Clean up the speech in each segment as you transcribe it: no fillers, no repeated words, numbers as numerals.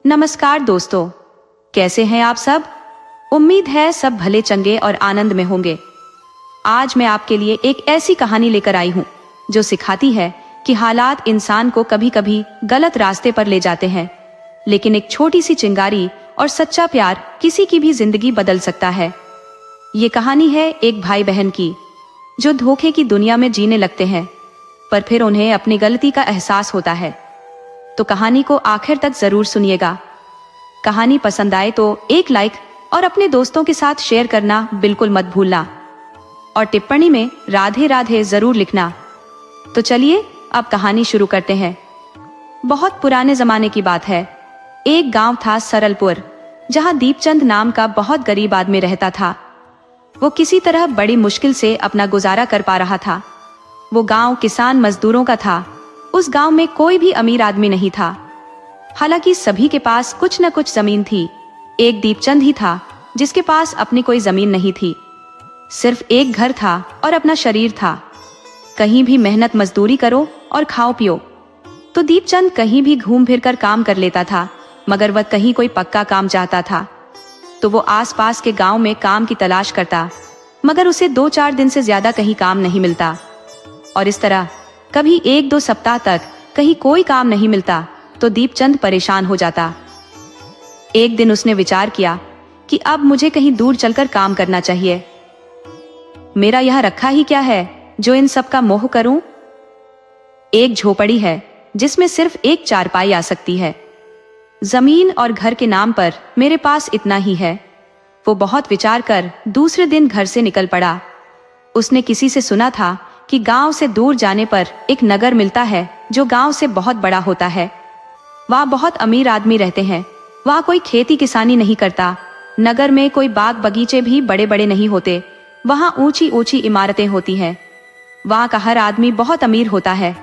नमस्कार दोस्तों, कैसे हैं आप सब। उम्मीद है सब भले चंगे और आनंद में होंगे। आज मैं आपके लिए एक ऐसी कहानी लेकर आई हूँ जो सिखाती है कि हालात इंसान को कभी कभी गलत रास्ते पर ले जाते हैं, लेकिन एक छोटी सी चिंगारी और सच्चा प्यार किसी की भी जिंदगी बदल सकता है। ये कहानी है एक भाई बहन की जो धोखे की दुनिया में जीने लगते हैं, पर फिर उन्हें अपनी गलती का एहसास होता है। तो कहानी को आखिर तक जरूर सुनिएगा। कहानी पसंद आए तो एक लाइक और अपने दोस्तों के साथ शेयर करना बिल्कुल मत भूलना, और टिप्पणी में राधे राधे जरूर लिखना। तो चलिए अब कहानी शुरू करते हैं। बहुत पुराने जमाने की बात है। एक गांव था सरलपुर, जहां दीपचंद नाम का बहुत गरीब आदमी रहता था। वो किसी तरह बड़ी मुश्किल से अपना गुजारा कर पा रहा था। वो गांव किसान मजदूरों का था। उस गांव में कोई भी अमीर आदमी नहीं था, हालांकि सभी के पास कुछ न कुछ जमीन थी। एक दीपचंद ही था जिसके पास अपनी कोई जमीन नहीं थी। सिर्फ एक घर था और अपना शरीर था। कहीं भी मेहनत मजदूरी करो और खाओ पियो। तो दीपचंद कहीं भी घूम फिर कर काम कर लेता था, मगर वह कहीं कोई पक्का काम चाहता था तो वो आसपास के गांव में काम की तलाश करता, मगर उसे 2-4 दिन से ज्यादा कहीं काम नहीं मिलता। और इस तरह कभी 1-2 सप्ताह तक कहीं कोई काम नहीं मिलता तो दीपचंद परेशान हो जाता। एक दिन उसने विचार किया कि अब मुझे कहीं दूर चलकर काम करना चाहिए। मेरा यह रखा ही क्या है जो इन सब का मोह करूं। एक झोपड़ी है जिसमें सिर्फ एक चारपाई आ सकती है। जमीन और घर के नाम पर मेरे पास इतना ही है। वो बहुत विचार कर दूसरे दिन घर से निकल पड़ा। उसने किसी से सुना था कि गांव से दूर जाने पर एक नगर मिलता है जो गांव से बहुत बड़ा होता है। वहाँ बहुत अमीर आदमी रहते हैं। वहाँ कोई खेती किसानी नहीं करता। नगर में कोई बाग बगीचे भी बड़े बड़े नहीं होते। वहाँ ऊंची ऊंची इमारतें होती हैं। वहाँ का हर आदमी बहुत अमीर होता है।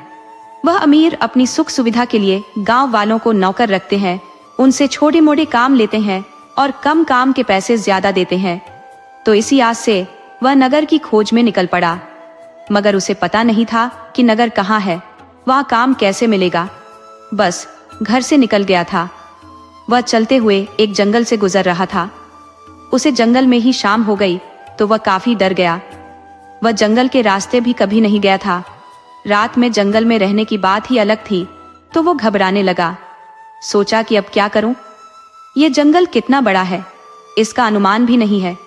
वह अमीर अपनी सुख सुविधा के लिए गांव वालों को नौकर रखते हैं, उनसे छोटे मोटे काम लेते हैं और कम काम के पैसे ज्यादा देते हैं। तो इसी आस से वह नगर की खोज में निकल पड़ा, मगर उसे पता नहीं था कि नगर कहाँ है, वहाँ काम कैसे मिलेगा। बस घर से निकल गया था। वह चलते हुए एक जंगल से गुजर रहा था। उसे जंगल में ही शाम हो गई तो वह काफी डर गया। वह जंगल के रास्ते भी कभी नहीं गया था। रात में जंगल में रहने की बात ही अलग थी, तो वो घबराने लगा। सोचा कि अब क्या करूं? ये जंगल कितना बड़ा है, इसका अनुमान भी नहीं है।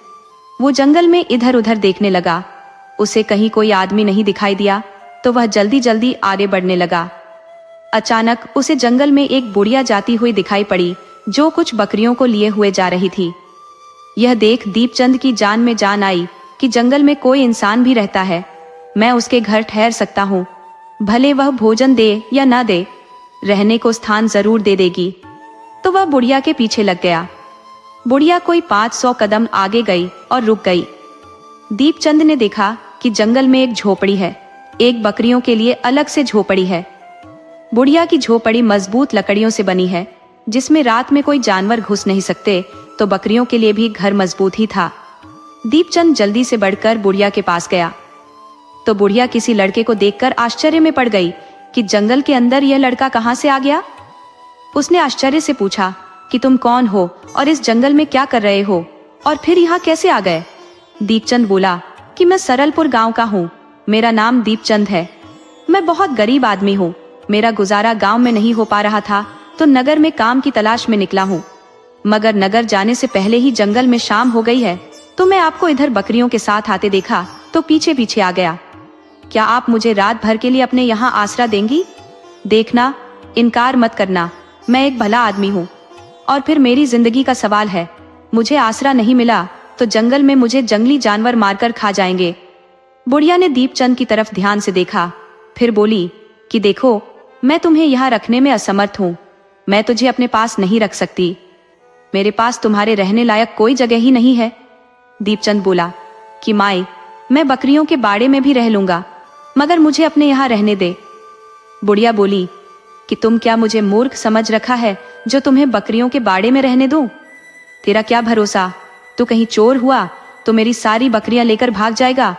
वो जंगल में इधर उधर देखने लगा। उसे कहीं कोई आदमी नहीं दिखाई दिया तो वह जल्दी जल्दी आगे बढ़ने लगा। अचानक उसे जंगल में एक बुढ़िया जाती हुई दिखाई पड़ी जो कुछ बकरियों को लिए हुए जा रही थी। यह देख दीपचंद की जान में जान आई कि जंगल में कोई इंसान भी रहता है। मैं उसके घर ठहर सकता हूँ, भले वह भोजन दे या ना दे, रहने को स्थान जरूर दे देगी। तो वह बुढ़िया के पीछे लग गया। बुढ़िया कोई 500 कदम आगे गई और रुक गई। दीपचंद ने देखा कि जंगल में एक झोपड़ी है। एक बकरियों के लिए अलग से झोपड़ी है। बुढ़िया की झोपड़ी मजबूत लकड़ियों से बनी है, जिसमें रात में कोई जानवर घुस नहीं सकते, तो बकरियों के लिए भी घर मजबूत ही था। दीपचंद जल्दी से बढ़कर बुढ़िया के पास गया तो बुढ़िया किसी लड़के को देखकर आश्चर्य में पड़ गई कि जंगल के अंदर यह लड़का कहाँ से आ गया। उसने आश्चर्य से पूछा कि तुम कौन हो और इस जंगल में क्या कर रहे हो, और फिर यहाँ कैसे आ गए। दीपचंद बोला कि मैं सरलपुर गांव का हूँ। मेरा नाम दीपचंद है। मैं बहुत गरीब आदमी हूँ। मेरा गुजारा गांव में नहीं हो पा रहा था तो नगर में काम की तलाश में निकला हूँ, मगर नगर जाने से पहले ही जंगल में शाम हो गई है, तो मैं आपको इधर बकरियों के साथ आते देखा तो पीछे पीछे आ गया। क्या आप मुझे रात भर के लिए अपने यहाँ आसरा देंगी? देखना, इनकार मत करना, मैं एक भला आदमी हूँ। और फिर मेरी जिंदगी का सवाल है, मुझे आसरा नहीं मिला तो जंगल में मुझे जंगली जानवर मारकर खा जाएंगे। बुढ़िया ने दीपचंद की तरफ ध्यान से देखा, फिर बोली कि देखो, मैं तुम्हें यहाँ रखने में असमर्थ हूँ। मैं तुझे अपने पास नहीं रख सकती। मेरे पास तुम्हारे रहने लायक कोई जगह ही नहीं है। दीपचंद बोला कि माई, मैं बकरियों के बाड़े में भी रह लूंगा, मगर मुझे अपने यहाँ रहने दे। बुढ़िया बोली कि तुम क्या मुझे मूर्ख समझ रखा है जो तुम्हें बकरियों के बाड़े में रहने दूं? तेरा क्या भरोसा, तू कहीं चोर हुआ तो मेरी सारी बकरियां लेकर भाग जाएगा,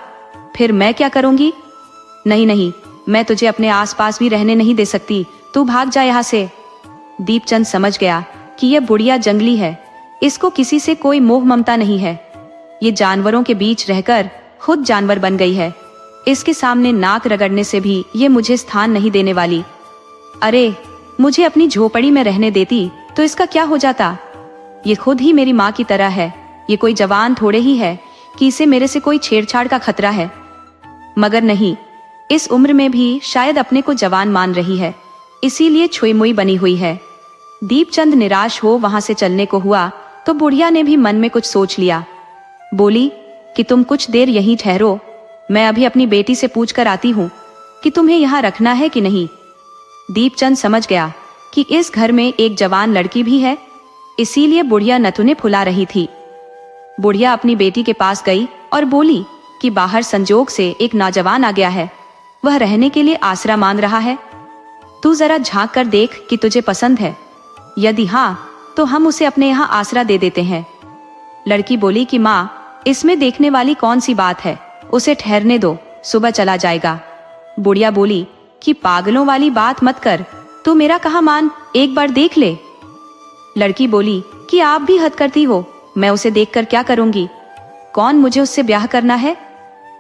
फिर मैं क्या करूंगी? नहीं नहीं, मैं तुझे अपने आसपास भी रहने नहीं दे सकती, तू भाग जा यहाँ से। दीपचंद समझ गया कि यह बुढ़िया जंगली है, इसको किसी से कोई मोह ममता नहीं है। ये जानवरों के बीच रहकर खुद जानवर बन गई है। इसके सामने नाक रगड़ने से भी ये मुझे स्थान नहीं देने वाली। अरे, मुझे अपनी झोपड़ी में रहने देती तो इसका क्या हो जाता। ये खुद ही मेरी माँ की तरह है। ये कोई जवान थोड़े ही है कि इसे मेरे से कोई छेड़छाड़ का खतरा है। मगर नहीं, इस उम्र में भी शायद अपने को जवान मान रही है, इसीलिए छुई मुई बनी हुई है। दीपचंद निराश हो वहां से चलने को हुआ तो बुढ़िया ने भी मन में कुछ सोच लिया। बोली कि तुम कुछ देर यहीं ठहरो, मैं अभी अपनी बेटी से पूछ कर आती हूँ कि तुम्हें यहाँ रखना है कि नहीं। दीपचंद समझ गया कि इस घर में एक जवान लड़की भी है, इसीलिए बुढ़िया नथुने फुला रही थी। बुढ़िया अपनी बेटी के पास गई और बोली कि बाहर संजोग से एक नौजवान आ गया है, वह रहने के लिए आसरा मांग रहा है। तू जरा झांक कर देख कि तुझे पसंद है, यदि हाँ तो हम उसे अपने यहाँ आसरा दे देते हैं। लड़की बोली कि माँ, इसमें देखने वाली कौन सी बात है, उसे ठहरने दो, सुबह चला जाएगा। बुढ़िया बोली कि पागलों वाली बात मत कर, तू मेरा कहा मान, एक बार देख ले। लड़की बोली कि आप भी हद करती हो, मैं उसे देखकर क्या करूंगी, कौन मुझे उससे ब्याह करना है।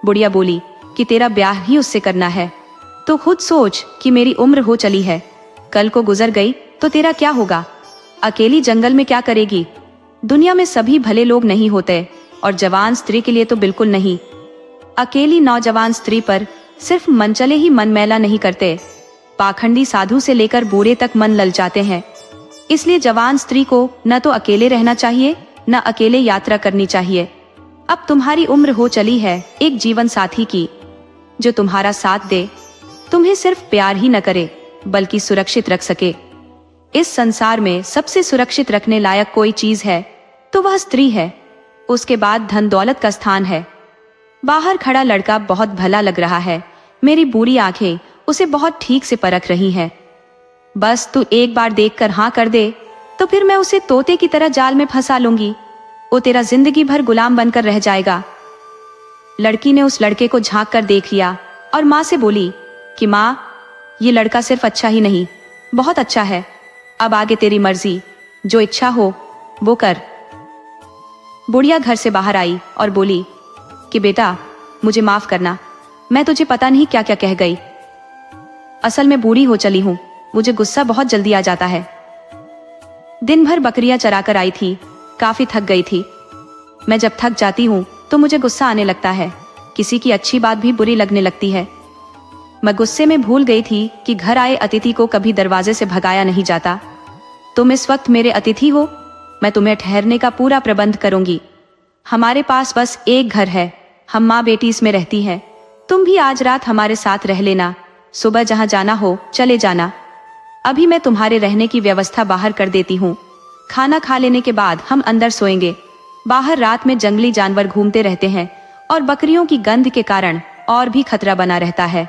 बुढ़िया बोली कि तेरा ब्याह ही उससे करना है, तो खुद सोच कि मेरी उम्र हो चली है, कल को गुजर गई तो तेरा क्या होगा। अकेली जंगल में क्या करेगी। दुनिया में सभी भले लोग नहीं होते, और जवान स्त्री के लिए तो बिल्कुल नहीं। अकेली नौजवान स्त्री पर सिर्फ मनचले ही मन मैला नहीं करते, पाखंडी साधु से लेकर बूढ़े तक मन ललचाते हैं। इसलिए जवान स्त्री को न तो अकेले रहना चाहिए, न अकेले यात्रा करनी चाहिए। अब तुम्हारी उम्र हो चली है एक जीवन साथी की, जो तुम्हारा साथ दे, तुम्हें सिर्फ प्यार ही न करे बल्कि सुरक्षित रख सके। इस संसार में सबसे सुरक्षित रखने लायक कोई चीज है तो वह स्त्री है, उसके बाद धन दौलत का स्थान है। बाहर खड़ा लड़का बहुत भला लग रहा है, मेरी बुरी आंखें उसे बहुत ठीक से परख रही हैं। बस तू एक बार देखकर हाँ कर दे तो फिर मैं उसे तोते की तरह जाल में फंसा लूंगी, वो तेरा जिंदगी भर गुलाम बनकर रह जाएगा। लड़की ने उस लड़के को झांक कर देख लिया और माँ से बोली कि माँ, ये लड़का सिर्फ अच्छा ही नहीं, बहुत अच्छा है। अब आगे तेरी मर्जी, जो इच्छा हो वो कर। बुढ़िया घर से बाहर आई और बोली कि बेटा, मुझे माफ करना, मैं तुझे पता नहीं क्या क्या कह गई। असल में बूढ़ी हो चली हूँ, मुझे गुस्सा बहुत जल्दी आ जाता है। दिन भर बकरियां चराकर आई थी, काफी थक गई थी। मैं जब थक जाती हूँ तो मुझे गुस्सा आने लगता है, किसी की अच्छी बात भी बुरी लगने लगती है। मैं गुस्से में भूल गई थी कि घर आए अतिथि को कभी दरवाजे से भगाया नहीं जाता। तुम इस वक्त मेरे अतिथि हो, मैं तुम्हें ठहरने का पूरा प्रबंध करूंगी। हमारे पास बस एक घर है, हम माँ बेटी इसमें रहती हैं। तुम भी आज रात हमारे साथ रह लेना, सुबह जहाँ जाना हो चले जाना। अभी मैं तुम्हारे रहने की व्यवस्था बाहर कर देती हूँ। खाना खा लेने के बाद हम अंदर सोएंगे। बाहर रात में जंगली जानवर घूमते रहते हैं और बकरियों की गंध के कारण और भी खतरा बना रहता है।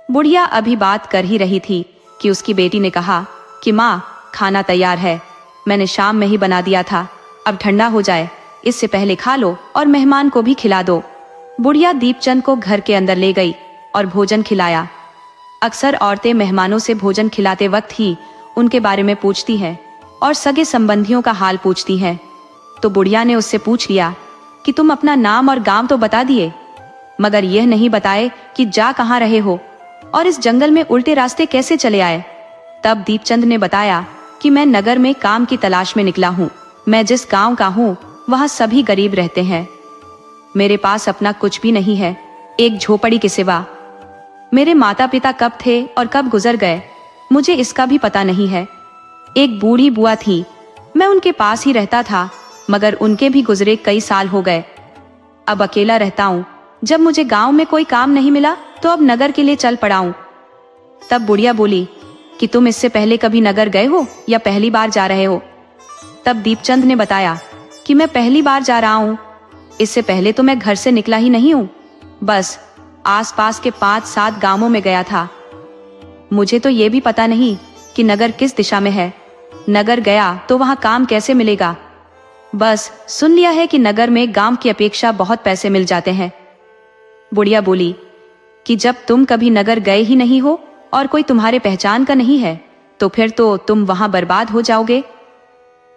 बुढ़िया अभी बात कर ही रही थी कि उसकी बेटी ने कहा कि माँ, खाना तैयार है, मैंने शाम में ही बना दिया था, अब ठंडा हो जाए, इससे पहले खा लो और मेहमान को भी खिला दो। बुढ़िया दीपचंद को घर के अंदर ले गई और भोजन खिलाया। अक्सर औरतें मेहमानों से भोजन खिलाते वक्त ही उनके बारे में पूछती हैं और सगे संबंधियों का हाल पूछती हैं। तो बुढ़िया ने उससे पूछ लिया कि तुम अपना नाम और गांव तो बता दिए, मगर यह नहीं बताए कि जा कहाँ रहे हो और इस जंगल में उल्टे रास्ते कैसे चले आए। तब दीपचंद ने बताया कि मैं नगर में काम की तलाश में निकला हूँ। मैं जिस गांव का हूँ वहाँ सभी गरीब रहते हैं। मेरे पास अपना कुछ भी नहीं है, एक झोपड़ी के सिवा। मेरे माता पिता कब थे और कब गुजर गए मुझे इसका भी पता नहीं है। एक बूढ़ी बुआ थी, मैं उनके पास ही रहता था, मगर उनके भी गुजरे कई साल हो गए। अब अकेला रहता हूँ। जब मुझे गांव में कोई काम नहीं मिला तो अब नगर के लिए चल पड़ा हूँ। तब बुढ़िया बोली कि तुम इससे पहले कभी नगर गए हो या पहली बार जा रहे हो। तब दीपचंद ने बताया कि मैं पहली बार जा रहा हूँ, इससे पहले तो मैं घर से निकला ही नहीं हूँ, बस आसपास के 5-7 गांवों में गया था। मुझे तो ये भी पता नहीं कि नगर किस दिशा में है। नगर गया तो वहाँ काम कैसे मिलेगा। बस सुन लिया है कि नगर में गांव की अपेक्षा बहुत पैसे मिल जाते हैं। बुढ़िया बोली कि जब तुम कभी नगर गए ही नहीं हो और कोई तुम्हारे पहचान का नहीं है तो फिर तो तुम वहां बर्बाद हो जाओगे।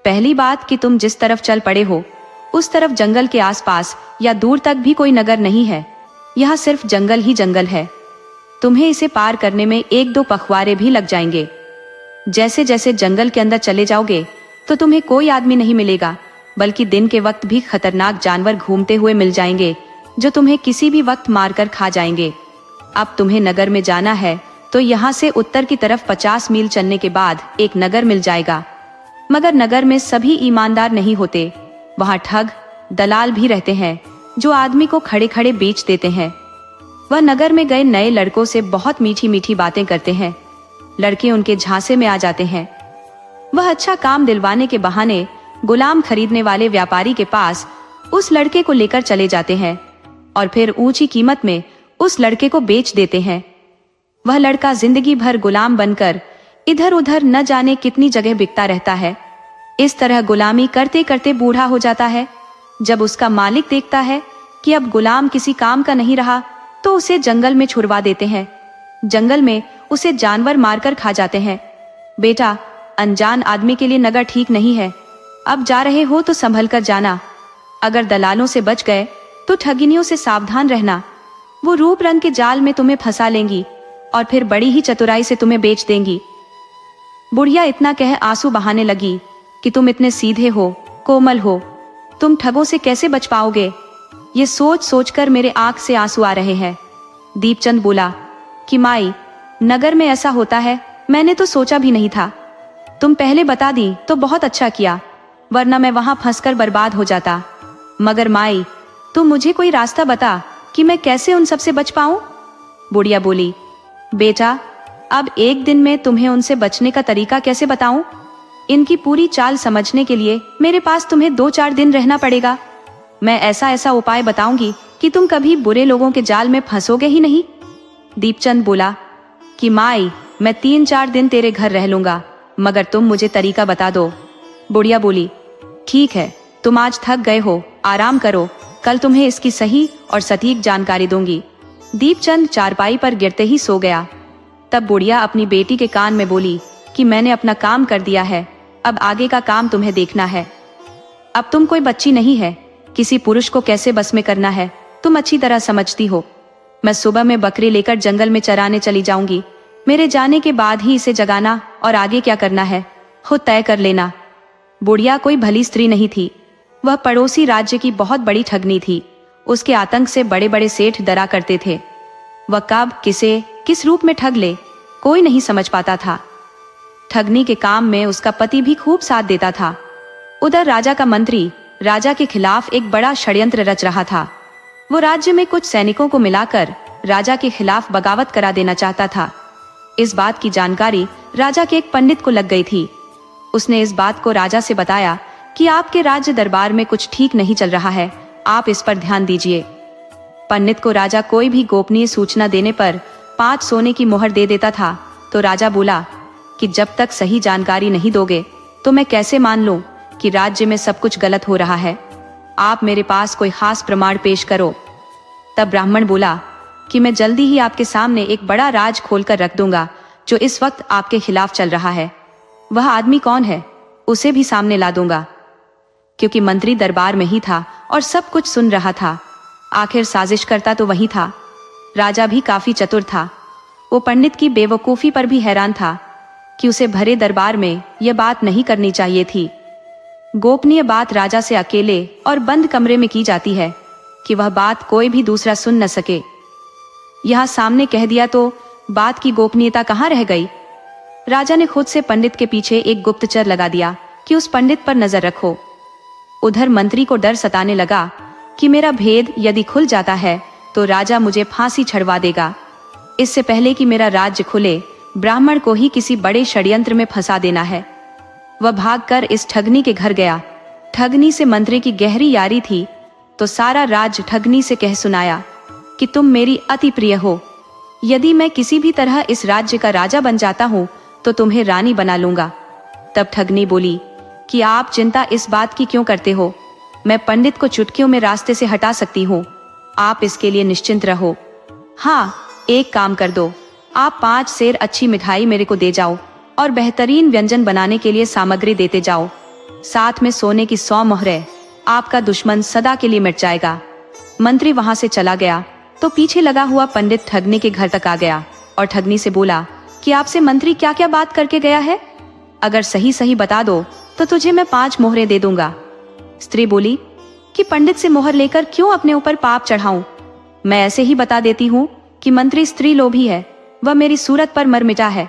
पहली बात कि तुम जिस तरफ चल पड़े हो उस तरफ जंगल के आसपास या दूर तक भी कोई नगर नहीं है। यहाँ सिर्फ जंगल ही जंगल है। तुम्हें इसे पार करने में 1-2 पखवाड़े भी लग जाएंगे। जैसे जैसे जंगल के अंदर चले जाओगे तो तुम्हें कोई आदमी नहीं मिलेगा, बल्कि दिन के वक्त भी खतरनाक जानवर घूमते हुए मिल जाएंगे जो तुम्हें किसी भी वक्त मारकर खा जाएंगे। अब तुम्हें नगर में जाना है तो यहाँ से उत्तर की तरफ 50 मील चलने के बाद एक नगर मिल जाएगा। मगर नगर में सभी ईमानदार नहीं होते। वहाँ ठग दलाल भी रहते हैं जो आदमी को खड़े खड़े बेच देते हैं। वह नगर में गए नए लड़कों से बहुत मीठी मीठी बातें करते हैं। लड़के उनके झांसे में आ जाते हैं। वह अच्छा काम दिलवाने के बहाने गुलाम खरीदने वाले व्यापारी के पास उस लड़के को लेकर चले जाते हैं और फिर ऊंची कीमत में उस लड़के को बेच देते हैं। वह लड़का जिंदगी भर गुलाम बनकर इधर उधर न जाने कितनी जगह बिकता रहता है। इस तरह गुलामी करते करते बूढ़ा हो जाता है। जब उसका मालिक देखता है कि अब गुलाम किसी काम का नहीं रहा तो उसे जंगल में छुड़वा देते हैं। जंगल में उसे जानवर मारकर खा जाते हैं। बेटा, अनजान आदमी के लिए नगर ठीक नहीं है। अब जा रहे हो तो संभल कर जाना। अगर दलालों से बच गए तो ठगिनियों से सावधान रहना। वो रूप रंग के जाल में तुम्हें फंसा लेंगी और फिर बड़ी ही चतुराई से तुम्हें बेच देंगी। बुढ़िया इतना कह आंसू बहाने लगी कि तुम इतने सीधे हो, कोमल हो, तुम ठगों से कैसे बच पाओगे? ये सोच सोचकर मेरे आंख से आंसू आ रहे हैं। दीपचंद बोला कि माई, नगर में ऐसा होता है, मैंने तो सोचा भी नहीं था। तुम पहले बता दी तो बहुत अच्छा किया, वरना मैं वहां फंसकर बर्बाद हो जाता। मगर माई, तुम मुझे कोई रास्ता बता कि मैं कैसे उन सब से बच पाऊं? बुढ़िया बोली, बेटा, अब एक दिन में तुम्हें उनसे बचने का तरीका कैसे बताऊं? इनकी पूरी चाल समझने के लिए मेरे पास तुम्हें 2-4 दिन रहना पड़ेगा। मैं ऐसा ऐसा उपाय बताऊंगी कि तुम कभी बुरे लोगों के जाल में फंसोगे ही नहीं। दीपचंद बोला कि माई, मैं 3-4 दिन तेरे घर रह लूंगा, मगर तुम मुझे तरीका बता दो। बुढ़िया बोली, ठीक है, तुम आज थक गए हो, आराम करो, कल तुम्हें इसकी सही और सटीक जानकारी दूंगी। दीपचंद चारपाई पर गिरते ही सो गया। तब बुढ़िया अपनी बेटी के कान में बोली कि मैंने अपना काम कर दिया है, अब आगे का काम तुम्हें देखना है। अब तुम कोई बच्ची नहीं है, किसी पुरुष को कैसे बस में करना है तुम अच्छी तरह समझती हो। मैं सुबह में बकरी लेकर जंगल में चराने चली जाऊंगी। मेरे जाने के बाद ही इसे जगाना और आगे क्या करना है खुद तय कर लेना। बुढ़िया कोई भली स्त्री नहीं थी। वह पड़ोसी राज्य की बहुत बड़ी ठगनी थी। उसके आतंक से बड़े बड़े सेठ डरा करते थे। वह कब किसे किस रूप में ठग ले कोई नहीं समझ पाता था। ठगनी के काम में उसका पति भी खूब साथ देता था। उधर राजा का मंत्री राजा के खिलाफ एक बड़ा षड्यंत्र रच रहा था। वो राज्य में कुछ सैनिकों को मिलाकर राजा के खिलाफ बगावत करा देना चाहता था। इस बात की जानकारी राजा के एक पंडित को लग गई थी। उसने इस बात को राजा से बताया कि आपके राज्य दरबार में कुछ ठीक नहीं चल रहा है, आप इस पर ध्यान दीजिए। पंडित को राजा कोई भी गोपनीय सूचना देने पर 5 सोने की मोहर दे देता था। तो राजा बोला कि जब तक सही जानकारी नहीं दोगे तो मैं कैसे मान लूं कि राज्य में सब कुछ गलत हो रहा है। आप मेरे पास कोई खास प्रमाण पेश करो। तब ब्राह्मण बोला कि मैं जल्दी ही आपके सामने एक बड़ा राज खोलकर रख दूंगा जो इस वक्त आपके खिलाफ चल रहा है। वह आदमी कौन है उसे भी सामने ला दूंगा। क्योंकि मंत्री दरबार में ही था और सब कुछ सुन रहा था। आखिर साजिश करता तो वही था। राजा भी काफी चतुर था। वो पंडित की बेवकूफी पर भी हैरान था कि उसे भरे दरबार में यह बात नहीं करनी चाहिए थी। गोपनीय बात राजा से अकेले और बंद कमरे में की जाती है कि वह बात कोई भी दूसरा सुन न सके। यह सामने कह दिया तो बात की गोपनीयता कहाँ रह गई। राजा ने खुद से पंडित के पीछे एक गुप्तचर लगा दिया कि उस पंडित पर नजर रखो। उधर मंत्री को डर सताने लगा कि मेरा भेद यदि खुल जाता है तो राजा मुझे फांसी छड़वा देगा। इससे पहले कि मेरा राज्य खुले ब्राह्मण को ही किसी बड़े षड्यंत्र में फंसा देना है। वह भागकर इस ठगनी के घर गया। ठगनी से मंत्री की गहरी यारी थी तो सारा राज ठगनी से कह सुनाया कि तुम मेरी अति प्रिय हो। यदि मैं किसी भी तरह इस राज्य का राजा बन जाता हूँ तो तुम्हें रानी बना लूंगा। तब ठगनी बोली कि आप चिंता इस बात की क्यों करते हो, मैं पंडित को चुटकियों में रास्ते से हटा सकती हूँ। आप इसके लिए निश्चिंत रहो। हाँ, एक काम कर दो, आप 5 सेर अच्छी मिठाई मेरे को दे जाओ और बेहतरीन व्यंजन बनाने के लिए सामग्री देते जाओ। साथ में सोने की 100 मोहरें। आपका दुश्मन सदा के लिए मिट जाएगा। मंत्री वहां से चला गया तो पीछे लगा हुआ पंडित ठगनी के घर तक आ गया और ठगनी से बोला कि आपसे मंत्री क्या क्या बात करके गया है, अगर सही सही बता दो तो तुझे मैं 5 मोहरें दे दूंगा। स्त्री बोली कि पंडित से मोहर लेकर क्यों अपने ऊपर पाप चढ़ाऊं, मैं ऐसे ही बता देती हूँ कि मंत्री स्त्री लोभी है, वह मेरी सूरत पर मर मिटा है।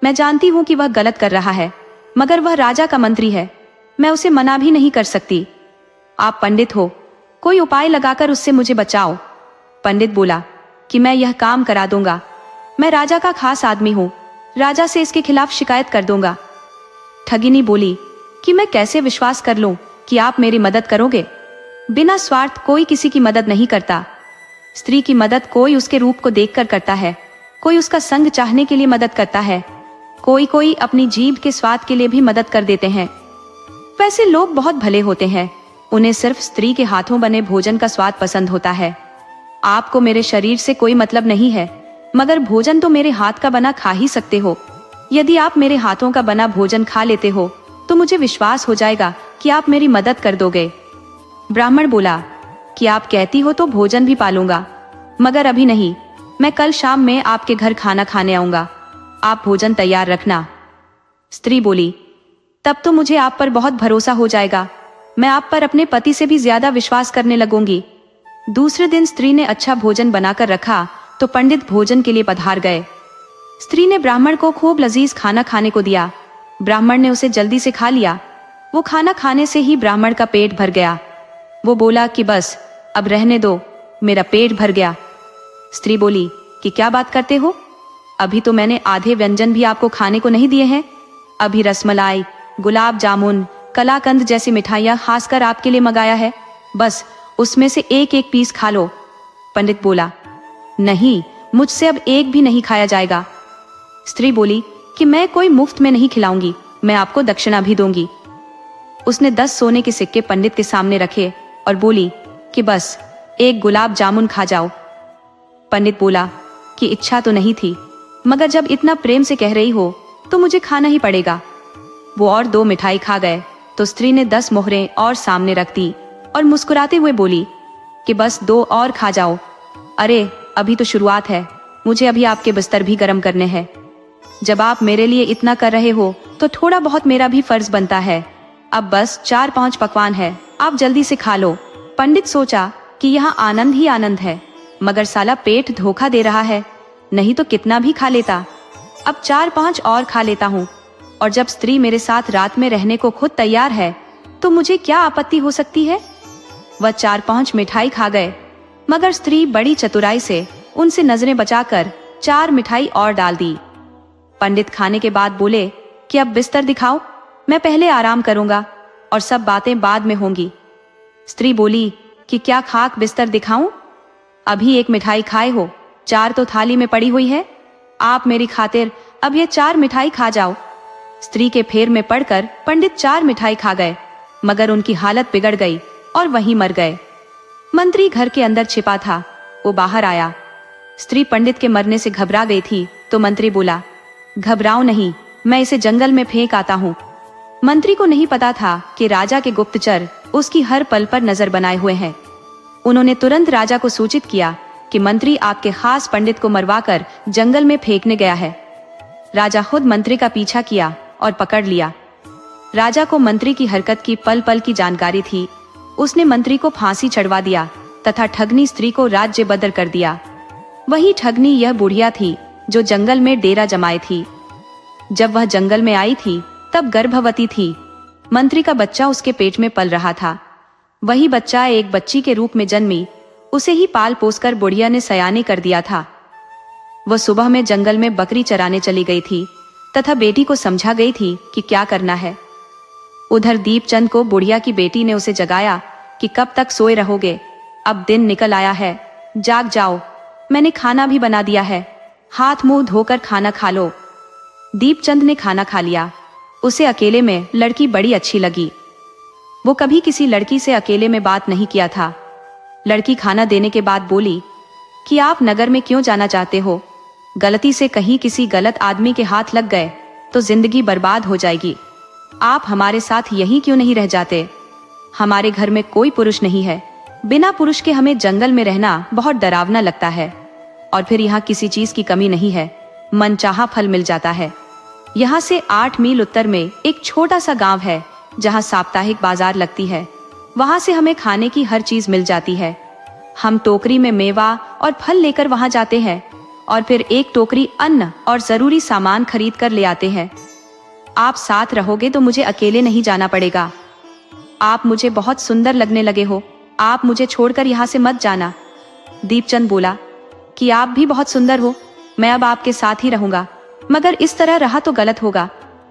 मैं जानती हूँ कि वह गलत कर रहा है, मगर वह राजा का मंत्री है, मैं उसे मना भी नहीं कर सकती। आप पंडित हो, कोई उपाय लगाकर उससे मुझे बचाओ। पंडित बोला कि मैं यह काम करा दूंगा, मैं राजा का खास आदमी हूँ, राजा से इसके खिलाफ शिकायत कर दूंगा। ठगिनी बोली कि मैं कैसे विश्वास कर लूं कि आप मेरी मदद करोगे, बिना स्वार्थ कोई किसी की मदद नहीं करता। स्त्री की मदद कोई उसके रूप को देखकर करता है, कोई उसका संग चाहने के लिए मदद करता है, कोई अपनी जीभ के स्वाद के लिए भी मदद कर देते हैं। वैसे लोग बहुत भले होते हैं, उन्हें सिर्फ स्त्री के हाथों बने भोजन का स्वाद पसंद होता है। आपको मेरे शरीर से कोई मतलब नहीं है, मगर भोजन तो मेरे हाथ का बना खा ही सकते हो। यदि आप मेरे हाथों का बना भोजन खा लेते हो तो मुझे विश्वास हो जाएगा कि आप मेरी मदद कर दोगे। ब्राह्मण बोला कि आप कहती हो तो भोजन भी पालूंगा, मगर अभी नहीं, मैं कल शाम में आपके घर खाना खाने आऊंगा, आप भोजन तैयार रखना। स्त्री बोली तब तो मुझे आप पर बहुत भरोसा हो जाएगा, मैं आप पर अपने पति से भी ज्यादा विश्वास करने लगूंगी। दूसरे दिन स्त्री ने अच्छा भोजन बनाकर रखा तो पंडित भोजन के लिए पधार गए। स्त्री ने ब्राह्मण को खूब लजीज खाना खाने को दिया। ब्राह्मण ने उसे जल्दी से खा लिया। वो खाना खाने से ही ब्राह्मण का पेट भर गया। वो बोला कि बस अब रहने दो, मेरा पेट भर गया। स्त्री बोली कि क्या बात करते हो, अभी तो मैंने आधे व्यंजन भी आपको खाने को नहीं दिए हैं। अभी रसमलाई, गुलाब जामुन, कलाकंद जैसी मिठाइयाँ खासकर आपके लिए मंगाया है, बस उसमें से एक एक पीस खा लो। पंडित बोला नहीं, मुझसे अब एक भी नहीं खाया जाएगा। स्त्री बोली कि मैं कोई मुफ्त में नहीं खिलाऊंगी, मैं आपको दक्षिणा भी दूंगी। उसने 10 सोने के सिक्के पंडित के सामने रखे और बोली कि बस एक गुलाब जामुन खा जाओ। पंडित बोला कि इच्छा तो नहीं थी, मगर जब इतना प्रेम से कह रही हो तो मुझे खाना ही पड़ेगा। वो और 2 मिठाई खा गए तो स्त्री ने 10 मोहरें और सामने रख दी और मुस्कुराते हुए बोली कि बस 2 और खा जाओ। अरे अभी तो शुरुआत है, मुझे अभी आपके बिस्तर भी गर्म करने हैं। जब आप मेरे लिए इतना कर रहे हो तो थोड़ा बहुत मेरा भी फर्ज बनता है। अब बस 4-5 पकवान है, आप जल्दी से खा लो। पंडित सोचा कि यहाँ आनंद ही आनंद है, मगर साला पेट धोखा दे रहा है, नहीं तो कितना भी खा लेता। अब 4-5 और खा लेता हूँ, और जब स्त्री मेरे साथ रात में रहने को खुद तैयार है तो मुझे क्या आपत्ति हो सकती है। वह 4-5 मिठाई खा गए, मगर स्त्री बड़ी चतुराई से उनसे नजरें बचाकर 4 मिठाई और डाल दी। पंडित खाने के बाद बोले कि अब बिस्तर दिखाओ, मैं पहले आराम करूंगा और सब बातें बाद में होंगी। स्त्री बोली कि क्या खाक बिस्तर दिखाऊं, अभी एक मिठाई खाए हो, 4 तो थाली में पड़ी हुई है, आप मेरी खातिर अब ये 4 मिठाई खा जाओ। स्त्री के फेर में पड़कर पंडित 4 मिठाई खा गए, मगर उनकी हालत बिगड़ गई और वहीं मर गए। मंत्री घर के अंदर छिपा था, वो बाहर आया। स्त्री पंडित के मरने से घबरा गई थी तो मंत्री बोला घबराओ नहीं, मैं इसे जंगल में फेंक आता हूँ। मंत्री को नहीं पता था कि राजा के गुप्तचर उसकी हर पल पर नजर बनाए हुए हैं। उन्होंने तुरंत राजा को सूचित किया कि मंत्री आपके खास पंडित को मरवाकर जंगल में फेंकने गया है। राजा खुद मंत्री का पीछा किया और पकड़ लिया। राजा को मंत्री की हरकत की पल पल की जानकारी थी। उसने मंत्री को फांसी चढ़वा दिया तथा ठगनी स्त्री को राज्य बदर कर दिया। वही ठगनी यह बुढ़िया थी जो जंगल में डेरा जमाई थी। जब वह जंगल में आई थी तब गर्भवती थी। मंत्री का बच्चा उसके पेट में पल रहा था। वही बच्चा एक बच्ची के रूप में जन्मी, उसे ही पाल पोसकर बुढ़िया ने सयानी कर दिया था। वह सुबह में जंगल में बकरी चराने चली गई थी तथा बेटी को समझा गई थी कि क्या करना है। उधर दीपचंद को बुढ़िया की बेटी ने उसे जगाया कि कब तक सोए रहोगे, अब दिन निकल आया है, जाग जाओ, मैंने खाना भी बना दिया है, हाथ मुंह धोकर खाना खा लो। दीपचंद ने खाना खा लिया। उसे अकेले में लड़की बड़ी अच्छी लगी। वो कभी किसी लड़की से अकेले में बात नहीं किया था। लड़की खाना देने के बाद बोली कि आप नगर में क्यों जाना चाहते हो, गलती से कहीं किसी गलत आदमी के हाथ लग गए तो जिंदगी बर्बाद हो जाएगी। आप हमारे साथ यहीं क्यों नहीं रह जाते? हमारे घर में कोई पुरुष नहीं है। बिना पुरुष के हमें जंगल में रहना बहुत डरावना लगता है। और फिर यहाँ किसी चीज की कमी नहीं है, मनचाहा फल मिल जाता है। यहाँ से 8 मील उत्तर में एक छोटा सा गांव है जहाँ साप्ताहिक बाजार लगती है। वहाँ से हमें खाने की हर चीज मिल जाती है। हम टोकरी में मेवा और फल लेकर वहाँ जाते हैं और फिर एक टोकरी अन्न और जरूरी सामान खरीद कर ले आते हैं। आप साथ रहोगे तो मुझे अकेले नहीं जाना पड़ेगा। आप मुझे बहुत सुंदर लगने लगे हो, आप मुझे छोड़कर यहाँ से मत जाना। दीपचंद बोला कि आप भी बहुत सुंदर हो, मैं अब आपके साथ ही रहूंगा, मगर इस तरह रहा तो गलत होगा।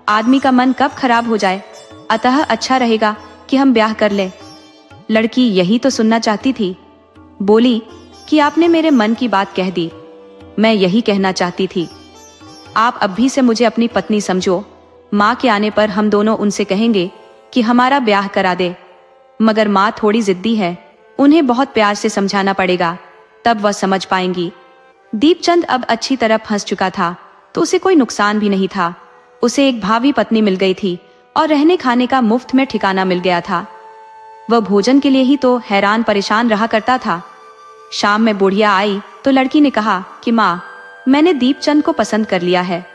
आदमी का मन कब खराब हो जाए, अतः अच्छा रहेगा कि हम ब्याह कर लें। लड़की यही तो सुनना चाहती थी। बोली कि आपने मेरे मन की बात कह दी। मैं यही कहना चाहती थी। आप अब भी से मुझे अपनी पत्नी समझो। माँ के आने पर हम दोनों उनसे कहेंगे कि हमारा ब्याह करा दे, मगर माँ थोड़ी जिद्दी है, उन्हें बहुत प्यार से समझाना पड़ेगा, तब वह समझ पाएंगी। दीपचंद अब अच्छी तरह फंस चुका था, तो उसे कोई नुकसान भी नहीं था। उसे एक भावी पत्नी मिल गई थी और रहने खाने का मुफ्त में ठिकाना मिल गया था। वह भोजन के लिए ही तो हैरान परेशान रहा करता था। शाम में बुढ़िया आई तो लड़की ने कहा कि माँ, मैंने दीपचंद को पसंद कर लिया है।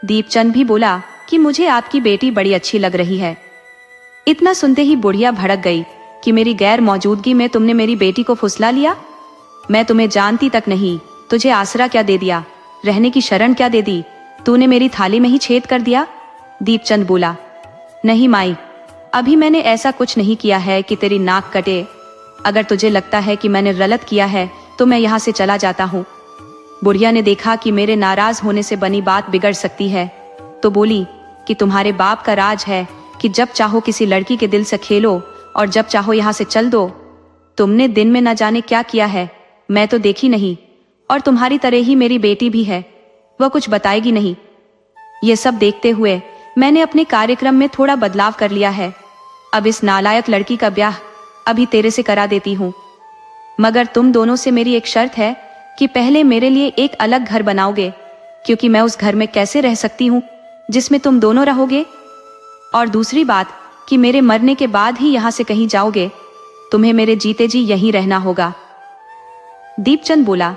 दीपचंद भी बोला कि मुझे आपकी बेटी बड़ी अच्छी लग रही है। इतना सुनते ही बुढ़िया भड़क गई कि मेरी गैर मौजूदगी में तुमने मेरी बेटी को फुसला लिया। मैं तुम्हें जानती तक नहीं, तुझे आसरा क्या दे दिया, रहने की शरण क्या दे दी, तूने मेरी थाली में ही छेद कर दिया। दीपचंद बोला, नहीं माई, अभी मैंने ऐसा कुछ नहीं किया है कि तेरी नाक कटे। अगर तुझे लगता है कि मैंने गलत किया है तो मैं यहाँ से चला जाता हूँ। बुढ़िया ने देखा कि मेरे नाराज होने से बनी बात बिगड़ सकती है, तो बोली कि तुम्हारे बाप का राज है कि जब चाहो किसी लड़की के दिल से खेलो और जब चाहो यहाँ से चल दो। तुमने दिन में न जाने क्या किया है, मैं तो देखी नहीं, और तुम्हारी तरह ही मेरी बेटी भी है, वह कुछ बताएगी नहीं। ये सब देखते हुए मैंने अपने कार्यक्रम में थोड़ा बदलाव कर लिया है। अब इस नालायक लड़की का ब्याह अभी तेरे से करा देती हूँ, मगर तुम दोनों से मेरी एक शर्त है कि पहले मेरे लिए एक अलग घर बनाओगे, क्योंकि मैं उस घर में कैसे रह सकती हूँ जिसमें तुम दोनों रहोगे। और दूसरी बात कि मेरे मरने के बाद ही यहाँ से कहीं जाओगे, तुम्हें मेरे जीते जी यहीं रहना होगा। दीपचंद बोला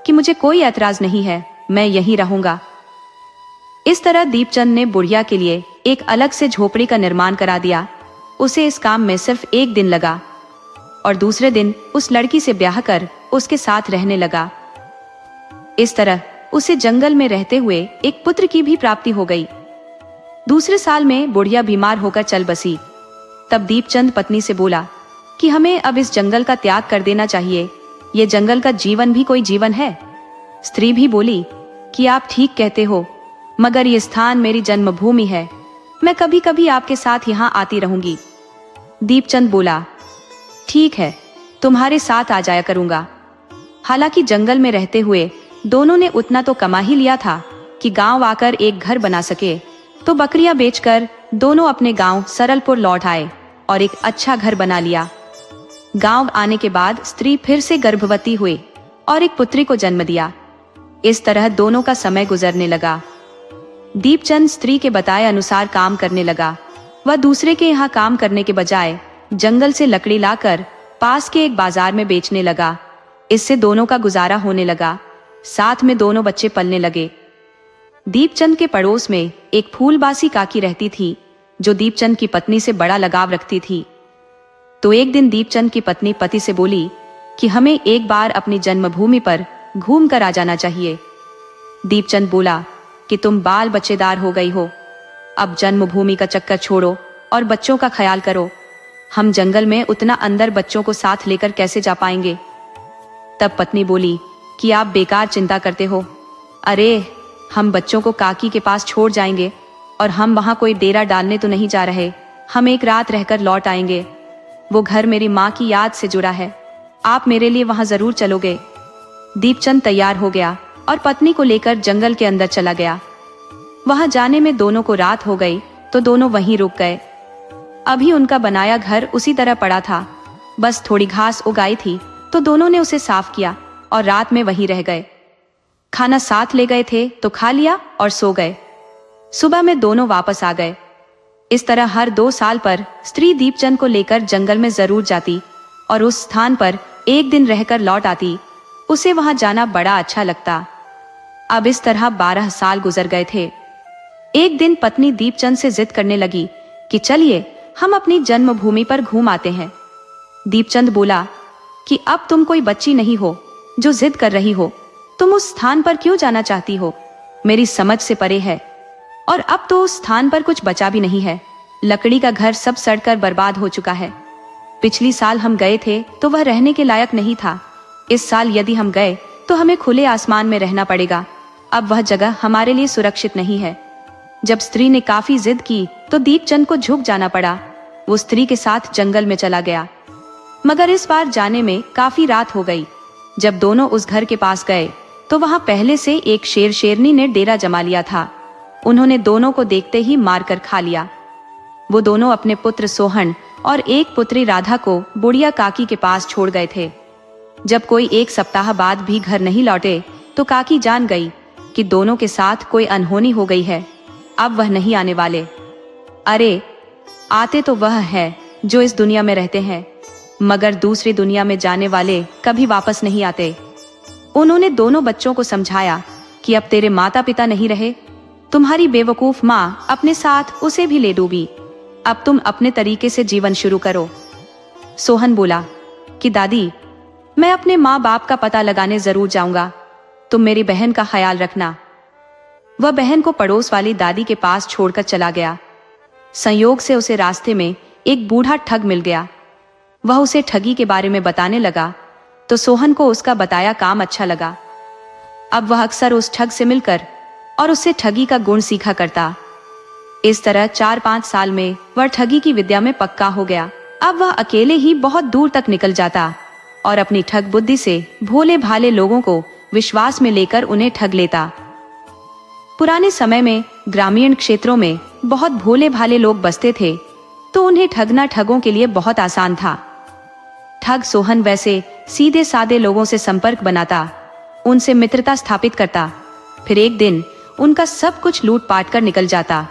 कि मुझे कोई ऐतराज नहीं है, मैं यहीं रहूंगा। इस तरह दीपचंद ने बुढ़िया के लिए एक अलग से झोपड़ी का निर्माण करा दिया। उसे इस काम में सिर्फ 1 दिन लगा और दूसरे दिन उस लड़की से ब्याह कर उसके साथ रहने लगा। इस तरह उसे जंगल में रहते हुए एक पुत्र की भी प्राप्ति हो गई। दूसरे साल में बुढ़िया बीमार होकर चल बसी। तब दीपचंद पत्नी से बोला कि हमें अब इस जंगल का त्याग कर देना चाहिए, ये जंगल का जीवन भी कोई जीवन है। स्त्री भी बोली कि आप ठीक कहते हो, मगर ये स्थान मेरी जन्मभूमि है, मैं कभी कभी आपके साथ यहाँ आती रहूंगी। दीपचंद बोला, ठीक है, तुम्हारे साथ आ जाया करूंगा। हालांकि जंगल में रहते हुए दोनों ने उतना तो कमा ही लिया था कि गांव आकर एक घर बना सके, तो बकरियां बेचकर दोनों अपने गांव सरलपुर लौट आए और एक अच्छा घर बना लिया। गांव आने के बाद स्त्री फिर से गर्भवती हुई और एक पुत्री को जन्म दिया। इस तरह दोनों का समय गुजरने लगा। दीपचंद स्त्री के बताए अनुसार काम करने लगा। वह दूसरे के यहाँ काम करने के बजाय जंगल से लकड़ी लाकर पास के एक बाजार में बेचने लगा। इससे दोनों का गुजारा होने लगा, साथ में दोनों बच्चे पलने लगे। दीपचंद के पड़ोस में एक फूलबासी काकी रहती थी, जो दीपचंद की पत्नी से बड़ा लगाव रखती थी। तो एक दिन दीपचंद की पत्नी पति से बोली कि हमें एक बार अपनी जन्मभूमि पर घूम कर आ जाना चाहिए। दीपचंद बोला कि तुम बाल बच्चेदार हो गई हो, अब जन्मभूमि का चक्कर छोड़ो और बच्चों का ख्याल करो। हम जंगल में उतना अंदर बच्चों को साथ लेकर कैसे जा पाएंगे। तब पत्नी बोली कि आप बेकार चिंता करते हो। अरे, हम बच्चों को काकी के पास छोड़ जाएंगे और हम वहां कोई डेरा डालने तो नहीं जा रहे, हम एक रात रहकर लौट आएंगे। वो घर मेरी माँ की याद से जुड़ा है, आप मेरे लिए वहां जरूर चलोगे। दीपचंद तैयार हो गया और पत्नी को लेकर जंगल के अंदर चला गया। वहां जाने में दोनों को रात हो गई तो दोनों वहीं रुक गए। अभी उनका बनाया घर उसी तरह पड़ा था, बस थोड़ी घास उगाई थी तो दोनों ने उसे साफ किया और रात में वहीं रह गए। खाना साथ ले गए थे तो खा लिया और सो गए। सुबह में दोनों वापस आ गए। इस तरह हर 2 साल पर स्त्री दीपचंद को लेकर जंगल में जरूर जाती और उस स्थान पर एक दिन रहकर लौट आती। उसे वहां जाना बड़ा अच्छा लगता। अब इस तरह 12 साल गुजर गए थे। एक दिन पत्नी दीपचंद से जिद करने लगी कि चलिए हम अपनी जन्मभूमि पर घूम आते हैं। दीपचंद बोला कि अब तुम कोई बच्ची नहीं हो जो जिद कर रही हो। तुम उस स्थान पर क्यों जाना चाहती हो, मेरी समझ से परे है। और अब तो उस स्थान पर कुछ बचा भी नहीं है। लकड़ी का घर सब सड़कर बर्बाद हो चुका है। पिछली साल हम गए थे तो वह रहने के लायक नहीं था। इस साल यदि हम गए तो हमें खुले आसमान में रहना पड़ेगा। अब वह जगह हमारे लिए सुरक्षित नहीं है। जब स्त्री ने काफी जिद की तो दीपचंद को झुक जाना पड़ा। वो स्त्री के साथ जंगल में चला गया, मगर इस बार जाने में काफी रात हो गई। जब दोनों उस घर के पास गए तो वहां पहले से एक शेर शेरनी ने डेरा जमा लिया था। उन्होंने दोनों को देखते ही मारकर खा लिया। वो दोनों अपने पुत्र सोहन और एक पुत्री राधा को बुढ़िया काकी के पास छोड़ गए थे। जब कोई 1 सप्ताह बाद भी घर नहीं लौटे तो काकी जान गई कि दोनों के साथ कोई अनहोनी हो गई है। अब वह नहीं आने वाले। अरे आते तो वह है जो इस दुनिया में रहते हैं, मगर दूसरी दुनिया में जाने वाले कभी वापस नहीं आते। उन्होंने दोनों बच्चों को समझाया कि अब तेरे माता पिता नहीं रहे, तुम्हारी बेवकूफ माँ अपने साथ उसे भी ले डूबी। अब तुम अपने तरीके से जीवन शुरू करो। सोहन बोला कि दादी, मैं अपने माँ बाप का पता लगाने जरूर जाऊंगा। तुम मेरी बहन का ख्याल रखना। वह बहन को पड़ोस वाली दादी के पास छोड़कर चला गया। संयोग से उसे रास्ते में एक बूढ़ा ठग मिल गया। वह उसे ठगी के बारे में बताने लगा तो सोहन को उसका बताया काम अच्छा लगा। अब वह अक्सर उस ठग से मिलकर और उससे ठगी का गुण सीखा करता। इस तरह 4-5 साल में वह ठगी की विद्या में पक्का हो गया। अब वह अकेले ही बहुत दूर तक निकल जाता और अपनी ठग बुद्धि से भोले भाले लोगों को विश्वास में लेकर उन्हें ठग लेता। पुराने समय में ग्रामीण क्षेत्रों में बहुत भोले भाले लोग बसते थे, तो उन्हें ठगना ठगों के लिए बहुत आसान था। ठग सोहन वैसे सीधे सादे लोगों से संपर्क बनाता, उनसे मित्रता स्थापित करता, फिर एक दिन उनका सब कुछ लूट पाट कर निकल जाता।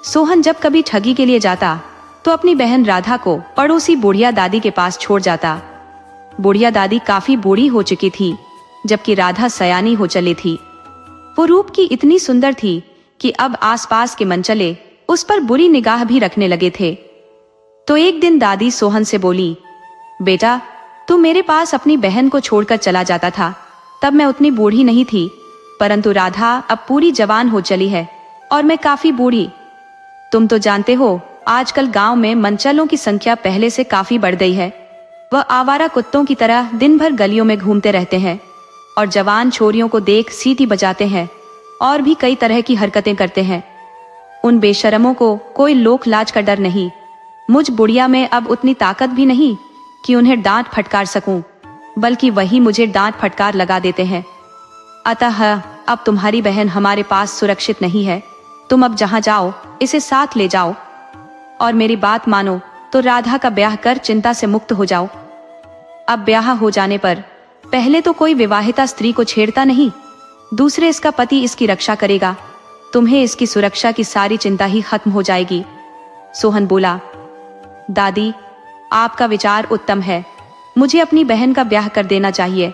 सोहन जब कभी ठगी के लिए जाता तो अपनी बहन राधा को पड़ोसी बुढ़िया दादी के पास छोड़ जाता। बुढ़िया दादी काफी बूढ़ी हो चुकी थी, जबकि राधा सयानी हो चली थी। वो रूप की इतनी सुंदर थी कि अब आसपास के मनचले उस पर बुरी निगाह भी रखने लगे थे। तो एक दिन दादी सोहन से बोली, बेटा, तू मेरे पास अपनी बहन को छोड़कर चला जाता था, तब मैं उतनी बूढ़ी नहीं थी, परंतु राधा अब पूरी जवान हो चली है और मैं काफी बूढ़ी। तुम तो जानते हो आजकल गांव में मनचलों की संख्या पहले से काफी बढ़ गई है। वह आवारा कुत्तों की तरह दिन भर गलियों में घूमते रहते हैं और जवान छोरियों को देख सीटी बजाते हैं और भी कई तरह की हरकतें करते हैं। उन बेशरमों को कोई लोक लाज का डर नहीं। मुझ बुढ़िया में अब उतनी ताकत भी नहीं कि उन्हें डांट फटकार सकूं, बल्कि वही मुझे डांट फटकार लगा देते हैं। अतः अब तुम्हारी बहन हमारे पास सुरक्षित नहीं है। तुम अब जहां जाओ इसे साथ ले जाओ और मेरी बात मानो तो राधा का ब्याह कर चिंता से मुक्त हो जाओ। अब ब्याह हो जाने पर पहले तो कोई विवाहिता स्त्री को छेड़ता नहीं, दूसरे इसका पति इसकी रक्षा करेगा। तुम्हें इसकी सुरक्षा की सारी चिंता ही खत्म हो जाएगी। सोहन बोला, दादी, आपका विचार उत्तम है। मुझे अपनी बहन का ब्याह कर देना चाहिए,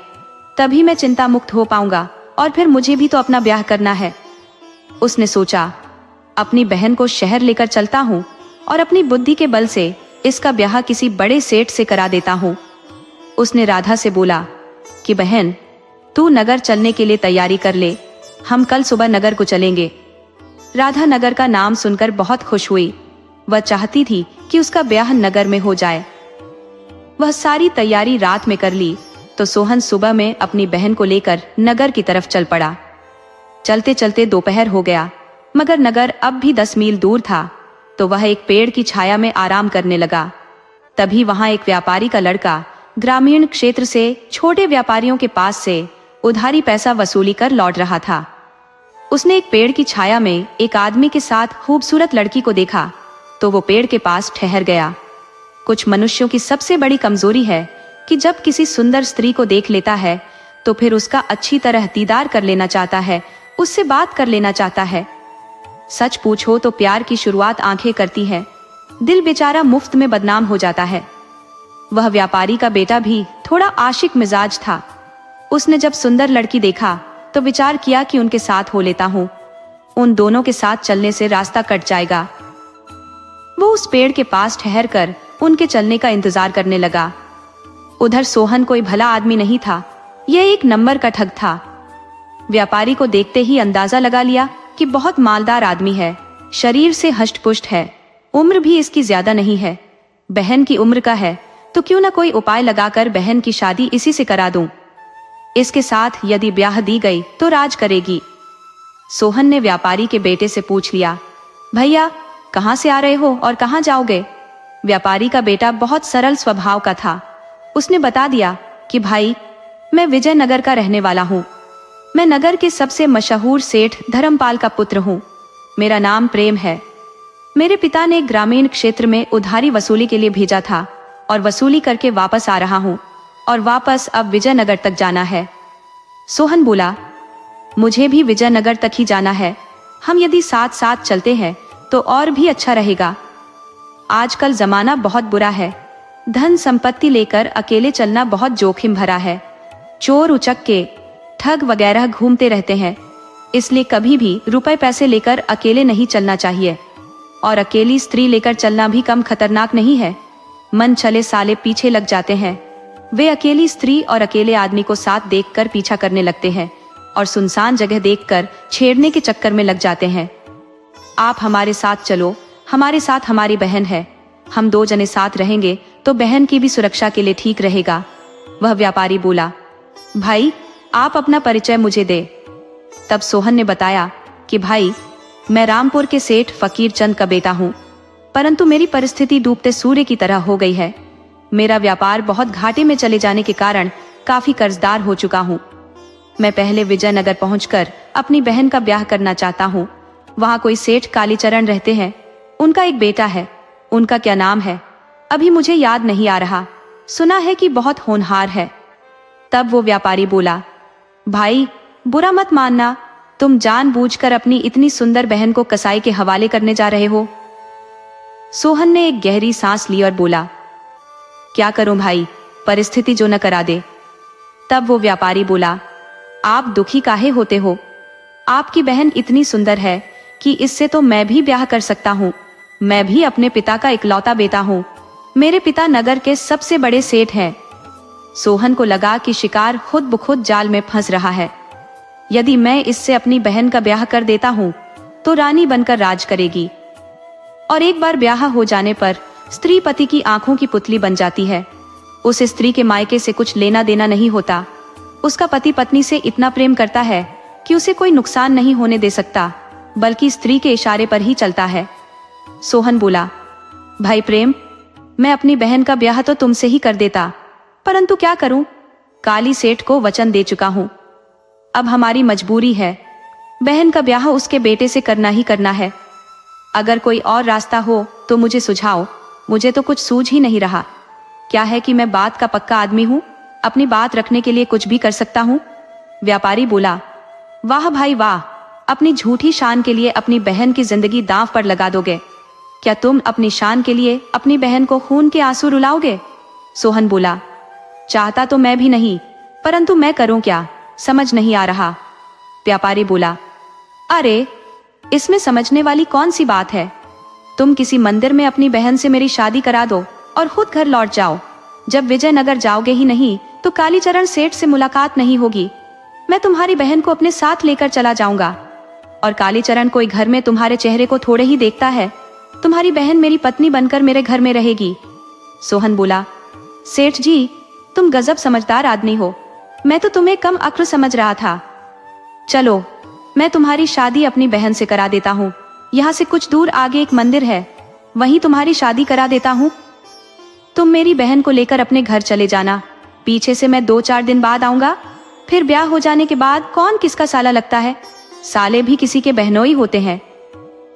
तभी मैं चिंता मुक्त हो पाऊंगा और फिर मुझे भी तो अपना ब्याह करना है। उसने सोचा, अपनी बहन को शहर लेकर चलता हूँ और अपनी बुद्धि के बल से इसका ब्याह किसी बड़े सेठ से करा देता हूँ। उसने राधा से बोला कि बहन, तू नगर चलने के लिए तैयारी कर ले, हम कल सुबह नगर को चलेंगे। राधा नगर का नाम सुनकर बहुत खुश हुई। वह चाहती थी कि उसका ब्याह नगर में हो जाए। वह सारी तैयारी रात में कर ली तो सोहन सुबह में अपनी बहन को लेकर नगर की तरफ चल पड़ा। चलते चलते दोपहर हो गया, मगर नगर अब भी 10 मील दूर था, तो वह एक पेड़ की छाया में आराम करने लगा। तभी वहां एक व्यापारी का लड़का ग्रामीण क्षेत्र से छोटे व्यापारियों के पास से उधारी पैसा वसूली कर लौट रहा था। उसने एक पेड़ की छाया में एक आदमी के साथ खूबसूरत लड़की को देखा तो वो पेड़ के पास ठहर गया। कुछ मनुष्यों की सबसे बड़ी कमजोरी है कि जब किसी सुंदर स्त्री को देख लेता है तो फिर उसका अच्छी तरह दीदार कर लेना चाहता है, उससे बात कर लेना चाहता है। सच पूछो तो प्यार की शुरुआत आंखें करती है, दिल बेचारा मुफ्त में बदनाम हो जाता है। वह व्यापारी का बेटा भी थोड़ा आशिक मिजाज था। उसने जब सुंदर लड़की देखा तो विचार किया कि उनके साथ हो लेता हूँ, उन दोनों के साथ चलने से रास्ता कट जाएगा। वो उस पेड़ के पास ठहर कर उनके चलने का इंतजार करने लगा। उधर सोहन कोई भला आदमी नहीं था, यह एक नंबर का ठग था। व्यापारी को देखते ही अंदाजा लगा लिया कि बहुत मालदार आदमी है, शरीर से हष्ट-पुष्ट है, उम्र भी इसकी ज्यादा नहीं है, बहन की उम्र का है, तो क्यों ना कोई उपाय लगाकर बहन की शादी इसी से करा दूं। इसके साथ यदि ब्याह दी गई तो राज करेगी। सोहन ने व्यापारी के बेटे से पूछ लिया, भैया कहाँ से आ रहे हो और कहाँ जाओगे? व्यापारी का बेटा बहुत सरल स्वभाव का था। उसने बता दिया कि भाई, मैं विजयनगर का रहने वाला हूँ। मैं नगर के सबसे मशहूर सेठ धर्मपाल का पुत्र हूँ। मेरा नाम प्रेम है। मेरे पिता ने ग्रामीण क्षेत्र में उधारी वसूली के लिए भेजा था और वसूली करके वापस आ रहा हूँ और वापस अब विजयनगर तक जाना है। सोहन बोला, मुझे भी विजयनगर तक ही जाना है। हम यदि साथ साथ चलते हैं तो और भी अच्छा रहेगा। आजकल जमाना बहुत बुरा है, धन संपत्ति लेकर अकेले चलना बहुत जोखिम भरा है। चोर उचक्के ठग वगैरह घूमते रहते हैं, इसलिए कभी भी रुपए पैसे लेकर अकेले नहीं चलना चाहिए। और अकेली स्त्री लेकर चलना भी कम खतरनाक नहीं है। मन चले साले पीछे लग जाते हैं। वे अकेली स्त्री और अकेले आदमी को साथ देखकर पीछा करने लगते हैं और सुनसान जगह देखकर छेड़ने के चक्कर में लग जाते हैं। आप हमारे साथ चलो, हमारे साथ हमारी बहन है। हम 2 जने साथ रहेंगे तो बहन की भी सुरक्षा के लिए ठीक रहेगा। वह व्यापारी बोला, भाई आप अपना परिचय मुझे दे। तब सोहन ने बताया कि भाई, मैं रामपुर के सेठ फकीर चंद का बेटा हूँ, परंतु मेरी परिस्थिति डूबते सूर्य की तरह हो गई है। मेरा व्यापार बहुत घाटे में चले जाने के कारण काफी कर्जदार हो चुका हूँ। मैं पहले विजयनगर पहुंचकर अपनी बहन का ब्याह करना चाहता हूँ। वहाँ कोई सेठ कालीचरण रहते हैं, उनका एक बेटा है, उनका क्या नाम है अभी मुझे याद नहीं आ रहा। सुना है कि बहुत होनहार है। तब वो व्यापारी बोला, भाई बुरा मत मानना, तुम जानबूझकर अपनी इतनी सुंदर बहन को कसाई के हवाले करने जा रहे हो। सोहन ने एक गहरी सांस ली और बोला, क्या करूं भाई, परिस्थिति जो न करा दे। तब वो व्यापारी बोला, आप दुखी काहे होते हो? आपकी बहन इतनी सुंदर है कि इससे तो मैं भी ब्याह कर सकता हूँ। मैं भी अपने पिता का इकलौता बेटा हूँ। मेरे पिता नगर के सबसे बड़े सेठ हैं। सोहन को लगा कि शिकार खुद ब खुद जाल में फंस रहा है। यदि मैं इससे अपनी बहन का ब्याह कर देता हूँ तो रानी बनकर राज करेगी, और एक बार ब्याह हो जाने पर स्त्री पति की आंखों की पुतली बन जाती है। उस स्त्री के मायके से कुछ लेना देना नहीं होता। उसका पति पत्नी से इतना प्रेम करता है कि उसे कोई नुकसान नहीं होने दे सकता, बल्कि स्त्री के इशारे पर ही चलता है। सोहन बोला, भाई प्रेम, मैं अपनी बहन का ब्याह तो तुमसे ही कर देता, परंतु क्या करूं, काली सेठ को वचन दे चुका हूं। अब हमारी मजबूरी है, बहन का ब्याह उसके बेटे से करना ही करना है। अगर कोई और रास्ता हो तो मुझे सुझाओ, मुझे तो कुछ सूझ ही नहीं रहा। क्या है कि मैं बात का पक्का आदमी हूँ, अपनी बात रखने के लिए कुछ भी कर सकता हूँ। व्यापारी बोला, वाह भाई वाह, अपनी झूठी शान के लिए अपनी बहन की जिंदगी दांव पर लगा दोगे। क्या तुम अपनी शान के लिए अपनी बहन को खून के आंसू रुलाओगे? सोहन बोला, चाहता तो मैं भी नहीं, परंतु मैं करूं क्या, समझ नहीं आ रहा। व्यापारी बोला, अरे इसमें समझने वाली कौन सी बात है। तुम किसी मंदिर में अपनी बहन से मेरी शादी करा दो और खुद घर लौट जाओ। जब विजयनगर जाओगे ही नहीं तो कालीचरण सेठ से मुलाकात नहीं होगी। मैं तुम्हारी बहन को अपने साथ लेकर चला जाऊंगा, और कालीचरण कोई घर में तुम्हारे चेहरे को थोड़े ही देखता है। तुम्हारी बहन मेरी पत्नी बनकर मेरे घर में रहेगी। सोहन बोला, सेठ जी, तुम गजब समझदार आदमी हो, मैं तो तुम्हें कम अक्ल समझ रहा था। चलो, मैं तुम्हारी शादी अपनी बहन से करा देता हूँ। यहाँ से कुछ दूर आगे एक मंदिर है, वहीं तुम्हारी शादी करा देता हूँ। तुम मेरी बहन को लेकर अपने घर चले जाना, पीछे से मैं 2-4 दिन बाद आऊंगा। फिर ब्याह हो जाने के बाद कौन किसका साला लगता है, साले भी किसी के बहनोई होते हैं।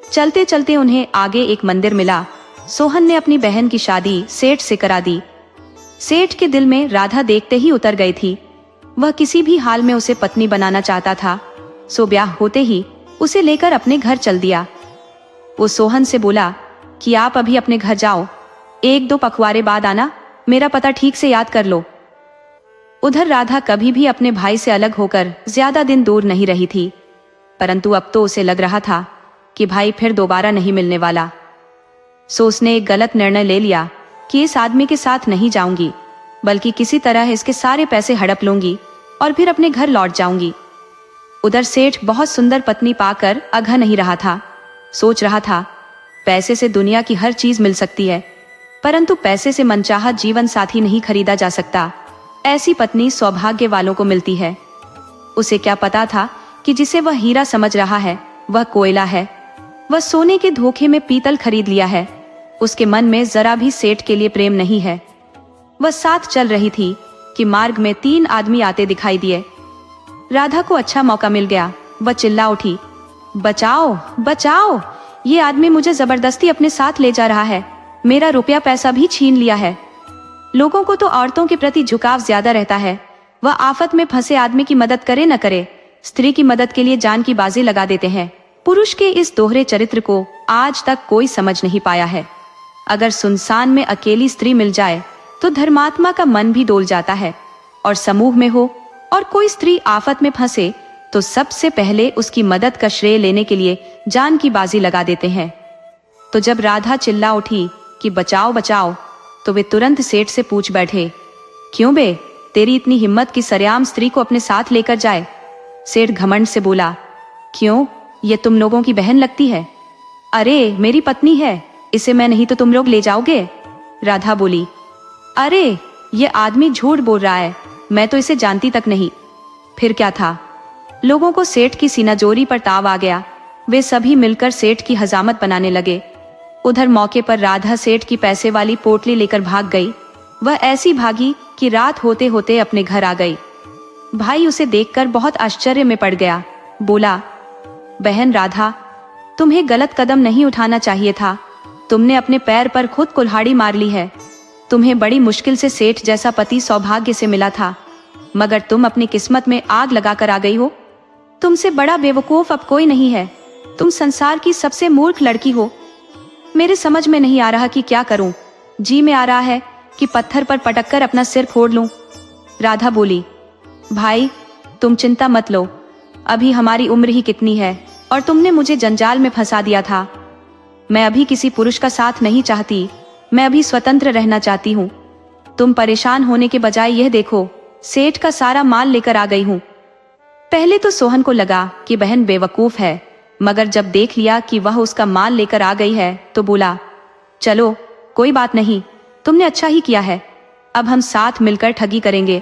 चलते चलते उन्हें आगे एक मंदिर मिला। सोहन ने अपनी बहन की शादी सेठ से करा दी। सेठ के दिल में राधा देखते ही उतर गई थी। वह किसी भी हाल में उसे पत्नी बनाना चाहता था। सो ब्याह होते ही उसे लेकर अपने घर चल दिया। वो सोहन से बोला कि आप अभी अपने घर जाओ, 1-2 पखवाड़े बाद आना, मेरा पता ठीक से याद कर लो। उधर राधा कभी भी अपने भाई से अलग होकर ज्यादा दिन दूर नहीं रही थी, परंतु अब तो उसे लग रहा था कि भाई फिर दोबारा नहीं मिलने वाला। सो उसने एक गलत निर्णय ले लिया कि इस आदमी के साथ नहीं जाऊंगी, बल्कि किसी तरह इसके सारे पैसे हड़प लूंगी और फिर अपने घर लौट जाऊंगी। उधर सेठ बहुत सुंदर पत्नी पाकर अघा नहीं रहा था। सोच रहा था, पैसे से दुनिया की हर चीज मिल सकती है, परंतु पैसे से मनचाहा जीवन साथी नहीं खरीदा जा सकता। ऐसी पत्नी सौभाग्य वालों को मिलती है। उसे क्या पता था कि जिसे वह हीरा समझ रहा है वह कोयला है। वह सोने के धोखे में पीतल खरीद लिया है। उसके मन में जरा भी सेठ के लिए प्रेम नहीं है। वह साथ चल रही थी कि मार्ग में 3 आदमी आते दिखाई दिए। राधा को अच्छा मौका मिल गया। वह चिल्ला उठी, बचाओ बचाओ, ये आदमी मुझे जबरदस्ती अपने साथ ले जा रहा है, मेरा रुपया पैसा भी छीन लिया है। लोगों को तो औरतों के प्रति झुकाव ज्यादा रहता है। वह आफत में फंसे आदमी की मदद करे न करे, स्त्री की मदद के लिए जान की बाजी लगा देते हैं। पुरुष के इस दोहरे चरित्र को आज तक कोई समझ नहीं पाया है। अगर सुनसान में अकेली स्त्री मिल जाए तो धर्मात्मा का मन भी डोल जाता है, और समूह में हो और कोई स्त्री आफत में फंसे तो सबसे पहले उसकी मदद का श्रेय लेने के लिए जान की बाजी लगा देते हैं। तो जब राधा चिल्ला उठी कि बचाओ बचाओ, तो वे तुरंत सेठ से पूछ बैठे, क्यों बे, तेरी इतनी हिम्मत कि सरेआम स्त्री को अपने साथ लेकर जाए? सेठ घमंड से बोला, क्यों, ये तुम लोगों की बहन लगती है? अरे मेरी पत्नी है, इसे मैं नहीं तो तुम लोग ले जाओगे? राधा बोली, अरे ये आदमी झूठ बोल रहा है, मैं तो इसे जानती तक नहीं। फिर क्या था, लोगों को सेठ की सीनाजोरी पर ताव आ गया। वे सभी मिलकर सेठ की हजामत बनाने लगे। उधर मौके पर राधा सेठ की पैसे वाली पोटली लेकर भाग गई। वह ऐसी भागी कि रात होते होते अपने घर आ गई। भाई उसे देखकर बहुत आश्चर्य में पड़ गया। बोला, बहन राधा, तुम्हें गलत कदम नहीं उठाना चाहिए था। तुमने अपने पैर पर खुद कुल्हाड़ी मार ली है। तुम्हें बड़ी मुश्किल से सेठ जैसा पति सौभाग्य से मिला था, मगर तुम अपनी किस्मत में आग लगाकर आ गई हो। तुमसे बड़ा बेवकूफ अब कोई नहीं है। तुम संसार की सबसे मूर्ख लड़की हो। मेरे समझ में नहीं आ रहा कि क्या करूं। जी में आ रहा है कि पत्थर पर पटककर अपना सिर फोड़ लूं। राधा बोली, भाई तुम चिंता मत लो, अभी हमारी उम्र ही कितनी है, और तुमने मुझे जंजाल में फंसा दिया था। मैं अभी किसी पुरुष का साथ नहीं चाहती, मैं अभी स्वतंत्र रहना चाहती हूँ। तुम परेशान होने के बजाय यह देखो, सेठ का सारा माल लेकर आ गई हूँ। पहले तो सोहन को लगा कि बहन बेवकूफ है, मगर जब देख लिया कि वह उसका माल लेकर आ गई है तो बोला, चलो कोई बात नहीं, तुमने अच्छा ही किया है। अब हम साथ मिलकर ठगी करेंगे।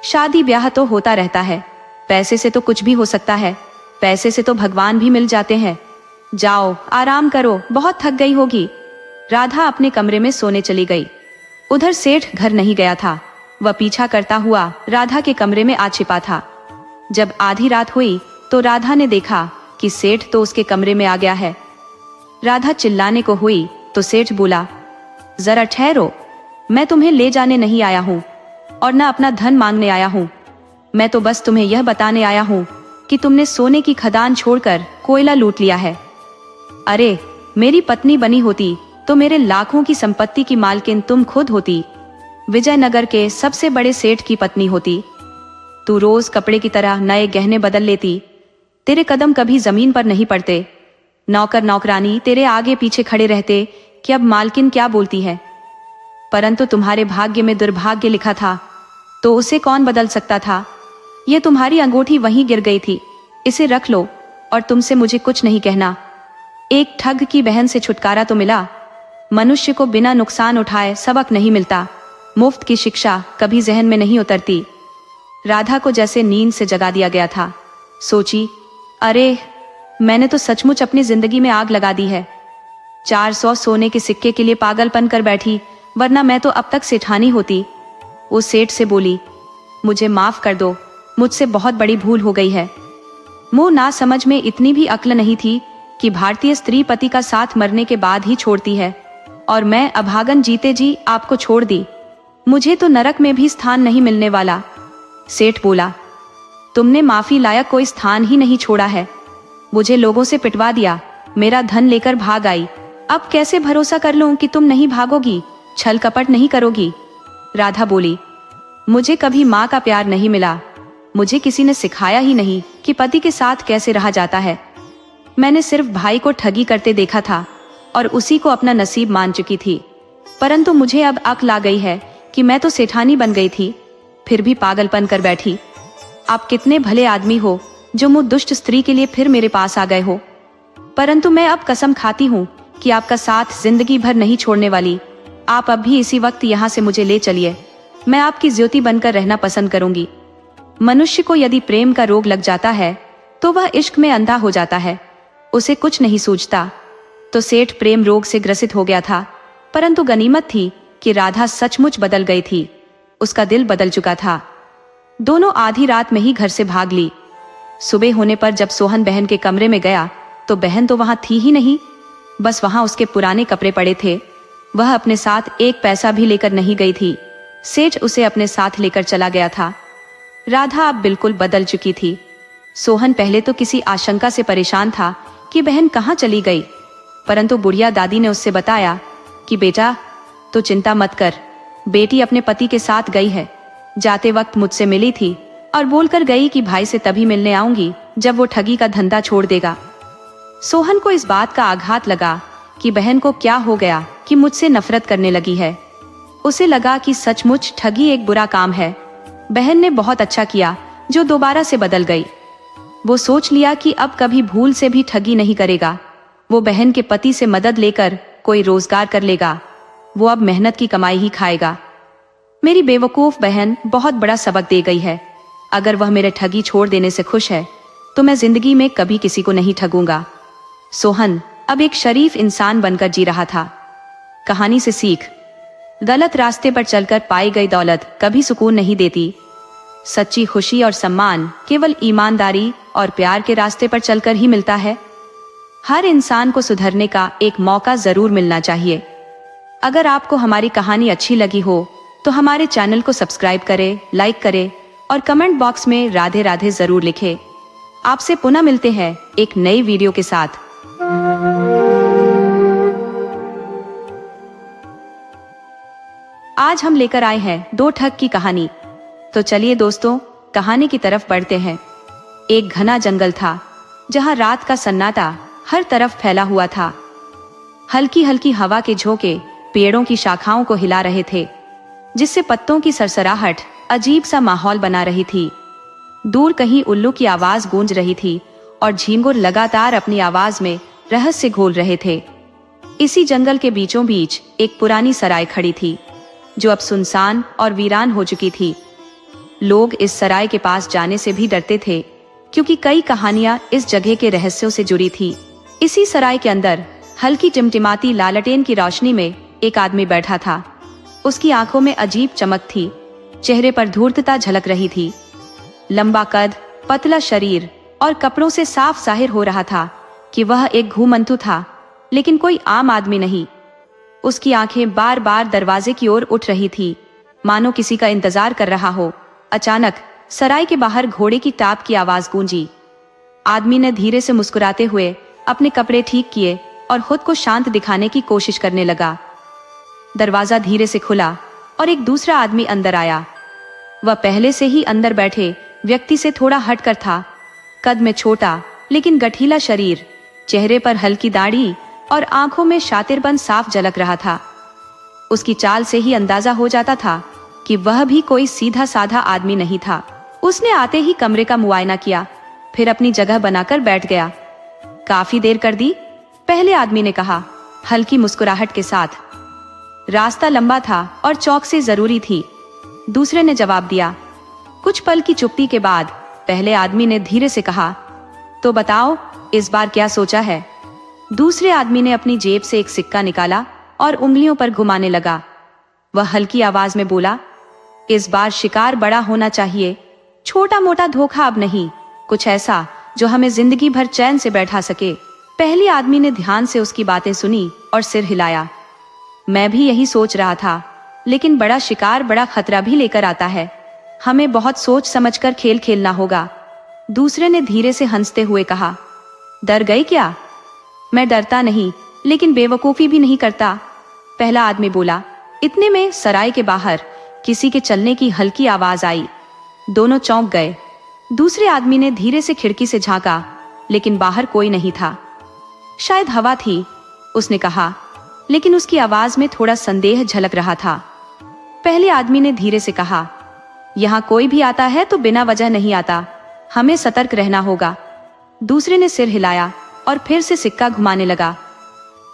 शादी ब्याह तो होता रहता है, पैसे से तो कुछ भी हो सकता है, पैसे से तो भगवान भी मिल जाते हैं। जाओ आराम करो, बहुत थक गई होगी। राधा अपने कमरे में सोने चली गई। उधर सेठ घर नहीं गया था। वह पीछा करता हुआ राधा के कमरे में आ छिपा था। जब आधी रात हुई तो राधा ने देखा कि सेठ तो उसके कमरे में आ गया है। राधा चिल्लाने को हुई तो सेठ बोला, जरा ठहरो, मैं तुम्हें ले जाने नहीं आया हूँ और न अपना धन मांगने आया हूँ। मैं तो बस तुम्हें यह बताने आया हूँ कि तुमने सोने की खदान छोड़कर कोयला लूट लिया है। अरे मेरी पत्नी बनी होती तो मेरे लाखों की संपत्ति की मालकिन तुम खुद होती। विजयनगर के सबसे बड़े सेठ की पत्नी होती। तू रोज कपड़े की तरह नए गहने बदल लेती। तेरे कदम कभी जमीन पर नहीं पड़ते। नौकर नौकरानी तेरे आगे पीछे खड़े रहते कि अब मालकिन क्या बोलती है। परंतु तुम्हारे भाग्य में दुर्भाग्य लिखा था, तो उसे कौन बदल सकता था। ये तुम्हारी अंगूठी वहीं गिर गई थी, इसे रख लो और तुमसे मुझे कुछ नहीं कहना। एक ठग की बहन से छुटकारा तो मिला। मनुष्य को बिना नुकसान उठाए सबक नहीं मिलता। मुफ्त की शिक्षा कभी जहन में नहीं उतरती। राधा को जैसे नींद से जगा दिया गया था। सोची, अरे मैंने तो सचमुच अपनी जिंदगी में आग लगा दी है। 400 सोने के सिक्के के लिए पागलपन कर बैठी, वरना मैं तो अब तक सेठानी होती। वो सेठ से बोली, मुझे माफ कर दो, मुझसे बहुत बड़ी भूल हो गई है। मुंह ना समझ में इतनी भी अक्ल नहीं थी कि भारतीय स्त्री पति का साथ मरने के बाद ही छोड़ती है, और मैं अभागन जीते जी आपको छोड़ दी। मुझे तो नरक में भी स्थान नहीं मिलने वाला। सेठ बोला, तुमने माफी लायक कोई स्थान ही नहीं छोड़ा है। मुझे लोगों से पिटवा दिया, मेरा धन लेकर भाग आई। अब कैसे भरोसा कर लूं कि तुम नहीं भागोगी, छल कपट नहीं करोगी? राधा बोली, मुझे कभी माँ का प्यार नहीं मिला। मुझे किसी ने सिखाया ही नहीं कि पति के साथ कैसे रहा जाता है। मैंने सिर्फ भाई को ठगी करते देखा था और उसी को अपना नसीब मान चुकी थी। परंतु मुझे अब अक्ल आ गई है कि मैं तो सेठानी बन गई थी, फिर भी पागलपन कर बैठी। आप कितने भले आदमी हो जो मुझ दुष्ट स्त्री के लिए फिर मेरे पास आ गए हो। परंतु मैं अब कसम खाती हूँ कि आपका साथ जिंदगी भर नहीं छोड़ने वाली। आप अब भी इसी वक्त यहाँ से मुझे ले चलिए। मैं आपकी ज्योति बनकर रहना पसंद करूंगी। मनुष्य को यदि प्रेम का रोग लग जाता है तो वह इश्क में अंधा हो जाता है, उसे कुछ नहीं सूझता। तो सेठ प्रेम रोग से ग्रसित हो गया था, परंतु गनीमत थी कि राधा सचमुच बदल गई थी। उसका दिल बदल चुका था। दोनों आधी रात में ही घर से भाग ली। सुबह होने पर जब सोहन बहन के कमरे में गया तो बहन तो वहां थी ही नहीं, बस वहां उसके पुराने कपड़े पड़े थे। वह अपने साथ एक पैसा भी लेकर नहीं गई थी। सेठ उसे अपने साथ लेकर चला गया था। राधा अब बिल्कुल बदल चुकी थी। सोहन पहले तो किसी आशंका से परेशान था कि बहन कहाँ चली गई, परंतु बुढ़िया दादी ने उससे बताया कि बेटा तो चिंता मत कर, बेटी अपने पति के साथ गई है। जाते वक्त मुझसे मिली थी और बोलकर गई कि भाई से तभी मिलने आऊंगी जब वो ठगी का धंधा छोड़ देगा। सोहन को इस बात का आघात लगा कि बहन को क्या हो गया कि मुझसे नफरत करने लगी है। उसे लगा कि सचमुच ठगी एक बुरा काम है। बहन ने बहुत अच्छा किया जो दोबारा से बदल गई। वो सोच लिया कि अब कभी भूल से भी ठगी नहीं करेगा। वो बहन के पति से मदद लेकर कोई रोजगार कर लेगा। वो अब मेहनत की कमाई ही खाएगा। मेरी बेवकूफ बहन बहुत बड़ा सबक दे गई है। अगर वह मेरे ठगी छोड़ देने से खुश है तो मैं जिंदगी में कभी किसी को नहीं ठगूंगा। सोहन अब एक शरीफ इंसान बनकर जी रहा था। कहानी से सीख, गलत रास्ते पर चलकर पाई गई दौलत कभी सुकून नहीं देती। सच्ची खुशी और सम्मान केवल ईमानदारी और प्यार के रास्ते पर चलकर ही मिलता है। हर इंसान को सुधरने का एक मौका जरूर मिलना चाहिए। अगर आपको हमारी कहानी अच्छी लगी हो तो हमारे चैनल को सब्सक्राइब करें, लाइक करें और कमेंट बॉक्स में राधे राधे जरूर लिखें। आपसे पुनः मिलते हैं एक नई वीडियो के साथ। आज हम लेकर आए हैं दो ठग की कहानी। तो चलिए दोस्तों, कहानी की तरफ बढ़ते हैं। एक घना जंगल था जहां रात का सन्नाटा हर तरफ फैला हुआ था। हल्की हल्की हवा के झोंके पेड़ों की शाखाओं को हिला रहे थे, जिससे पत्तों की सरसराहट अजीब सा माहौल बना रही थी। दूर कहीं उल्लू की आवाज गूंज रही थी और झींगुर लगातार अपनी आवाज में रहस्य घोल रहे थे। इसी जंगल के बीचों बीच एक पुरानी सराय खड़ी थी जो अब सुनसान और वीरान हो चुकी थी। लोग इस सराय के पास जाने से भी डरते थे क्योंकि कई कहानियां इस जगह के रहस्यों से जुड़ी थी। इसी सराय के अंदर हल्की टिमटिमाती लालटेन की रोशनी में एक आदमी बैठा था। उसकी आंखों में अजीब चमक थी, चेहरे पर धूर्तता झलक रही थी। लंबा कद, पतला शरीर और कपड़ों से साफ जाहिर हो रहा था कि वह एक घूमंतु था, लेकिन कोई आम आदमी नहीं। उसकी आंखें बार बार दरवाजे की ओर उठ रही थी, मानो किसी का इंतजार कर रहा हो। अचानक सराय के बाहर घोड़े की टाप की आवाज गूंजी। आदमी ने धीरे से मुस्कुराते हुए अपने कपड़े ठीक किए और खुद को शांत दिखाने की कोशिश करने लगा। दरवाजा धीरे से खुला और एक दूसरा आदमी अंदर आया। वह पहले से ही अंदर बैठे व्यक्ति से थोड़ा हटकर था। कद में छोटा लेकिन गठीला शरीर, चेहरे पर हल्की दाढ़ी और आंखों में शातिरपन साफ झलक रहा था। उसकी चाल से ही अंदाजा हो जाता था कि वह भी कोई सीधा साधा आदमी नहीं था। उसने आते ही कमरे का मुआयना किया, फिर अपनी जगह बनाकर बैठ गया। काफी देर कर दी, पहले आदमी ने कहा, हल्की मुस्कुराहट के साथ। रास्ता लंबा था और चौकसी जरूरी थी, दूसरे ने जवाब दिया। कुछ पल की चुप्पी के बाद पहले आदमी ने धीरे से कहा, तो बताओ इस बार क्या सोचा है? दूसरे आदमी ने अपनी जेब से एक सिक्का निकाला और उंगलियों पर घुमाने लगा। वह हल्की आवाज में बोला, इस बार शिकार बड़ा होना चाहिए, छोटा मोटा धोखा अब नहीं, कुछ ऐसा जो हमें जिंदगी भर चैन से बैठा सके। पहले आदमी ने ध्यान से उसकी बातें सुनी और सिर हिलाया। मैं भी यही सोच रहा था, लेकिन बड़ा शिकार बड़ा खतरा भी लेकर आता है, हमें बहुत सोच समझकर खेल खेलना होगा। दूसरे ने धीरे से हंसते हुए कहा, डर गई क्या? मैं डरता नहीं, लेकिन बेवकूफ़ी भी नहीं करता, पहला आदमी बोला। इतने में सराय के बाहर किसी के चलने की हल्की आवाज आई। दोनों चौंक गए। दूसरे आदमी ने धीरे से खिड़की से झांका, लेकिन बाहर कोई नहीं था। शायद हवा थी, उसने कहा, लेकिन उसकी आवाज में थोड़ा संदेह झलक रहा था। पहले आदमी ने धीरे से कहा, यहाँ कोई भी आता है तो बिना वजह नहीं आता, हमें सतर्क रहना होगा। दूसरे ने सिर हिलाया और फिर से सिक्का घुमाने लगा।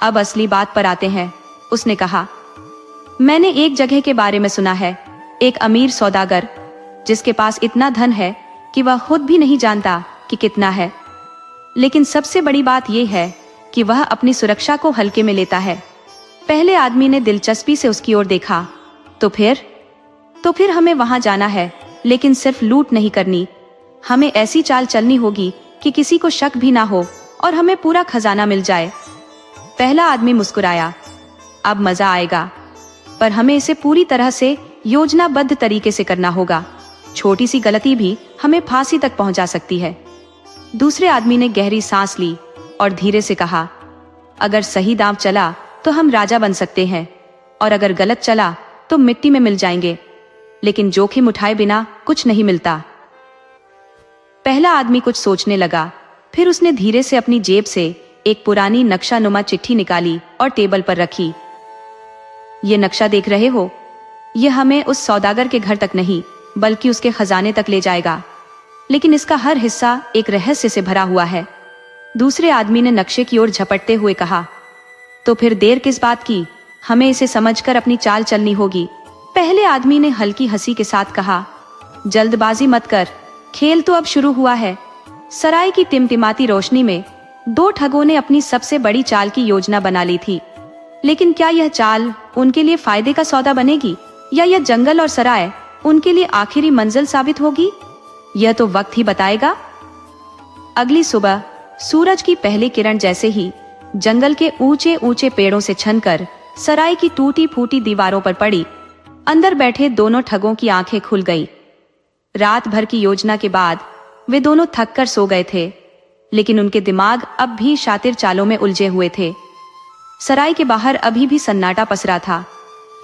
अब असली बात पर आते हैं, उसने कहा। मैंने एक जगह के बारे में सुना है, एक अमीर सौदागर जिसके पास इतना धन है कि वह खुद भी नहीं जानता कि कितना है। लेकिन सबसे बड़ी बात यह है कि वह अपनी सुरक्षा को हल्के में लेता है। पहले आदमी ने दिलचस्पी से उसकी ओर देखा। तो फिर हमें वहां जाना है, लेकिन सिर्फ लूट नहीं करनी। हमें ऐसी चाल चलनी होगी कि किसी को शक भी ना हो और हमें पूरा खजाना मिल जाए। पहला आदमी मुस्कुराया। अब मजा आएगा, पर हमें इसे पूरी तरह से योजनाबद्ध तरीके से करना होगा। छोटी सी गलती भी हमें फांसी तक पहुंचा सकती है। दूसरे आदमी ने गहरी सांस ली और धीरे से कहा, अगर सही दांव चला तो हम राजा बन सकते हैं, और अगर गलत चला तो मिट्टी में मिल जाएंगे। लेकिन जोखिम उठाए बिना कुछ नहीं मिलता। पहला आदमी कुछ सोचने लगा, फिर उसने धीरे से अपनी जेब से एक पुरानी नक्शा-नुमा चिट्ठी निकाली और टेबल पर रखी। ये नक्शा देख रहे हो? यह हमें उस सौदागर के घर तक नहीं, बल्कि उसके खजाने तक ले जाएगा। लेकिन इसका हर हिस्सा एक रहस्य से भरा हुआ है। दूसरे आदमी ने नक्शे की ओर झपटते हुए कहा, तो फिर देर किस बात की? हमें इसे समझकर अपनी चाल चलनी होगी। पहले आदमी ने हल्की हंसी के साथ कहा, जल्दबाजी मत कर, खेल तो अब शुरू हुआ है। सराय की टिमटिमाती रोशनी में दो ठगों ने अपनी सबसे बड़ी चाल की योजना बना ली थी। लेकिन क्या यह चाल उनके लिए फायदे का सौदा बनेगी, या यह जंगल और सराय उनके लिए आखिरी मंजिल साबित होगी? यह तो वक्त ही बताएगा। अगली सुबह सूरज की पहली किरण जैसे ही जंगल के ऊंचे ऊंचे पेड़ों से छनकर सराय की टूटी फूटी दीवारों पर पड़ी, अंदर बैठे दोनों ठगों की आंखें खुल गई। रात भर की योजना के बाद वे दोनों थक कर सो गए थे, लेकिन उनके दिमाग अब भी शातिर चालों में उलझे हुए थे। सराय के बाहर अभी भी सन्नाटा पसरा था,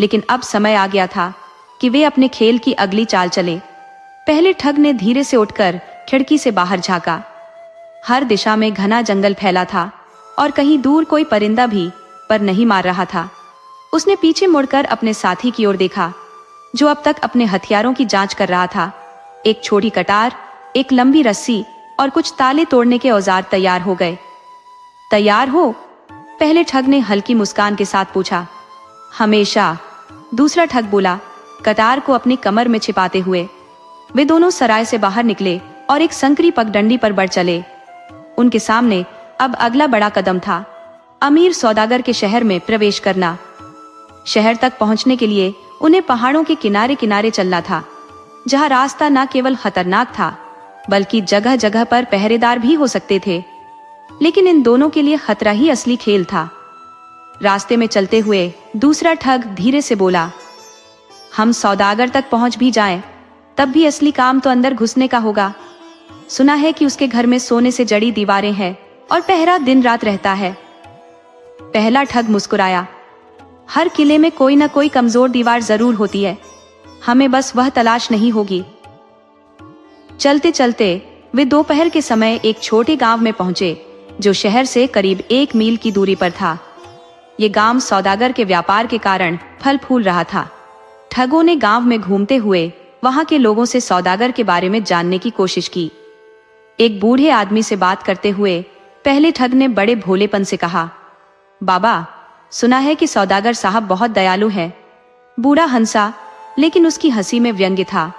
लेकिन अब समय आ गया था कि वे अपने खेल की अगली चाल चले। पहले ठग ने धीरे से उठकर खिड़की से बाहर झांका। हर दिशा में घना जंगल फैला था और कहीं दूर कोई परिंदा भी पर नहीं मार रहा था। उसने पीछे मुड़कर अपने साथी की ओर देखा, जो अब तक अपने हथियारों की जांच कर रहा था। एक छोटी कटार, एक लंबी रस्सी और कुछ ताले तोड़ने के औजार तैयार हो गए। तैयार हो? पहले ठग ने हल्की मुस्कान के साथ पूछा। हमेशा, दूसरा ठग बोला, कटार को अपनी कमर में छिपाते हुए। वे दोनों सराय से बाहर निकले और एक संकरी पगडंडी पर बढ़ चले। उनके सामने अब अगला बड़ा कदम था, अमीर सौदागर के शहर में प्रवेश करना। शहर तक पहुंचने के लिए उन्हें पहाड़ों के किनारे किनारे चलना था, जहां रास्ता न केवल खतरनाक था, बल्कि जगह जगह पर पहरेदार भी हो सकते थे। लेकिन इन दोनों के लिए खतरा ही असली खेल था। रास्ते में चलते हुए दूसरा ठग धीरे से बोला, हम सौदागर तक पहुंच भी जाएं, तब भी असली काम तो अंदर घुसने का होगा। सुना है कि उसके घर में सोने से जड़ी दीवारें हैं और पहरा दिन रात रहता है। पहला ठग मुस्कुराया, हर किले में कोई ना कोई कमजोर दीवार जरूर होती है, हमें बस वह तलाश नहीं होगी। चलते चलते वे दोपहर के समय एक छोटे गांव में पहुंचे, जो शहर से करीब 1 मील की दूरी पर था। ये गांव सौदागर के व्यापार के कारण फल फूल रहा था। ठगों ने गांव में घूमते हुए वहां के लोगों से सौदागर के बारे में जानने की कोशिश की। एक बूढ़े आदमी से बात करते हुए पहले ठग ने बड़े भोलेपन से कहा, बाबा, सुना है कि सौदागर साहब बहुत दयालु हैं। बूढ़ा हंसा, लेकिन उसकी हंसी में व्यंग्य था।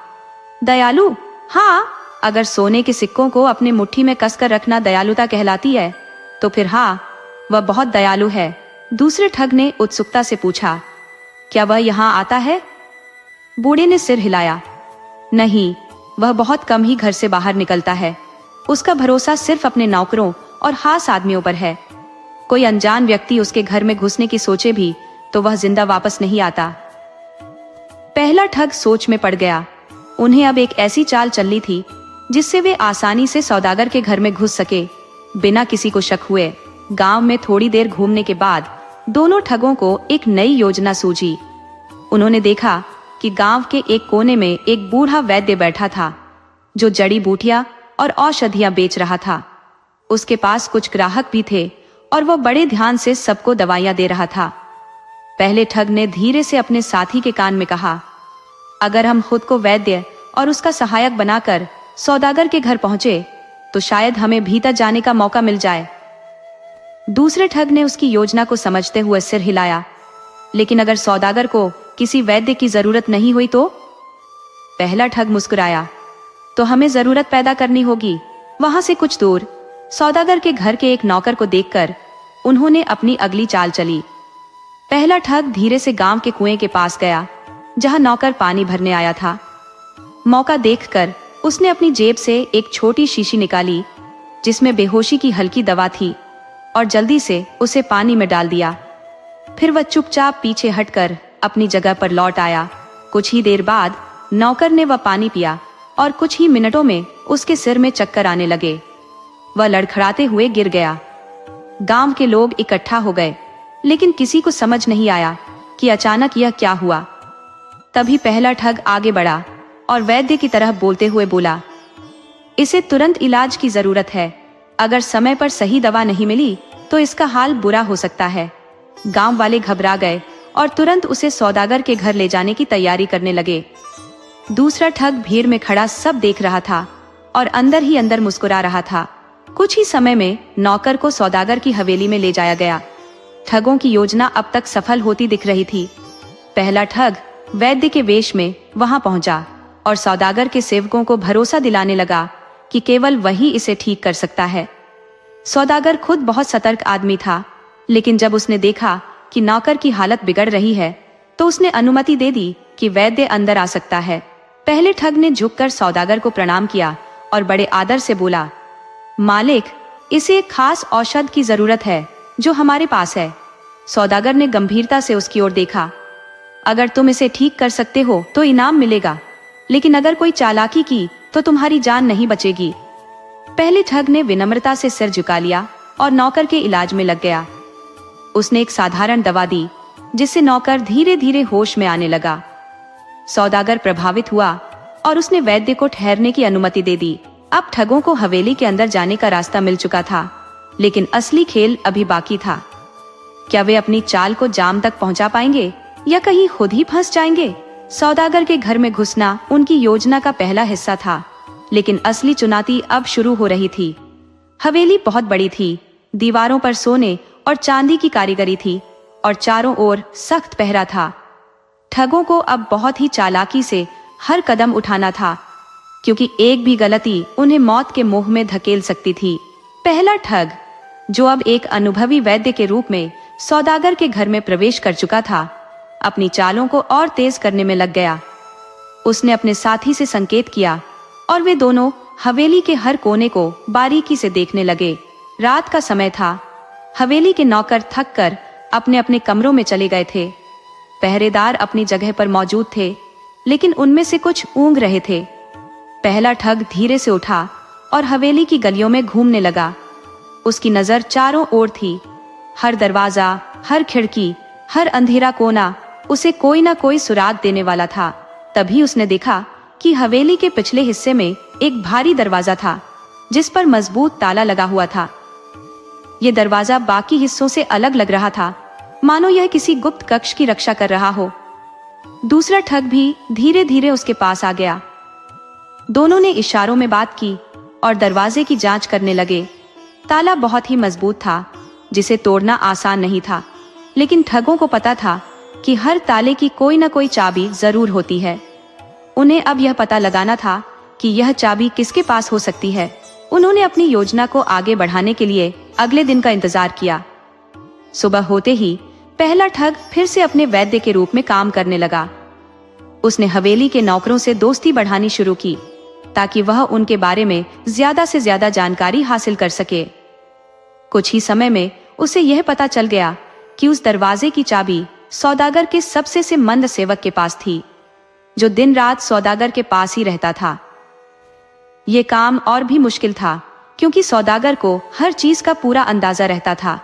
दयालु? हाँ, अगर सोने के सिक्कों को अपनी मुट्ठी में कसकर रखना दयालुता कहलाती है, तो फिर हाँ, वह बहुत दयालु है। दूसरे ठग ने उत्सुकता से पूछा, क्या वह यहाँ आता है? बूढ़े ने सिर हिलाया। नहीं, वह बहुत कम ही घर से बाहर निकलता है। उसका भरोसा सिर्फ अपने नौकरों और खास आदमियों पर है। कोई अनजान व्यक्ति उसके घर में घुसने की सोचे भी तो वह जिंदा वापस नहीं आता। पहला ठग सोच में पड़ गया। उन्हें अब एक ऐसी चाल चलनी थी जिससे वे आसानी से सौदागर के घर में घुस सके, बिना किसी को शक हुए। गांव में थोड़ी देर घूमने के बाद दोनों ठगों को एक नई योजना सूझी। उन्होंने देखा कि गांव के एक कोने में एक बूढ़ा वैद्य बैठा था जो जड़ी बूटियां और औषधियां बेच रहा था। उसके पास कुछ ग्राहक भी थे और वह बड़े ध्यान से सबको दवाइयां दे रहा था। पहले ठग ने धीरे से अपने साथी के कान में कहा, अगर हम खुद को वैद्य और उसका सहायक बनाकर सौदागर के घर पहुंचे तो शायद हमें भीतर जाने का मौका मिल जाए। दूसरे ठग ने उसकी योजना को समझते हुए सिर हिलाया, लेकिन अगर सौदागर को किसी वैद्य की जरूरत नहीं हुई तो? पहला ठग मुस्कुराया, तो हमें जरूरत पैदा करनी होगी। वहां से कुछ दूर सौदागर के घर के एक नौकर को देखकर उन्होंने अपनी अगली चाल चली। पहला ठग धीरे से गांव के कुएं के पास गया जहां नौकर पानी भरने आया था। मौका देखकर उसने अपनी जेब से एक छोटी शीशी निकाली जिसमें बेहोशी की हल्की दवा थी और जल्दी से उसे पानी में डाल दिया। फिर वह चुपचाप पीछे हटकर अपनी जगह पर लौट आया। कुछ ही देर बाद नौकर ने वह पानी पिया और कुछ ही मिनटों में उसके सिर में चक्कर आने लगे। वह लड़खड़ाते हुए गिर गया। गांव के लोग इकट्ठा हो गए, लेकिन किसी को समझ नहीं आया कि अचानक यह क्या हुआ। तभी पहला ठग आगे बढ़ा और वैद्य की तरह बोलते हुए बोला, इसे तुरंत इलाज की जरूरत है। अगर समय पर सही दवा नहीं मिली तो इसका हाल बुरा हो सकता है। गांव वाले घबरा गए और तुरंत उसे सौदागर के घर ले जाने की तैयारी करने लगे। दूसरा ठग भीड़ में खड़ा सब देख रहा था और अंदर ही अंदर मुस्कुरा रहा था। कुछ ही समय में नौकर को सौदागर की हवेली में ले जाया गया। ठगों की योजना अब तक सफल होती दिख रही थी। पहला ठग वैद्य के वेश में वहां पहुंचा और सौदागर के सेवकों को भरोसा दिलाने लगा कि केवल वही इसे ठीक कर सकता है। सौदागर खुद बहुत सतर्क आदमी था, लेकिन जब उसने देखा कि नौकर की हालत बिगड़ रही है तो उसने अनुमति दे दी कि वैद्य अंदर आ सकता है। पहले ठग ने झुककर सौदागर को प्रणाम किया और बड़े आदर से बोला, मालिक, इसे एक खास औषध की जरूरत है जो हमारे पास है। सौदागर ने गंभीरता से उसकी ओर देखा, अगर तुम इसे ठीक कर सकते हो तो इनाम मिलेगा, लेकिन अगर कोई चालाकी की तो तुम्हारी जान नहीं बचेगी। पहले ठग ने विनम्रता से सिर झुका लिया और नौकर के इलाज में लग गया। उसने एक साधारण दवा दी जिससे नौकर धीरे धीरे होश में आने लगा। सौदागर प्रभावित हुआ और उसने वैद्य को ठहरने की अनुमति दे दी। अब ठगों को हवेली के अंदर जाने का रास्ता मिल चुका था, लेकिन असली खेल अभी बाकी था। क्या वे अपनी चाल को जाम तक पहुंचा पाएंगे या कहीं खुद ही फंस जाएंगे? सौदागर के घर में घुसना उनकी योजना का पहला हिस्सा था, लेकिन असली चुनौती अब शुरू हो रही थी। हवेली बहुत बड़ी थी, दीवारों पर सोने और चांदी की कारीगरी थी और चारों ओर सख्त पहरा था। ठगों को अब बहुत ही चालाकी से हर कदम उठाना था, क्योंकि एक भी गलती उन्हें मौत के मुंह में धकेल सकती थी। पहला ठग, जो अब एक अनुभवी वैद्य के रूप में सौदागर के घर में प्रवेश कर चुका था, अपनी चालों को और तेज करने में लग गया। उसने अपने साथी से संकेत किया और वे दोनों हवेली के हर कोने को बारीकी से देखने लगे। रात का समय था। हवेली के नौकर थक कर अपने अपने कमरों में चले गए थे। पहरेदार अपनी जगह पर मौजूद थे, लेकिन उनमें से कुछ ऊँघ रहे थे। पहला ठग धीरे से उठा और हवेली की गलियों में घूमने लगा। उसकी नजर चारों ओर थी। हर दरवाजा, हर खिड़की, हर अंधेरा कोना उसे कोई ना कोई सुराग देने वाला था। तभी उसने देखा कि हवेली के पिछले हिस्से में एक भारी दरवाजा था जिस पर मजबूत ताला लगा हुआ था। यह दरवाजा बाकी हिस्सों से अलग लग रहा था, मानो यह किसी गुप्त कक्ष की रक्षा कर रहा हो। दूसरा ठग भी धीरे धीरे उसके पास आ गया। दोनों ने इशारों में बात की और दरवाजे की जांच करने लगे। ताला बहुत ही मजबूत था, जिसे तोड़ना आसान नहीं था, लेकिन ठगों को पता था कि हर ताले की कोई ना कोई चाबी जरूर होती है। उन्हें अब यह पता लगाना था कि यह चाबी किसके पास हो सकती है। उन्होंने अपनी योजना को आगे बढ़ाने के लिए अगले दिन का इंतजार किया। सुबह होते ही पहला ठग फिर से अपने वैद्य के रूप में काम करने लगा। उसने हवेली के नौकरों से दोस्ती बढ़ानी शुरू की ताकि वह उनके बारे में ज्यादा से ज्यादा जानकारी हासिल कर सके। कुछ ही समय में उसे यह पता चल गया कि उस दरवाजे की चाबी सौदागर के सबसे से मंद सेवक के पास थी, जो दिन रात सौदागर के पास ही रहता था। ये काम और भी मुश्किल था, क्योंकि सौदागर को हर चीज का पूरा अंदाजा रहता था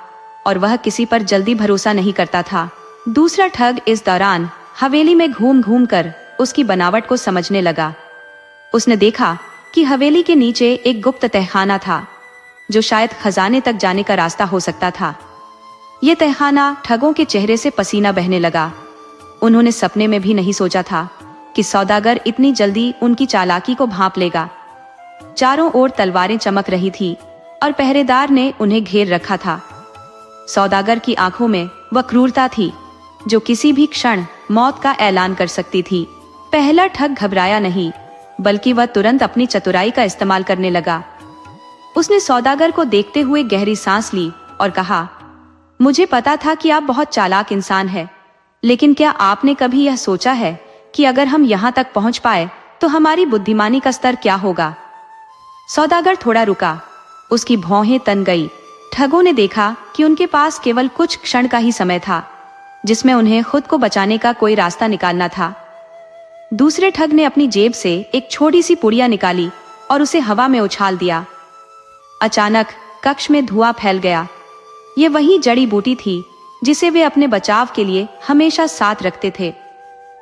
और वह किसी पर जल्दी भरोसा नहीं करता था। दूसरा ठग इस दौरान हवेली में घूम घूम कर उसकी बनावट को समझने लगा। उसने देखा कि हवेली के नीचे एक गुप्त तहखाना था जो शायद खजाने तक जाने का रास्ता हो सकता था। ये तहखाना ठगों के चेहरे से पसीना बहने लगा। उन्होंने सपने में भी नहीं सोचा था कि सौदागर इतनी जल्दी उनकी चालाकी को भांप लेगा। चारों ओर तलवारें चमक रही थी और पहरेदार ने उन्हें घेर रखा था। सौदागर की आंखों में वह क्रूरता थी जो किसी भी क्षण मौत का ऐलान कर सकती थी। पहला ठग घबराया नहीं, बल्कि वह तुरंत अपनी चतुराई का इस्तेमाल करने लगा। उसने सौदागर को देखते हुए गहरी सांस ली और कहा, मुझे पता था कि आप बहुत चालाक इंसान हैं, लेकिन क्या आपने कभी यह सोचा है कि अगर हम यहाँ तक पहुँच पाए तो हमारी बुद्धिमानी का स्तर क्या होगा? सौदागर थोड़ा रुका, उसकी भौहें तन गई। ठगों ने देखा कि उनके पास केवल कुछ क्षण का ही समय था जिसमें उन्हें खुद को बचाने का कोई रास्ता निकालना था। दूसरे ठग ने अपनी जेब से एक छोटी सी पुड़िया निकाली और उसे हवा में उछाल दिया। अचानक कक्ष में धुआं फैल गया। ये वही जड़ी बूटी थी जिसे वे अपने बचाव के लिए हमेशा साथ रखते थे।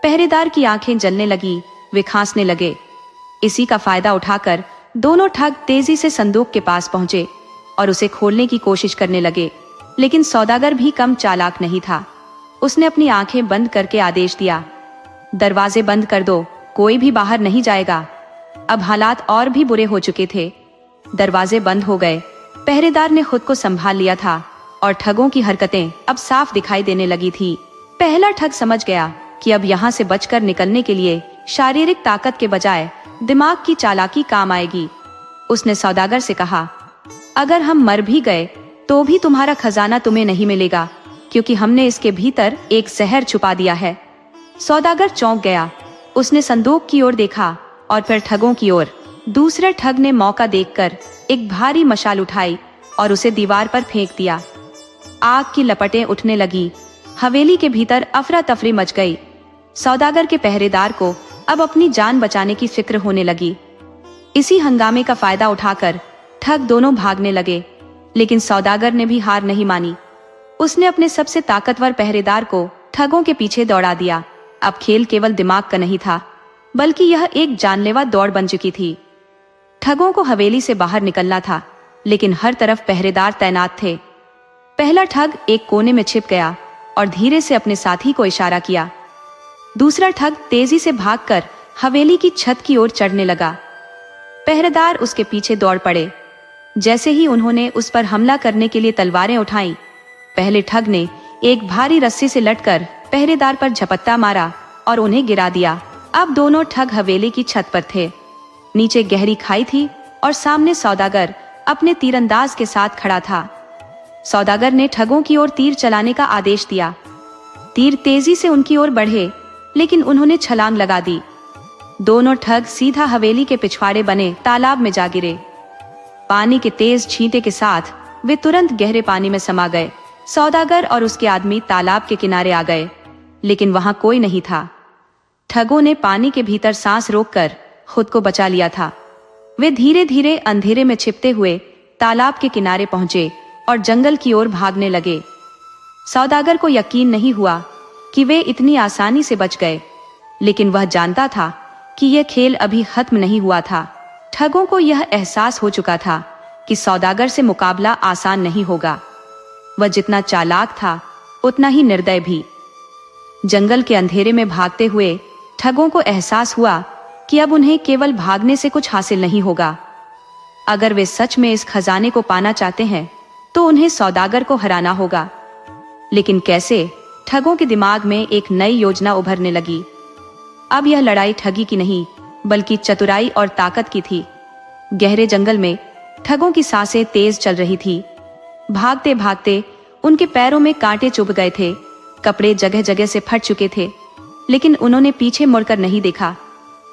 पहरेदार की आंखें जलने लगी, वे खांसने लगे। इसी का फायदा उठाकर दोनों ठग तेजी से संदूक के पास पहुंचे और उसे खोलने की कोशिश करने लगे, लेकिन सौदागर भी कम चालाक नहीं था। उसने अपनी आंखें बंद करके आदेश दिया, दरवाजे बंद कर दो, कोई भी बाहर नहीं जाएगा। अब हालात और भी बुरे हो चुके थे। दरवाजे बंद हो गए। पहरेदार ने खुद को संभाल लिया था और ठगों की हरकतें अब साफ दिखाई देने लगी थी। पहला ठग समझ गया कि अब यहाँ से बचकर निकलने के लिए शारीरिक ताकत के बजाय दिमाग की चालाकी काम आएगी। उसने सौदागर से कहा, अगर हम मर भी गए तो भी तुम्हारा खजाना तुम्हें नहीं मिलेगा, क्योंकि हमने इसके भीतर एक जहर छुपा दिया है। सौदागर चौंक गया। उसने संदूक की ओर देखा और फिर ठगों की ओर। दूसरे ठग ने मौका देखकर एक भारी मशाल उठाई और उसे दीवार पर फेंक दिया। आग की लपटें उठने लगी। हवेली के भीतर अफरा तफरी मच गई। सौदागर के पहरेदार को अब अपनी जान बचाने की फिक्र होने लगी। इसी हंगामे का फायदा उठाकर ठग दोनों भागने लगे, लेकिन सौदागर ने भी हार नहीं मानी। उसने अपने सबसे ताकतवर पहरेदार को ठगों के पीछे दौड़ा दिया। अब खेल केवल दिमाग का नहीं था, बल्कि यह एक जानलेवा दौड़ बन चुकी थी। ठगों को हवेली से बाहर निकलना था, लेकिन हर तरफ पहरेदार तैनात थे। पहला ठग एक कोने में छिप गया और धीरे से अपने साथी को इशारा किया। दूसरा ठग तेजी से भागकर हवेली की छत की ओर चढ़ने लगा। पहरेदार उसके पीछे दौड़ पड़े। जैसे ही उन्होंने उस पर हमला करने के लिए तलवारें उठाई, पहले ठग ने एक भारी रस्सी से लटकर पहरेदार पर झपट्टा मारा और उन्हें गिरा दिया। अब दोनों ठग हवेली की छत पर थे। नीचे गहरी खाई थी और सामने सौदागर अपने तीरंदाज के साथ खड़ा था। सौदागर ने ठगों की ओर तीर चलाने का आदेश दिया। तीर तेजी से उनकी ओर बढ़े, लेकिन उन्होंने छलांग लगा दी। दोनों ठग सीधा हवेली के पिछवाड़े बने तालाब में जा गिरे। पानी के तेज छींटे के साथ वे तुरंत गहरे पानी में समा गए। सौदागर और उसके आदमी तालाब के किनारे आ गए, लेकिन वहां कोई नहीं था। ठगों ने पानी के भीतर सांस रोककर खुद को बचा लिया था। वे धीरे धीरे अंधेरे में छिपते हुए तालाब के किनारे पहुंचे और जंगल की ओर भागने लगे। सौदागर को यकीन नहीं हुआ कि वे इतनी आसानी से बच गए, लेकिन वह जानता था कि यह खेल अभी खत्म नहीं हुआ था। ठगों को यह एहसास हो चुका था कि सौदागर से मुकाबला आसान नहीं होगा। वह जितना चालाक था, उतना ही निर्दय भी। जंगल के अंधेरे में भागते हुए ठगों को एहसास हुआ कि अब उन्हें केवल भागने से कुछ हासिल नहीं होगा। अगर वे सच में इस खजाने को पाना चाहते हैं तो उन्हें सौदागर को हराना होगा। लेकिन कैसे? ठगों के दिमाग में एक नई योजना उभरने लगी। अब यह लड़ाई ठगी की नहीं, बल्कि चतुराई और ताकत की थी। गहरे जंगल में ठगों की सांसें तेज चल रही थी। भागते भागते उनके पैरों में कांटे चुभ गए थे। कपड़े जगह जगह से फट चुके थे, लेकिन उन्होंने पीछे मुड़कर नहीं देखा।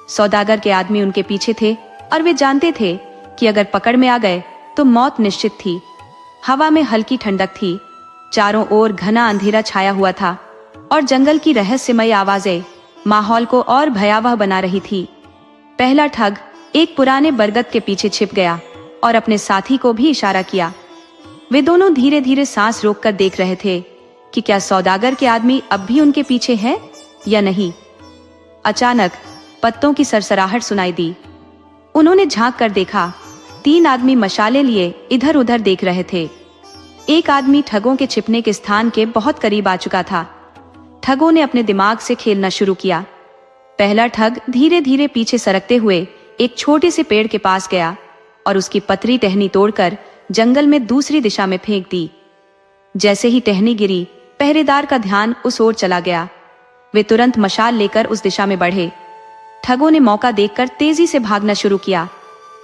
सौदागर के आदमी उनके पीछे थे और वे जानते थे कि अगर पकड़ में आ गए तो मौत निश्चित थी। हवा में हल्की ठंडक थी। चारों ओर घना अंधेरा छाया हुआ था और जंगल की रहस्यमयी आवाजें माहौल को और भयावह बना रही थी। पहला ठग एक पुराने बरगद के पीछे छिप गया। और अपने साथी को भी इशारा किया। वे दोनों धीरे धीरे सांस रोककर देख रहे थे कि क्या सौदागर के आदमी अब भी उनके पीछे है या नहीं। अचानक पत्तों की सरसराहट सुनाई दी। उन्होंने झांक कर देखा, 3 आदमी मशाले लिए इधर उधर देख रहे थे। एक आदमी ठगों के छिपने के स्थान के बहुत करीब आ चुका था। ठगों ने अपने दिमाग से खेलना शुरू किया। पहला ठग धीरे धीरे पीछे सरकते हुए एक छोटे से पेड़ के पास गया और उसकी पतली टहनी तोड़कर जंगल में दूसरी दिशा में फेंक दी। जैसे ही टहनी गिरी, पहरेदार का ध्यान उस ओर चला गया। वे तुरंत मशाल लेकर उस दिशा में बढ़े। ठगों ने मौका देखकर तेजी से भागना शुरू किया।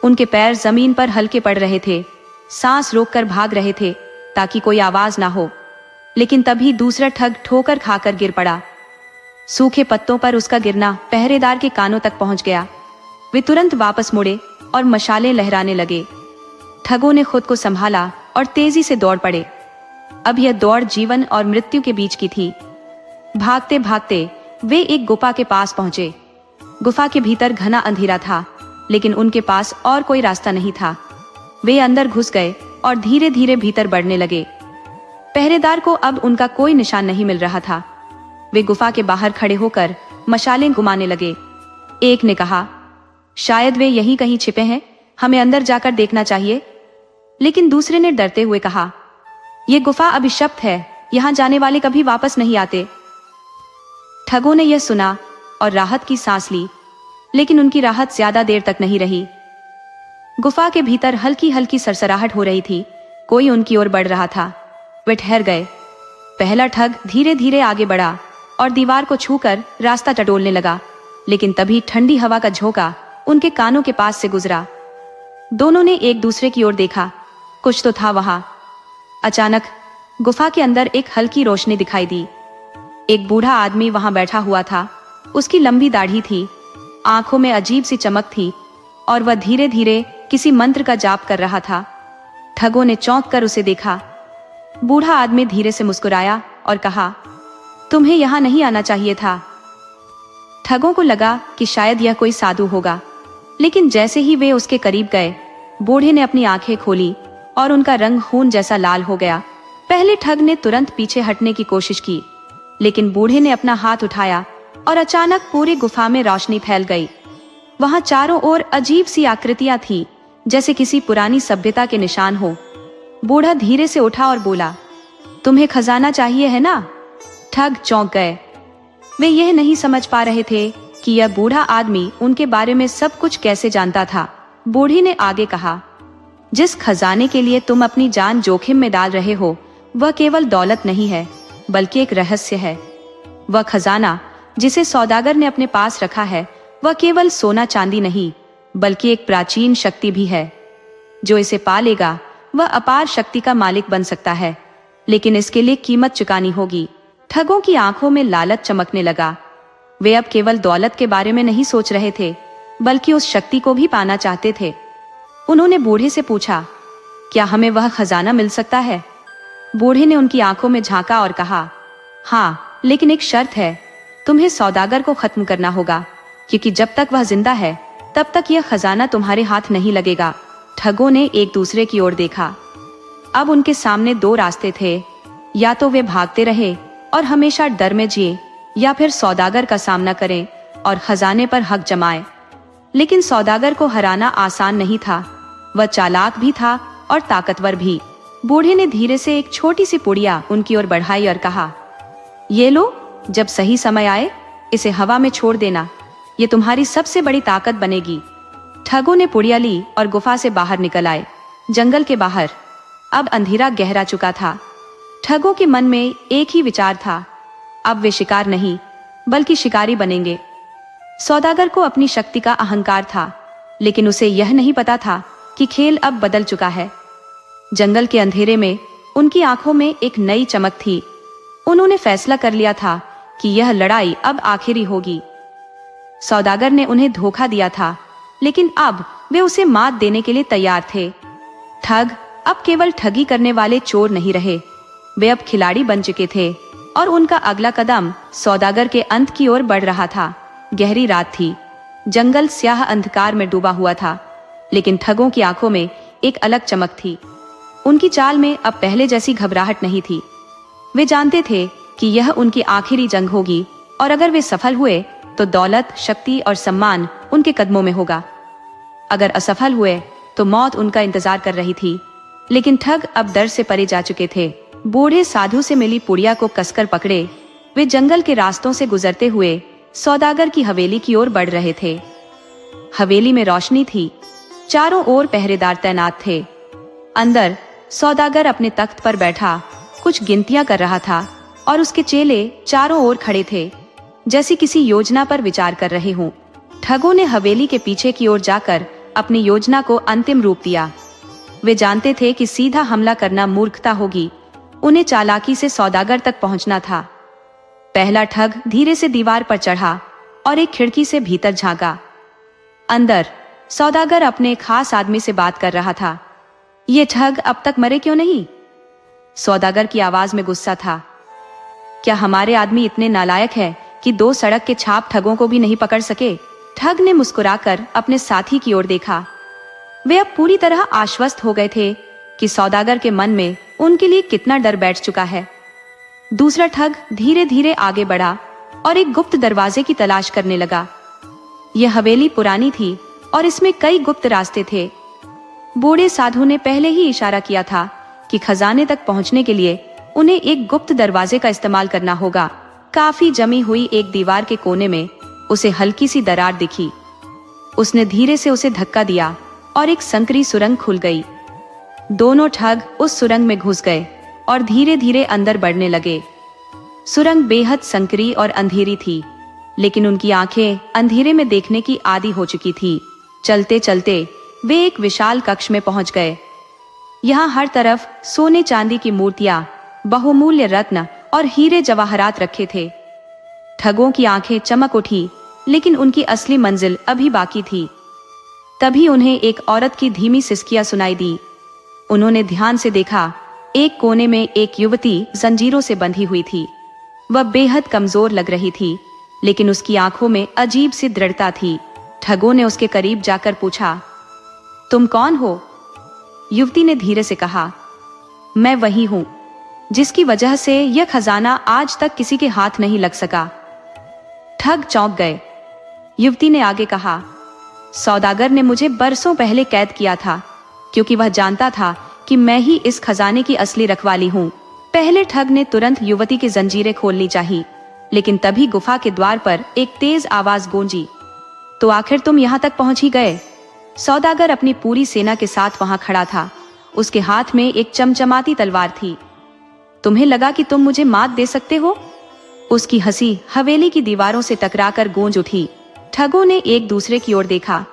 उनके पैर जमीन पर हल्के पड़ रहे थे, सांस रोककर भाग रहे थे ताकि कोई आवाज ना हो। लेकिन तभी दूसरा ठग ठोकर खाकर गिर पड़ा। सूखे पत्तों पर उसका गिरना पहरेदार के कानों तक पहुंच गया। वे तुरंत वापस मुड़े और मशालें लहराने लगे। ठगों ने खुद को संभाला और तेजी से दौड़ पड़े। अब यह दौड़ जीवन और मृत्यु के बीच की थी। भागते भागते वे एक गुफा के पास पहुंचे। गुफा के भीतर घना अंधेरा था, लेकिन उनके पास और कोई रास्ता नहीं था। वे अंदर घुस गए और धीरे धीरे भीतर बढ़ने लगे। पहरेदार को अब उनका कोई निशान नहीं मिल रहा था। वे गुफा के बाहर खड़े होकर मशालें घुमाने लगे। एक ने कहा, शायद वे यहीं कहीं छिपे हैं, हमें अंदर जाकर देखना चाहिए। लेकिन दूसरे ने डरते हुए कहा, यह गुफा अभिशप्त है, यहां जाने वाले कभी वापस नहीं आते। ठगों ने यह सुना और राहत की सांस ली, लेकिन उनकी राहत ज्यादा देर तक नहीं रही। गुफा के भीतर हल्की हल्की सरसराहट हो रही थी। कोई उनकी ओर बढ़ रहा था। वे ठहर गए। पहला ठग धीरे धीरे आगे बढ़ा और दीवार को छूकर रास्ता टटोलने लगा, लेकिन तभी ठंडी हवा का झोंका उनके कानों के पास से गुजरा। दोनों ने एक दूसरे की ओर देखा। कुछ तो था वहां। अचानक गुफा के अंदर एक हल्की रोशनी दिखाई दी। एक बूढ़ा आदमी वहां बैठा हुआ था। उसकी लंबी दाढ़ी थी, आंखों में अजीब सी चमक थी और वह धीरे धीरे किसी मंत्र का जाप कर रहा था। ठगों ने चौंक कर उसे देखा। बूढ़ा आदमी धीरे से मुस्कुराया और कहा, तुम्हें यहां नहीं आना चाहिए था। ठगों को लगा कि शायद यह कोई साधु होगा, लेकिन जैसे ही वे उसके करीब गए, बूढ़े ने अपनी आंखें खोली और उनका रंग खून जैसा लाल हो गया। पहले ठग ने तुरंत पीछे हटने की कोशिश की, लेकिन बूढ़े ने अपना हाथ उठाया और अचानक पूरी गुफा में रोशनी फैल गई। वहां चारों ओर अजीब सी आकृतियां थी, जैसे किसी पुरानी सभ्यता के निशान हो। बूढ़ा धीरे से उठा और बोला, तुम्हें खजाना चाहिए है ना? ठग चौंक गए। वे यह नहीं समझ पा रहे थे कि यह बूढ़ा आदमी उनके बारे में सब कुछ कैसे जानता था। बूढ़ी ने आगे कहा, जिस खजाने के लिए तुम अपनी जान जोखिम में डाल रहे हो, वह केवल दौलत नहीं है, बल्कि एक रहस्य है। वह खजाना जिसे सौदागर ने अपने पास रखा है, वह केवल सोना चांदी नहीं, बल्कि एक प्राचीन शक्ति भी है। जो इसे पा लेगा वह अपार शक्ति का मालिक बन सकता है, लेकिन इसके लिए कीमत चुकानी होगी। ठगों की आंखों में लालच चमकने लगा। वे अब केवल दौलत के बारे में नहीं सोच रहे थे, बल्कि उस शक्ति को भी पाना चाहते थे। उन्होंने बूढ़े से पूछा, क्या हमें वह खजाना मिल सकता है? बूढ़े ने उनकी आंखों में झांका और कहा, हाँ, लेकिन एक शर्त है, तुम्हें सौदागर को खत्म करना होगा, क्योंकि जब तक वह जिंदा है तब तक यह खजाना तुम्हारे हाथ नहीं लगेगा। ठगों ने एक दूसरे की ओर देखा। अब उनके सामने 2 रास्ते थे, या तो वे भागते रहे और हमेशा डर में जिए, या फिर सौदागर का सामना करें और खजाने पर हक जमाए। लेकिन सौदागर को हराना आसान नहीं था। वह चालाक भी था और ताकतवर भी। बूढ़े ने धीरे से एक छोटी सी पुड़िया उनकी ओर बढ़ाई और कहा, ये लो, जब सही समय आए इसे हवा में छोड़ देना, ये तुम्हारी सबसे बड़ी ताकत बनेगी। ठगों ने पुड़िया ली और गुफा से बाहर निकल आए। जंगल के बाहर अब अंधेरा गहरा चुका था। ठगों के मन में एक ही विचार था, अब वे शिकार नहीं बल्कि शिकारी बनेंगे। सौदागर को अपनी शक्ति का अहंकार था, लेकिन उसे यह नहीं पता था कि खेल अब बदल चुका है। जंगल के अंधेरे में उनकी आंखों में एक नई चमक थी। उन्होंने फैसला कर लिया था कि यह लड़ाई अब आखिरी होगी। सौदागर ने उन्हें धोखा दिया था, लेकिन अब वे उसे मात देने के लिए तैयार थे। ठग अब केवल ठगी करने वाले चोर नहीं रहे, वे अब खिलाड़ी बन चुके थे और उनका अगला कदम सौदागर के अंत की ओर बढ़ रहा था। गहरी रात थी, जंगल स्याह अंधकार में डूबा हुआ था, लेकिन ठगों की आंखों में एक अलग चमक थी। उनकी चाल में अब पहले जैसी घबराहट नहीं थी। वे जानते थे कि यह उनकी आखिरी जंग होगी और अगर वे सफल हुए तो दौलत, शक्ति और सम्मान उनके कदमों में होगा। अगर असफल हुए तो मौत उनका इंतजार कर रही थी। लेकिन ठग अब डर से परे जा चुके थे। बूढ़े साधु से मिली पुड़िया को कसकर पकड़े वे जंगल के रास्तों से गुजरते हुए सौदागर की हवेली की ओर बढ़ रहे थे। हवेली में रोशनी थी, चारों ओर पहरेदार तैनात थे। अंदर सौदागर अपने तख्त पर बैठा कुछ गिनतियां कर रहा था और उसके चेले चारों ओर खड़े थे, जैसे किसी योजना पर विचार कर रहे हों। ठगों ने हवेली के पीछे की ओर जाकर अपनी योजना को अंतिम रूप दिया। वे जानते थे कि सीधा हमला करना मूर्खता होगी, उन्हें चालाकी से सौदागर तक पहुंचना था। पहला ठग धीरे से दीवार पर चढ़ा और एक खिड़की से भीतर झांका। अंदर सौदागर अपने खास आदमी से बात कर रहा था। ये ठग अब तक मरे क्यों नहीं? सौदागर की आवाज में गुस्सा था। क्या हमारे आदमी इतने नालायक है कि 2 सड़क के छाप ठगों को भी नहीं पकड़ सके? ठग ने मुस्कुराकर अपने साथी की ओर देखा। वे अब पूरी तरह आश्वस्त हो गए थे कि सौदागर के मन में उनके लिए कितना डर बैठ चुका है। दूसरा ठग धीरे धीरे आगे बढ़ा और एक गुप्त दरवाजे की तलाश करने लगा। यह हवेली पुरानी थी और इसमें कई गुप्त रास्ते थे। बूढ़े साधु ने पहले ही इशारा किया था कि खजाने तक पहुंचने के लिए उन्हें एक गुप्त दरवाजे का इस्तेमाल करना होगा। काफी जमी हुई एक दीवार के कोने में उसे हल्की सी दरार दिखी। उसने धीरे से उसे धक्का दिया और एक संकरी सुरंग खुल गई। दोनों ठग उस सुरंग में घुस गए और धीरे धीरे अंदर बढ़ने लगे। सुरंग बेहद संकरी और अंधेरी थी, लेकिन उनकी आंखें अंधेरे में देखने की आदी हो चुकी थी। चलते चलते वे एक विशाल कक्ष में पहुंच गए। यहाँ हर तरफ सोने चांदी की मूर्तियां, बहुमूल्य रत्न और हीरे जवाहरात रखे थे। ठगों की आंखें चमक उठी, लेकिन उनकी असली मंजिल अभी बाकी थी। तभी उन्हें एक औरत की धीमी सिसकियां सुनाई दी। उन्होंने ध्यान से देखा। एक कोने में एक युवती जंजीरों से बंधी हुई थी। वह बेहद कमजोर लग रही थी, लेकिन उसकी आंखों में अजीब सी दृढ़ता थी। ठगों ने उसके करीब जाकर पूछा, तुम कौन हो? युवती ने धीरे से कहा, मैं वही हूं जिसकी वजह से यह खजाना आज तक किसी के हाथ नहीं लग सका। ठग चौंक गए। युवती ने आगे कहा, सौदागर ने मुझे बरसों पहले कैद किया था, क्योंकि वह जानता था कि मैं ही इस खजाने की असली रखवाली हूं। पहले ठग ने तुरंत युवती की जंजीरें खोलनी चाहिए, लेकिन तभी गुफा के द्वार पर एक तेज आवाज गूंजी, तो आखिर तुम यहाँ तक पहुंच ही गए। सौदागर अपनी पूरी सेना के साथ वहां खड़ा था। उसके हाथ में एक चमचमाती तलवार थी। तुम्हें लगा कि तुम मुझे मात दे सकते हो? उसकी हंसी हवेली की दीवारों से टकराकर गूंज उठी। ठगों ने एक दूसरे की ओर देखा।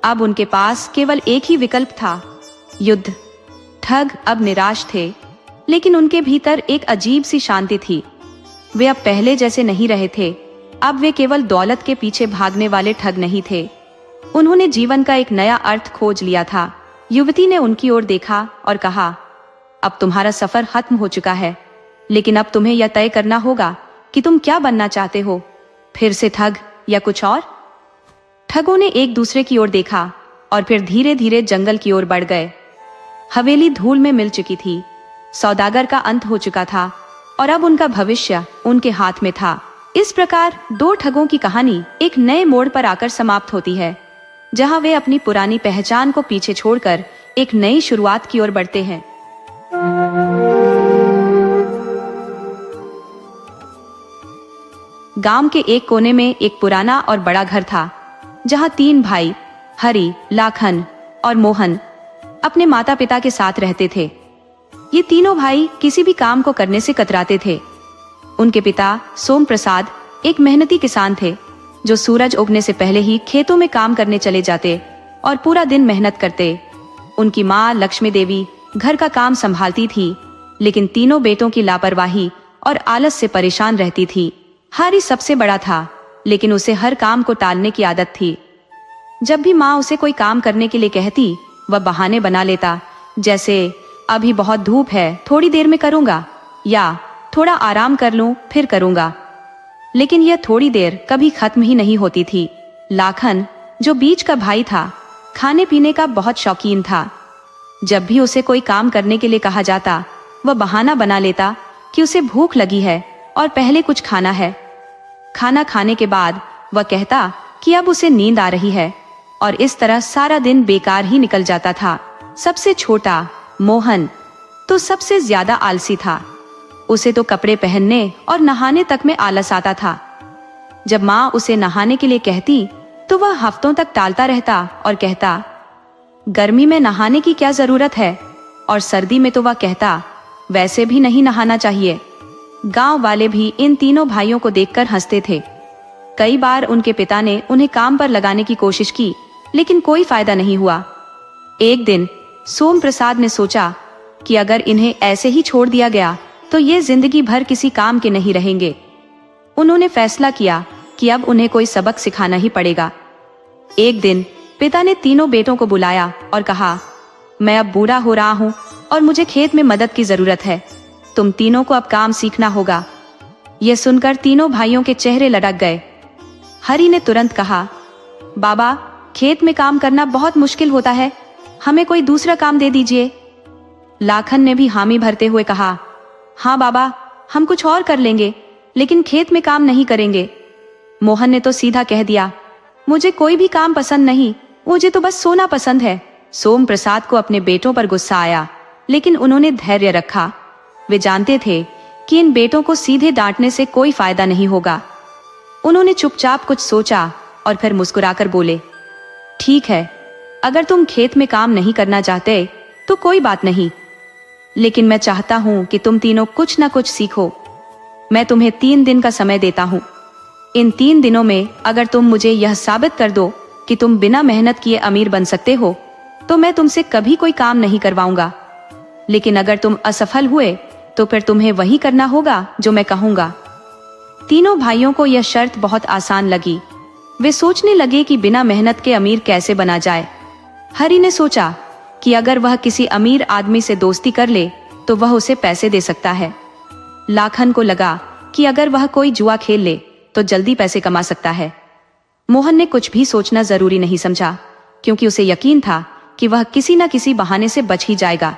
अब उनके पास केवल एक ही विकल्प था, युद्ध। ठग अब निराश थे, लेकिन उनके भीतर एक अजीब सी शांति थी। वे अब पहले जैसे नहीं रहे थे। अब वे केवल दौलत के पीछे भागने वाले ठग नहीं थे। उन्होंने जीवन का एक नया अर्थ खोज लिया था। युवती ने उनकी ओर देखा और कहा, अब तुम्हारा सफर खत्म हो चुका है, लेकिन अब तुम्हें यह तय करना होगा कि तुम क्या बनना चाहते हो, फिर से ठग या कुछ और? ठगों ने एक दूसरे की ओर देखा और फिर धीरे धीरे जंगल की ओर बढ़ गए। हवेली धूल में मिल चुकी थी। सौदागर का अंत हो चुका था और अब उनका भविष्य उनके हाथ में था। इस प्रकार 2 ठगों की कहानी एक नए मोड़ पर आकर समाप्त होती है, जहां वे अपनी पुरानी पहचान को पीछे छोड़कर एक नई शुरुआत की ओर बढ़ते हैं। गांव के एक कोने में एक पुराना और बड़ा घर था, जहां 3 भाई हरि, लाखन और मोहन अपने माता पिता के साथ रहते थे। ये तीनों भाई किसी भी काम को करने से कतराते थे। उनके पिता सोम प्रसाद एक मेहनती किसान थे, जो सूरज उगने से पहले ही खेतों में काम करने चले जाते और पूरा दिन मेहनत करते। उनकी माँ लक्ष्मी देवी घर का काम संभालती थी, लेकिन तीनों बेटों की लापरवाही और आलस से परेशान रहती थी। हरि सबसे बड़ा था, लेकिन उसे हर काम को टालने की आदत थी। जब भी माँ उसे कोई काम करने के लिए कहती, वह बहाने बना लेता, जैसे अभी बहुत धूप है, थोड़ी देर में करूंगा, या थोड़ा आराम कर लूं, फिर करूंगा। लेकिन यह थोड़ी देर कभी खत्म ही नहीं होती थी। लाखन, जो बीच का भाई था, खाने पीने का बहुत शौकीन था। जब भी उसे कोई काम करने के लिए कहा जाता, वह बहाना बना लेता कि उसे भूख लगी है और पहले कुछ खाना है। खाना खाने के बाद वह कहता कि अब उसे नींद आ रही है, और इस तरह सारा दिन बेकार ही निकल जाता था। सबसे छोटा मोहन तो सबसे ज्यादा आलसी था। उसे तो कपड़े पहनने और नहाने तक में आलस आता था। जब माँ उसे नहाने के लिए कहती तो वह हफ्तों तक टालता रहता और कहता, गर्मी में नहाने की क्या जरूरत है, और सर्दी में तो वह कहता, वैसे भी नहीं नहाना चाहिए। गांव वाले भी इन तीनों भाइयों को देखकर हंसते थे। कई बार उनके पिता ने उन्हें काम पर लगाने की कोशिश की, लेकिन कोई फायदा नहीं हुआ। एक दिन सोम प्रसाद ने सोचा कि अगर इन्हें ऐसे ही छोड़ दिया गया तो ये जिंदगी भर किसी काम के नहीं रहेंगे। उन्होंने फैसला किया कि अब उन्हें कोई सबक सिखाना ही पड़ेगा। एक दिन पिता ने तीनों बेटों को बुलाया और कहा, मैं अब बूढ़ा हो रहा हूँ और मुझे खेत में मदद की जरूरत है। तुम तीनों को अब काम सीखना होगा। यह सुनकर तीनों भाइयों के चेहरे लटक गए। हरि ने तुरंत कहा, बाबा, खेत में काम करना बहुत मुश्किल होता है, हमें कोई दूसरा काम दे दीजिए। लाखन ने भी हामी भरते हुए कहा, हाँ बाबा, हम कुछ और कर लेंगे, लेकिन खेत में काम नहीं करेंगे। मोहन ने तो सीधा कह दिया, मुझे कोई भी काम पसंद नहीं, मुझे तो बस सोना पसंद है। सोम प्रसाद को अपने बेटों पर गुस्सा आया, लेकिन उन्होंने धैर्य रखा। वे जानते थे कि इन बेटों को सीधे डांटने से कोई फायदा नहीं होगा। उन्होंने चुपचाप कुछ सोचा और फिर मुस्कुराकर बोले, ठीक है, अगर तुम खेत में काम नहीं करना चाहते तो कोई बात नहीं, लेकिन मैं चाहता हूं कि तुम तीनों कुछ ना कुछ सीखो। मैं तुम्हें 3 दिन का समय देता हूं। इन 3 दिनों में अगर तुम मुझे यह साबित कर दो कि तुम बिना मेहनत किए अमीर बन सकते हो, तो मैं तुमसे कभी कोई काम नहीं करवाऊंगा। लेकिन अगर तुम असफल हुए तो फिर तुम्हें वही करना होगा जो मैं कहूंगा। तीनों भाइयों को यह शर्त बहुत आसान लगी। वे सोचने लगे कि बिना मेहनत के अमीर कैसे बना जाए। हरि ने सोचा कि अगर वह किसी अमीर आदमी से दोस्ती कर ले तो वह उसे पैसे दे सकता है। लाखन को लगा कि अगर वह कोई जुआ खेल ले तो जल्दी पैसे कमा सकता है। मोहन ने कुछ भी सोचना जरूरी नहीं समझा, क्योंकि उसे यकीन था कि वह किसी न किसी बहाने से बच ही जाएगा।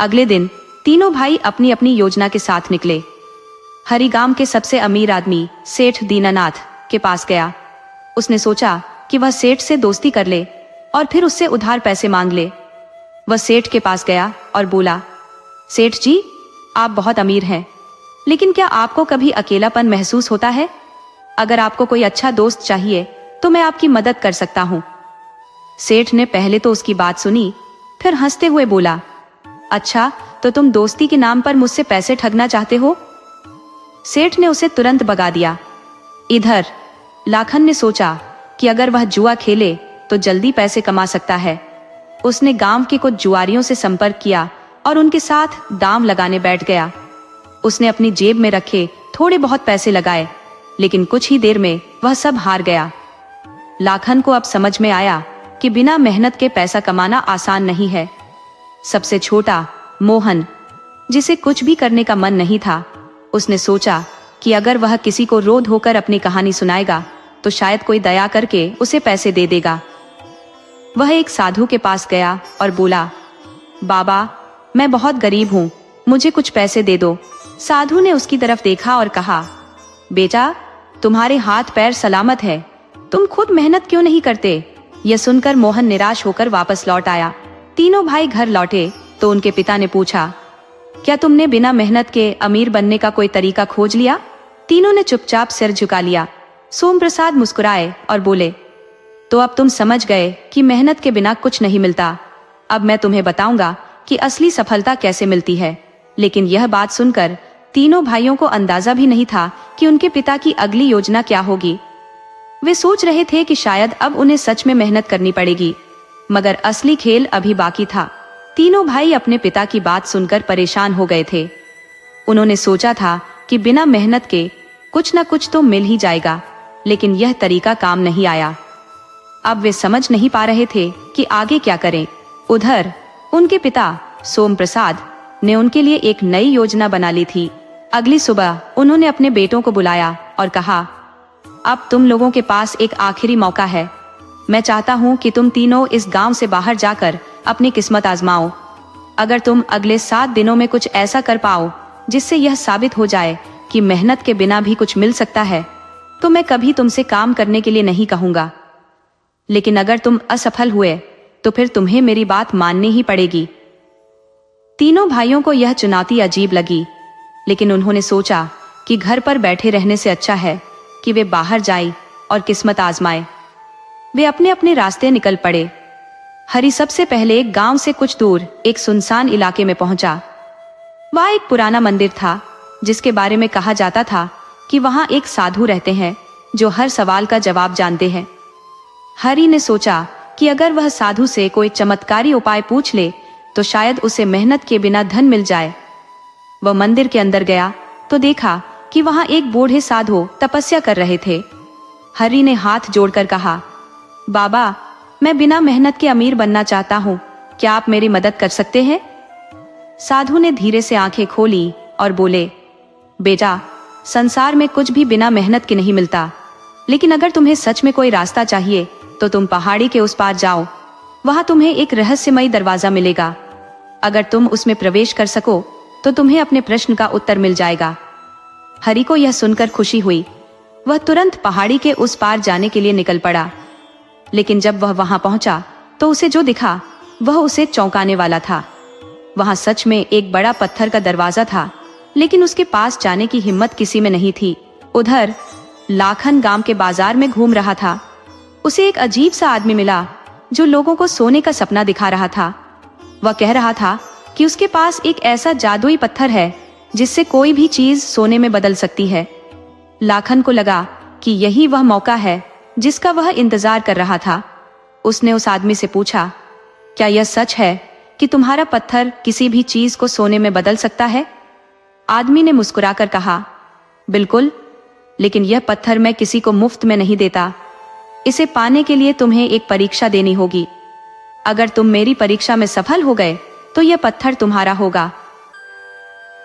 अगले दिन तीनों भाई अपनी अपनी योजना के साथ निकले। हरि गांव के सबसे अमीर आदमी सेठ दीनानाथ के पास गया। उसने सोचा कि वह सेठ से दोस्ती कर ले और फिर उससे उधार पैसे मांग ले। वह सेठ के पास गया और बोला, सेठ जी, आप बहुत अमीर हैं, लेकिन क्या आपको कभी अकेलापन महसूस होता है? अगर आपको कोई अच्छा दोस्त चाहिए तो मैं आपकी मदद कर सकता हूँ। सेठ ने पहले तो उसकी बात सुनी, फिर हंसते हुए बोला, अच्छा, तो तुम दोस्ती के नाम पर मुझसे पैसे ठगना चाहते हो? सेठ ने उसे तुरंत भगा दिया। इधर लाखन ने सोचा कि अगर वह जुआ खेले तो जल्दी पैसे कमा सकता है। उसने गांव के कुछ जुआरियों से संपर्क किया और उनके साथ दांव लगाने बैठ गया। उसने अपनी जेब में रखे थोड़े बहुत पैसे लगाए, लेकिन कुछ ही देर में वह सब हार गया। लाखन को अब समझ में आया कि बिना मेहनत के पैसा कमाना आसान नहीं है। सबसे छोटा मोहन, जिसे कुछ भी करने का मन नहीं था, उसने सोचा कि अगर वह किसी को रो धोकर अपनी कहानी सुनाएगा तो शायद कोई दया करके उसे पैसे दे देगा। वह एक साधु के पास गया और बोला, बाबा, मैं बहुत गरीब हूँ, मुझे कुछ पैसे दे दो। साधु ने उसकी तरफ देखा और कहा, बेटा, तुम्हारे हाथ पैर सलामत है, तुम खुद मेहनत क्यों नहीं करते? यह सुनकर मोहन निराश होकर वापस लौट आया। तीनों भाई घर लौटे तो उनके पिता ने पूछा, क्या तुमने बिना मेहनत के अमीर बनने का कोई तरीका खोज लिया? तीनों ने चुपचाप सिर झुका लिया। सोम प्रसाद मुस्कुराए और बोले, तो अब तुम समझ गए कि मेहनत के बिना कुछ नहीं मिलता। अब मैं तुम्हें बताऊंगा कि असली सफलता कैसे मिलती है। लेकिन यह बात सुनकर तीनों भाइयों को अंदाजा भी नहीं था कि उनके पिता की अगली योजना क्या होगी। वे सोच रहे थे कि शायद अब उन्हें सच में मेहनत करनी पड़ेगी, मगर असली खेल अभी बाकी था। तीनों भाई अपने पिता की बात सुनकर परेशान हो गए थे। उन्होंने सोचा था कि बिना मेहनत के कुछ न कुछ तो मिल ही जाएगा, लेकिन यह तरीका काम नहीं आया। अब वे समझ नहीं पा रहे थे कि आगे क्या करें। उधर उनके पिता सोम प्रसाद ने उनके लिए एक नई योजना बना ली थी। अगली सुबह उन्होंने अपने बेटों को बुलाया और कहा, अब तुम लोगों के पास एक आखिरी मौका है। मैं चाहता हूं कि तुम तीनों इस गांव से बाहर जाकर अपनी किस्मत आजमाओ। अगर तुम अगले 7 दिनों में कुछ ऐसा कर पाओ जिससे यह साबित हो जाए कि मेहनत के बिना भी कुछ मिल सकता है, तो मैं कभी तुमसे काम करने के लिए नहीं कहूंगा। लेकिन अगर तुम असफल हुए तो फिर तुम्हें मेरी बात माननी ही पड़ेगी। तीनों भाइयों को यह चुनौती अजीब लगी, लेकिन उन्होंने सोचा कि घर पर बैठे रहने से अच्छा है कि वे बाहर जाएं और किस्मत आजमाएं। वे अपने अपने रास्ते निकल पड़े। हरी सबसे पहले एक गांव से कुछ दूर एक सुनसान इलाके में पहुंचा। वहां एक पुराना मंदिर था जिसके बारे में कहा जाता था कि वहां एक साधु रहते हैं जो हर सवाल का जवाब जानते हैं। हरी ने सोचा कि अगर वह साधु से कोई चमत्कारी उपाय पूछ ले तो शायद उसे मेहनत के बिना धन मिल जाए। वह मंदिर के अंदर गया तो देखा कि वहां एक बूढ़े साधु तपस्या कर रहे थे। हरी ने हाथ जोड़कर कहा, बाबा, मैं बिना मेहनत के अमीर बनना चाहता हूँ, क्या आप मेरी मदद कर सकते हैं? साधु ने धीरे से आंखें खोली और बोले, बेटा, संसार में कुछ भी बिना मेहनत के नहीं मिलता, लेकिन अगर तुम्हें सच में कोई रास्ता चाहिए तो तुम पहाड़ी के उस पार जाओ। वहां तुम्हें एक रहस्यमयी दरवाजा मिलेगा। अगर तुम उसमें प्रवेश कर सको तो तुम्हें अपने प्रश्न का उत्तर मिल जाएगा। हरि को यह सुनकर खुशी हुई। वह तुरंत पहाड़ी के उस पार जाने के लिए निकल पड़ा। लेकिन जब वह वहां पहुंचा तो उसे जो दिखा वह उसे चौंकाने वाला था। वहां सच में एक बड़ा पत्थर का दरवाजा था, लेकिन उसके पास जाने की हिम्मत किसी में नहीं थी। उधर लाखन गांव के बाजार में घूम रहा था। उसे एक अजीब सा आदमी मिला जो लोगों को सोने का सपना दिखा रहा था। वह कह रहा था कि उसके पास एक ऐसा जादुई पत्थर है जिससे कोई भी चीज सोने में बदल सकती है। लाखन को लगा कि यही वह मौका है जिसका वह इंतजार कर रहा था। उसने उस आदमी से पूछा, क्या यह सच है कि तुम्हारा पत्थर किसी भी चीज को सोने में बदल सकता है? आदमी ने मुस्कुराकर कहा, बिल्कुल, लेकिन यह पत्थर मैं किसी को मुफ्त में नहीं देता। इसे पाने के लिए तुम्हें एक परीक्षा देनी होगी। अगर तुम मेरी परीक्षा में सफल हो गए तो यह पत्थर तुम्हारा होगा।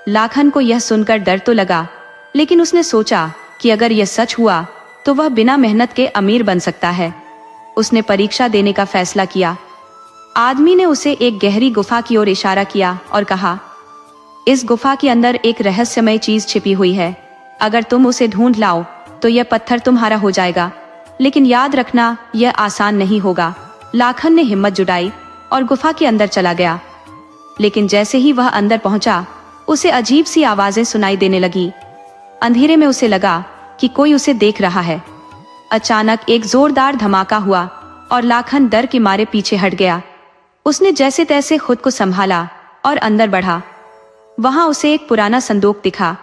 लाखन को यह सुनकर डर तो लगा, लेकिन उसने सोचा कि अगर यह सच हुआ तो वह बिना मेहनत के अमीर बन सकता है। उसने परीक्षा देने का फैसला किया। आदमी ने उसे एक गहरी गुफा की ओर इशारा किया और कहा, इस गुफा के अंदर एक रहस्यमय चीज छिपी हुई है। अगर तुम उसे ढूंढ लाओ तो यह पत्थर तुम्हारा हो जाएगा, लेकिन याद रखना यह आसान नहीं होगा। लाखन ने हिम्मत जुटाई और गुफा के अंदर चला गया। लेकिन जैसे ही वह अंदर पहुंचा, उसे अजीब सी आवाजें सुनाई देने लगी। अंधेरे में उसे लगा कि कोई उसे देख रहा है। अचानक एक जोरदार धमाका हुआ और लाखन डर के मारे पीछे हट गया। उसने जैसे तैसे खुद को संभाला और अंदर बढ़ा। वहां उसे एक पुराना संदूक दिखा।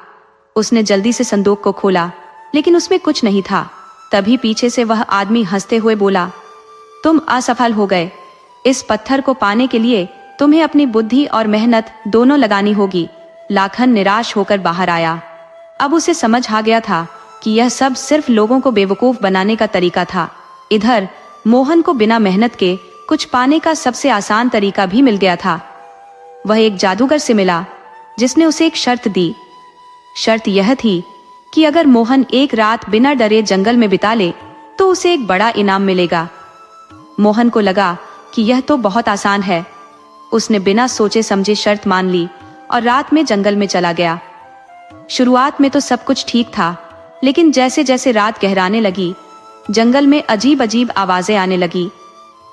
उसने जल्दी से संदूक को खोला, लेकिन उसमें कुछ नहीं था। तभी पीछे से वह आदमी हंसते हुए बोला, तुम असफल हो गए। इस पत्थर को पाने के लिए तुम्हें अपनी बुद्धि और मेहनत दोनों लगानी होगी। लाखन निराश होकर बाहर आया। अब उसे समझ आ गया था कि यह सब सिर्फ लोगों को बेवकूफ बनाने का तरीका था। इधर मोहन को बिना मेहनत के कुछ पाने का सबसे आसान तरीका भी मिल गया था। वह एक जादूगर से मिला जिसने उसे एक शर्त दी। शर्त यह थी कि अगर मोहन एक रात बिना डरे जंगल में बिता ले तो उसे एक बड़ा इनाम मिलेगा। मोहन को लगा कि यह तो बहुत आसान है। उसने बिना सोचे समझे शर्त मान ली और रात में जंगल में चला गया। शुरुआत में तो सब कुछ ठीक था, लेकिन जैसे जैसे रात गहराने लगी, जंगल में अजीब अजीब आवाजें आने लगी।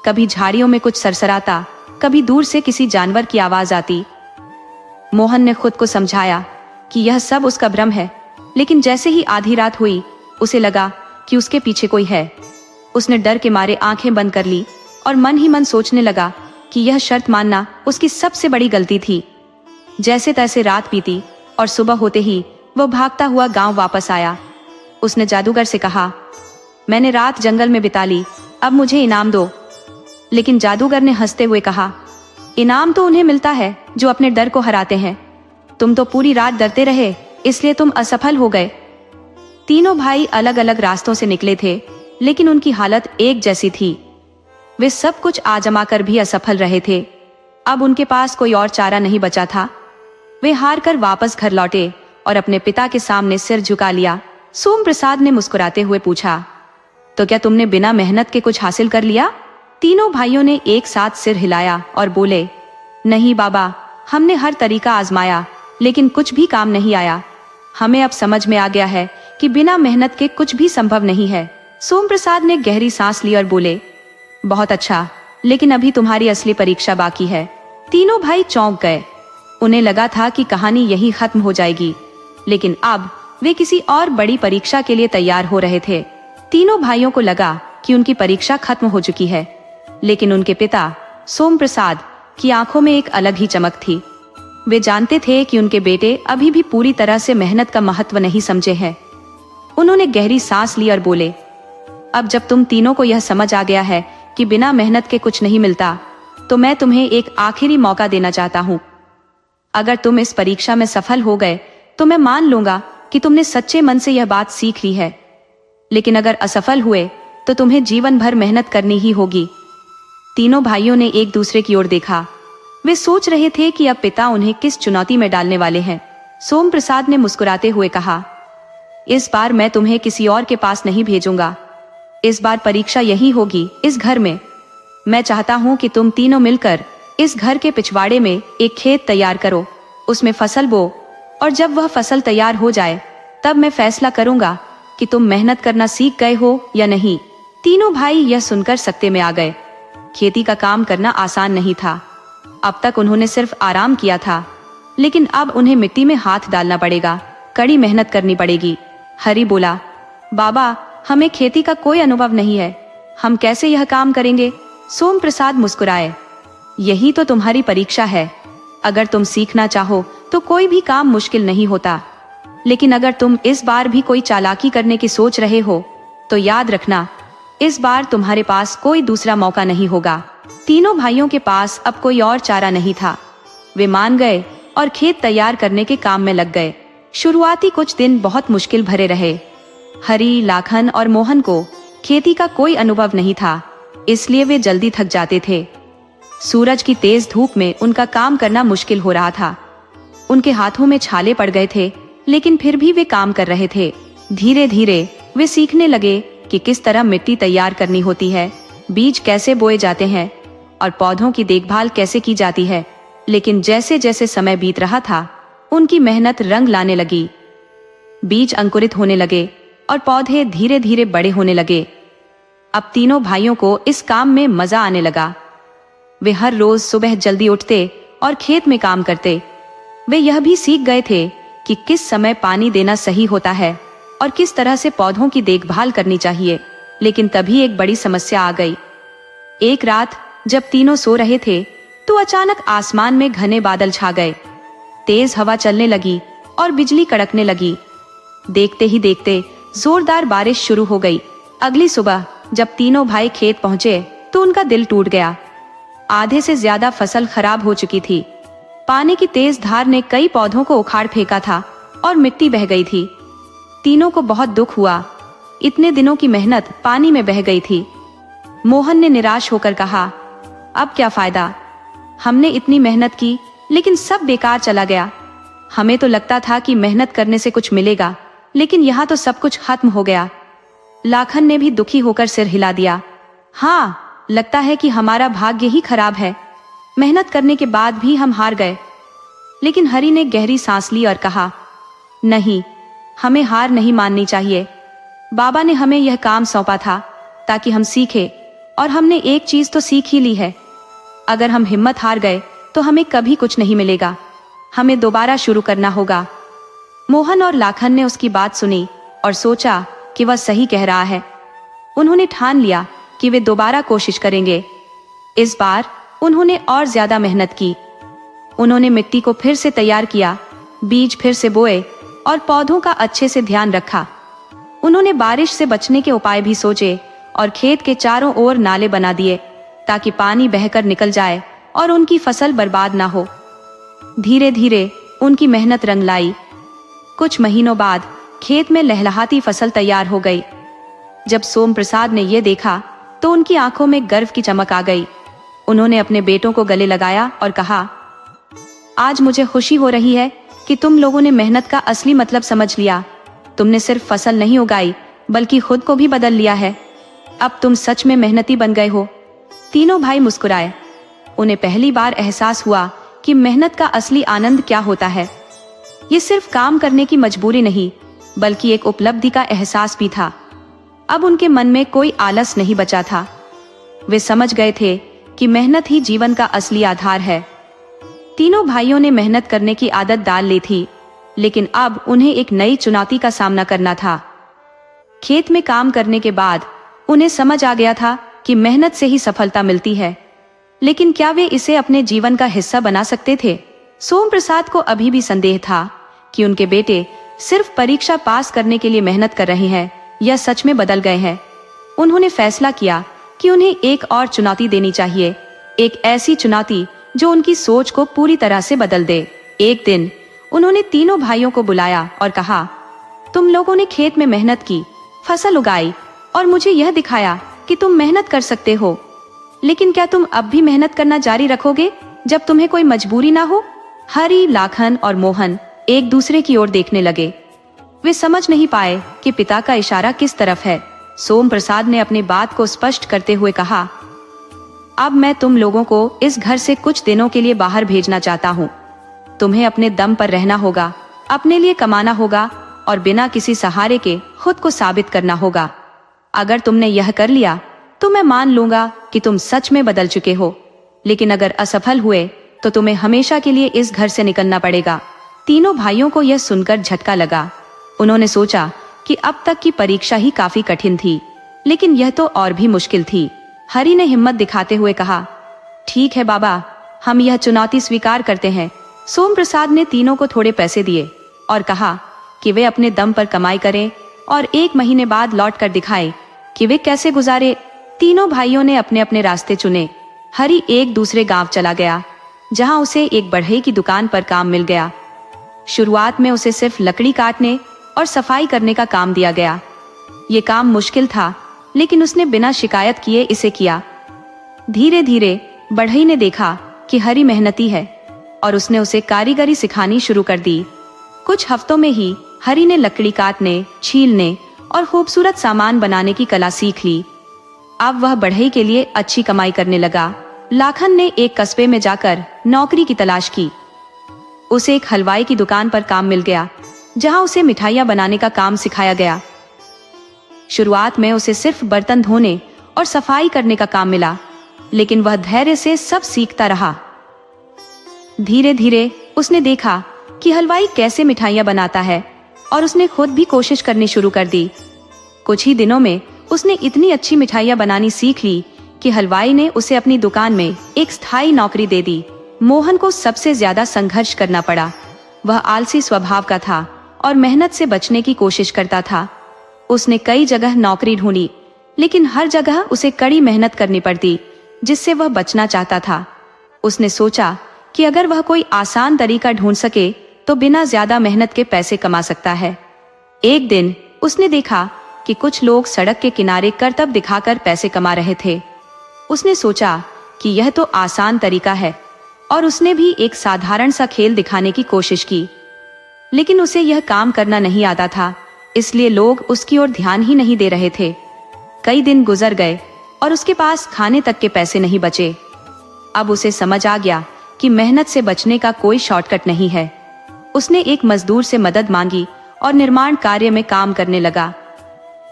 कभी झाड़ियों में कुछ सरसराता, कभी दूर से किसी जानवर की आवाज आती। मोहन ने खुद को समझाया कि यह सब उसका भ्रम है, लेकिन जैसे ही आधी रात हुई, उसे लगा कि उसके पीछे कोई है। उसने डर के मारे आंखें बंद कर ली और मन ही मन सोचने लगा कि यह शर्त मानना उसकी सबसे बड़ी गलती थी। जैसे तैसे रात बीती और सुबह होते ही वह भागता हुआ गांव वापस आया। उसने जादूगर से कहा, मैंने रात जंगल में बिता ली, अब मुझे इनाम दो। लेकिन जादूगर ने हंसते हुए कहा, इनाम तो उन्हें मिलता है जो अपने डर को हराते हैं। तुम तो पूरी रात डरते रहे, इसलिए तुम असफल हो गए। तीनों भाई अलग अलग रास्तों से निकले थे, लेकिन उनकी हालत एक जैसी थी। वे सब कुछ आजमा कर भी असफल रहे थे। अब उनके पास कोई और चारा नहीं बचा था। वे हार कर वापस घर लौटे और अपने पिता के सामने सिर झुका लिया। सोम प्रसाद ने मुस्कुराते हुए पूछा, तो क्या तुमने बिना मेहनत के कुछ हासिल कर लिया? तीनों भाइयों ने एक साथ सिर हिलाया और बोले, नहीं बाबा, हमने हर तरीका आजमाया लेकिन कुछ भी काम नहीं आया। हमें अब समझ में आ गया है कि बिना मेहनत के कुछ भी संभव नहीं है। सोम प्रसाद ने गहरी सांस ली और बोले, बहुत अच्छा, लेकिन अभी तुम्हारी असली परीक्षा बाकी है। तीनों भाई चौंक गए। उन्हें लगा था कि कहानी यही खत्म हो जाएगी, लेकिन अब वे किसी और बड़ी परीक्षा के लिए तैयार हो रहे थे। तीनों भाइयों को लगा कि उनकी परीक्षा खत्म हो चुकी है, लेकिन उनके पिता सोम प्रसाद की आंखों में एक अलग ही चमक थी। वे जानते थे कि उनके बेटे अभी भी पूरी तरह से मेहनत का महत्व नहीं समझे हैं। उन्होंने गहरी सांस ली और बोले, अब जब तुम तीनों को यह समझ आ गया है कि बिना मेहनत के कुछ नहीं मिलता, तो मैं तुम्हें एक आखिरी मौका देना चाहता हूँ। अगर तुम इस परीक्षा में सफल हो गए तो मैं मान लूंगा कि तुमने सच्चे मन से यह बात सीख ली है, लेकिन अगर असफल हुए तो तुम्हें जीवन भर मेहनत करनी ही होगी। तीनों भाइयों ने एक दूसरे की ओर देखा। वे सोच रहे थे कि अब पिता उन्हें किस चुनौती में डालने वाले हैं। सोम प्रसाद ने मुस्कुराते हुए कहा, इस बार मैं तुम्हें किसी और के पास नहीं भेजूंगा। इस बार परीक्षा यही होगी, इस घर में। मैं चाहता हूँ कि तुम तीनों मिलकर इस घर के पिछवाड़े में एक खेत तैयार करो, उसमें फसल बो, और जब वह फसल तैयार हो जाए तब मैं फैसला करूंगा कि तुम मेहनत करना सीख गए हो या नहीं। तीनों भाई यह सुनकर सकते में आ गए। खेती का काम करना आसान नहीं था। अब तक उन्होंने सिर्फ आराम किया था, लेकिन अब उन्हें मिट्टी में हाथ डालना पड़ेगा, कड़ी मेहनत करनी पड़ेगी। हरि बोला, बाबा, हमें खेती का कोई अनुभव नहीं है, हम कैसे यह काम करेंगे? सोम प्रसाद मुस्कुराए, यही तो तुम्हारी परीक्षा है। अगर तुम सीखना चाहो तो कोई भी काम मुश्किल नहीं होता, लेकिन अगर तुम इस बार भी कोई चालाकी करने की सोच रहे हो तो याद रखना, इस बार तुम्हारे पास कोई दूसरा मौका नहीं होगा। तीनों भाइयों के पास अब कोई और चारा नहीं था। वे मान गए और खेत तैयार करने के काम में लग गए। शुरुआती कुछ दिन बहुत मुश्किल भरे रहे। हरि, लाखन और मोहन को खेती का कोई अनुभव नहीं था, इसलिए वे जल्दी थक जाते थे। सूरज की तेज धूप में उनका काम करना मुश्किल हो रहा था। उनके हाथों में छाले पड़ गए थे, लेकिन फिर भी वे काम कर रहे थे। धीरे धीरे वे सीखने लगे कि किस तरह मिट्टी तैयार करनी होती है, बीज कैसे बोए जाते हैं और पौधों की देखभाल कैसे की जाती है। लेकिन जैसे जैसे समय बीत रहा था, उनकी मेहनत रंग लाने लगी। बीज अंकुरित होने लगे और पौधे धीरे धीरे बड़े होने लगे। अब तीनों भाइयों को इस काम में मजा आने लगा। वे हर रोज सुबह जल्दी उठते और खेत में काम करते। वे यह भी सीख गए थे कि किस समय पानी देना सही होता है और किस तरह से पौधों की देखभाल करनी चाहिए। लेकिन तभी एक बड़ी समस्या आ गई। एक रात जब तीनों सो रहे थे तो अचानक आसमान में घने बादल छा गए। तेज हवा चलने लगी और बिजली कड़कने लगी। देखते ही देखते जोरदार बारिश शुरू हो गई। अगली सुबह जब तीनों भाई खेत पहुंचे तो उनका दिल टूट गया। आधे से ज्यादा फसल खराब हो चुकी थी। पानी की तेज धार ने कई पौधों को उखाड़ फेंका था और मिट्टी बह गई थी। तीनों को बहुत दुख हुआ। इतने दिनों की मेहनत पानी में बह गई थी। मोहन ने निराश होकर कहा, अब क्या फायदा? हमने इतनी मेहनत की लेकिन सब बेकार चला गया। हमें तो लगता था कि मेहनत करने से कुछ मिलेगा, लेकिन यहाँ तो सब कुछ खत्म हो गया। लाखन ने भी दुखी होकर सिर हिला दिया। हाँ, लगता है कि हमारा भाग्य ही खराब है। मेहनत करने के बाद भी हम हार गए। लेकिन हरि ने गहरी सांस ली और कहा, नहीं, हमें हार नहीं माननी चाहिए। बाबा ने हमें यह काम सौंपा था ताकि हम सीखें, और हमने एक चीज तो सीख ही ली है। अगर हम हिम्मत हार गए तो हमें कभी कुछ नहीं मिलेगा। हमें दोबारा शुरू करना होगा। मोहन और लाखन ने उसकी बात सुनी और सोचा कि वह सही कह रहा है। उन्होंने ठान लिया कि वे दोबारा कोशिश करेंगे। इस बार उन्होंने और ज्यादा मेहनत की। उन्होंने मिट्टी को फिर से तैयार किया, बीज फिर से बोए और पौधों का अच्छे से ध्यान रखा। उन्होंने बारिश से बचने के उपाय भी सोचे और खेत के चारों ओर नाले बना दिए ताकि पानी बहकर निकल जाए और उनकी फसल बर्बाद ना हो। धीरे धीरे उनकी मेहनत रंग लाई। कुछ महीनों बाद खेत में लहलहाती फसल तैयार हो गई। जब सोम प्रसाद ने यह देखा तो उनकी आंखों में गर्व की चमक आ गई। उन्होंने अपने बेटों को गले लगाया और कहा, आज मुझे खुशी हो रही है कि तुम लोगों ने मेहनत का असली मतलब समझ लिया। तुमने सिर्फ फसल नहीं उगाई बल्कि खुद को भी बदल लिया है। अब तुम सच में मेहनती बन गए हो। तीनों भाई मुस्कुराए। उन्हें पहली बार एहसास हुआ कि मेहनत का असली आनंद क्या होता है। ये सिर्फ काम करने की मजबूरी नहीं, बल्कि एक उपलब्धि का एहसास भी था। अब उनके मन में कोई आलस नहीं बचा था। वे समझ गए थे कि मेहनत ही जीवन का असली आधार है। तीनों भाइयों ने मेहनत करने की आदत डाल ली थी, लेकिन अब उन्हें एक नई चुनौती का सामना करना था। खेत में काम करने के बाद उन्हें समझ आ गया था कि मेहनत से ही सफलता मिलती है, लेकिन क्या वे इसे अपने जीवन का हिस्सा बना सकते थे? सोम प्रसाद को अभी भी संदेह था कि उनके बेटे सिर्फ परीक्षा पास करने के लिए मेहनत कर रहे हैं या सच में बदल गए हैं। उन्होंने फैसला किया कि उन्हें एक और चुनौती देनी चाहिए, एक ऐसी चुनौती जो उनकी सोच को पूरी तरह से बदल दे। एक दिन उन्होंने तीनों भाइयों को बुलाया और कहा, तुम लोगों ने खेत में मेहनत की, फसल उगाई और मुझे यह दिखाया कि तुम मेहनत कर सकते हो, लेकिन क्या तुम अब भी मेहनत करना जारी रखोगे जब तुम्हें कोई मजबूरी ना हो? हरि, लाखन और मोहन एक दूसरे की ओर देखने लगे। वे समझ नहीं पाए कि पिता का इशारा किस तरफ है। सोम प्रसाद ने अपनी बात को स्पष्ट करते हुए कहा, अब मैं तुम लोगों को इस घर से कुछ दिनों के लिए बाहर भेजना चाहता हूँ। तुम्हें अपने दम पर रहना होगा, अपने लिए कमाना होगा और बिना किसी सहारे के खुद को साबित करना होगा। अगर तुमने यह कर लिया तो मैं मान लूंगा कि तुम सच में बदल चुके हो, लेकिन अगर असफल हुए तो तुम्हें हमेशा के लिए इस घर से निकलना पड़ेगा। तीनों भाइयों को यह सुनकर झटका लगा। उन्होंने सोचा कि अब तक की परीक्षा ही काफी कठिन थी, लेकिन यह तो और भी मुश्किल थी। हरि ने हिम्मत दिखाते हुए कहा, ठीक है बाबा, हम यह चुनौती स्वीकार करते हैं। सोम प्रसाद ने तीनों को थोड़े पैसे दिए और कहा कि वे अपने दम पर कमाई करें और 1 महीने बाद लौट कर दिखाएं कि वे कैसे गुजारे। तीनों भाइयों ने अपने अपने रास्ते चुने। हरि एक दूसरे गांव चला गया, जहां उसे एक बढ़ई की दुकान पर काम मिल गया। शुरुआत में उसे सिर्फ लकड़ी काटने और सफाई करने का काम दिया गया। ये काम मुश्किल था, लेकिन उसने बिना शिकायत किए इसे किया। धीरे धीरे बढ़ई ने देखा कि हरि मेहनती है और उसने उसे कारीगरी सिखानी शुरू कर दी। कुछ हफ्तों में ही हरि ने लकड़ी काटने, छीलने और खूबसूरत सामान बनाने की कला सीख ली। अब वह बढ़ई के लिए अच्छी कमाई करने लगा। लाखन ने एक कस्बे में जाकर नौकरी की तलाश की। उसे एक हलवाई की दुकान पर काम मिल गया, जहां उसे मिठाइयां बनाने का काम सिखाया गया। शुरुआत में उसे सिर्फ बर्तन धोने और सफाई करने का काम मिला, लेकिन वह धैर्य से सब सीखता रहा। धीरे धीरे उसने देखा कि हलवाई कैसे मिठाइयां बनाता है और उसने खुद भी कोशिश करनी शुरू कर दी। कुछ ही दिनों में उसने इतनी अच्छी मिठाइयां बनानी सीख ली कि हलवाई ने उसे अपनी दुकान में एक स्थायी नौकरी दे दी। मोहन को सबसे ज्यादा संघर्ष करना पड़ा। वह आलसी स्वभाव का था और मेहनत से बचने की कोशिश करता था। उसने कई जगह नौकरी ढूंढी, लेकिन हर जगह उसे कड़ी मेहनत करनी पड़ती, जिससे वह बचना चाहता था। उसने सोचा कि अगर वह कोई आसान तरीका ढूंढ सके तो बिना ज्यादा मेहनत के पैसे कमा सकता है। एक दिन उसने देखा कि कुछ लोग सड़क के किनारे करतब दिखाकर पैसे कमा रहे थे। उसने सोचा कि यह तो आसान तरीका है और उसने भी एक साधारण सा खेल दिखाने की कोशिश की, लेकिन उसे यह काम करना नहीं आता था, इसलिए लोग उसकी ओर ध्यान ही नहीं दे रहे थे। कई दिन गुजर गए और उसके पास खाने तक के पैसे नहीं बचे। अब उसे समझ आ गया कि मेहनत से बचने का कोई शॉर्टकट नहीं है। उसने एक मजदूर से मदद मांगी और निर्माण कार्य में काम करने लगा।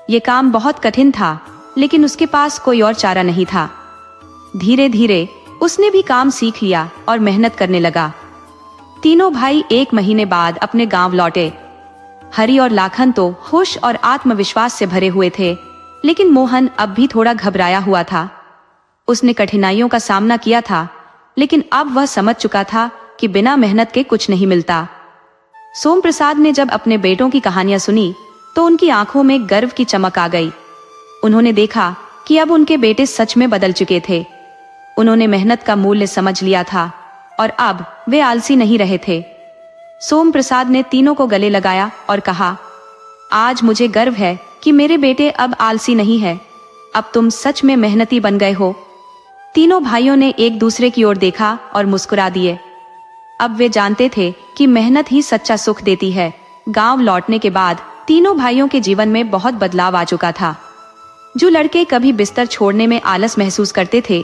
ये काम बहुत कठिन था, लेकिन उसके पास कोई और चारा नहीं था। धीरे धीरे उसने भी काम सीख लिया और मेहनत करने लगा। तीनों भाई 1 महीने बाद अपने गांव लौटे। हरि और लाखन तो खुश और आत्मविश्वास से भरे हुए थे, लेकिन मोहन अब भी थोड़ा घबराया हुआ था। उसने कठिनाइयों का सामना किया था, लेकिन अब वह समझ चुका था कि बिना मेहनत के कुछ नहीं मिलता। सोम प्रसाद ने जब अपने बेटों की कहानियां सुनी तो उनकी आंखों में गर्व की चमक आ गई। उन्होंने देखा कि अब उनके बेटे सच में बदल चुके थे। उन्होंने मेहनत का मूल्य समझ लिया था और अब वे आलसी नहीं रहे थे। सोम प्रसाद ने तीनों को गले लगाया और कहा, आज मुझे गर्व है कि मेरे बेटे अब आलसी नहीं है। अब तुम सच में मेहनती बन गए हो। तीनों भाइयों ने एक दूसरे की ओर देखा और मुस्कुरा दिए। अब वे जानते थे कि मेहनत ही सच्चा सुख देती है। गांव लौटने के बाद तीनों भाइयों के जीवन में बहुत बदलाव आ चुका था। जो लड़के कभी बिस्तर छोड़ने में आलस महसूस करते थे,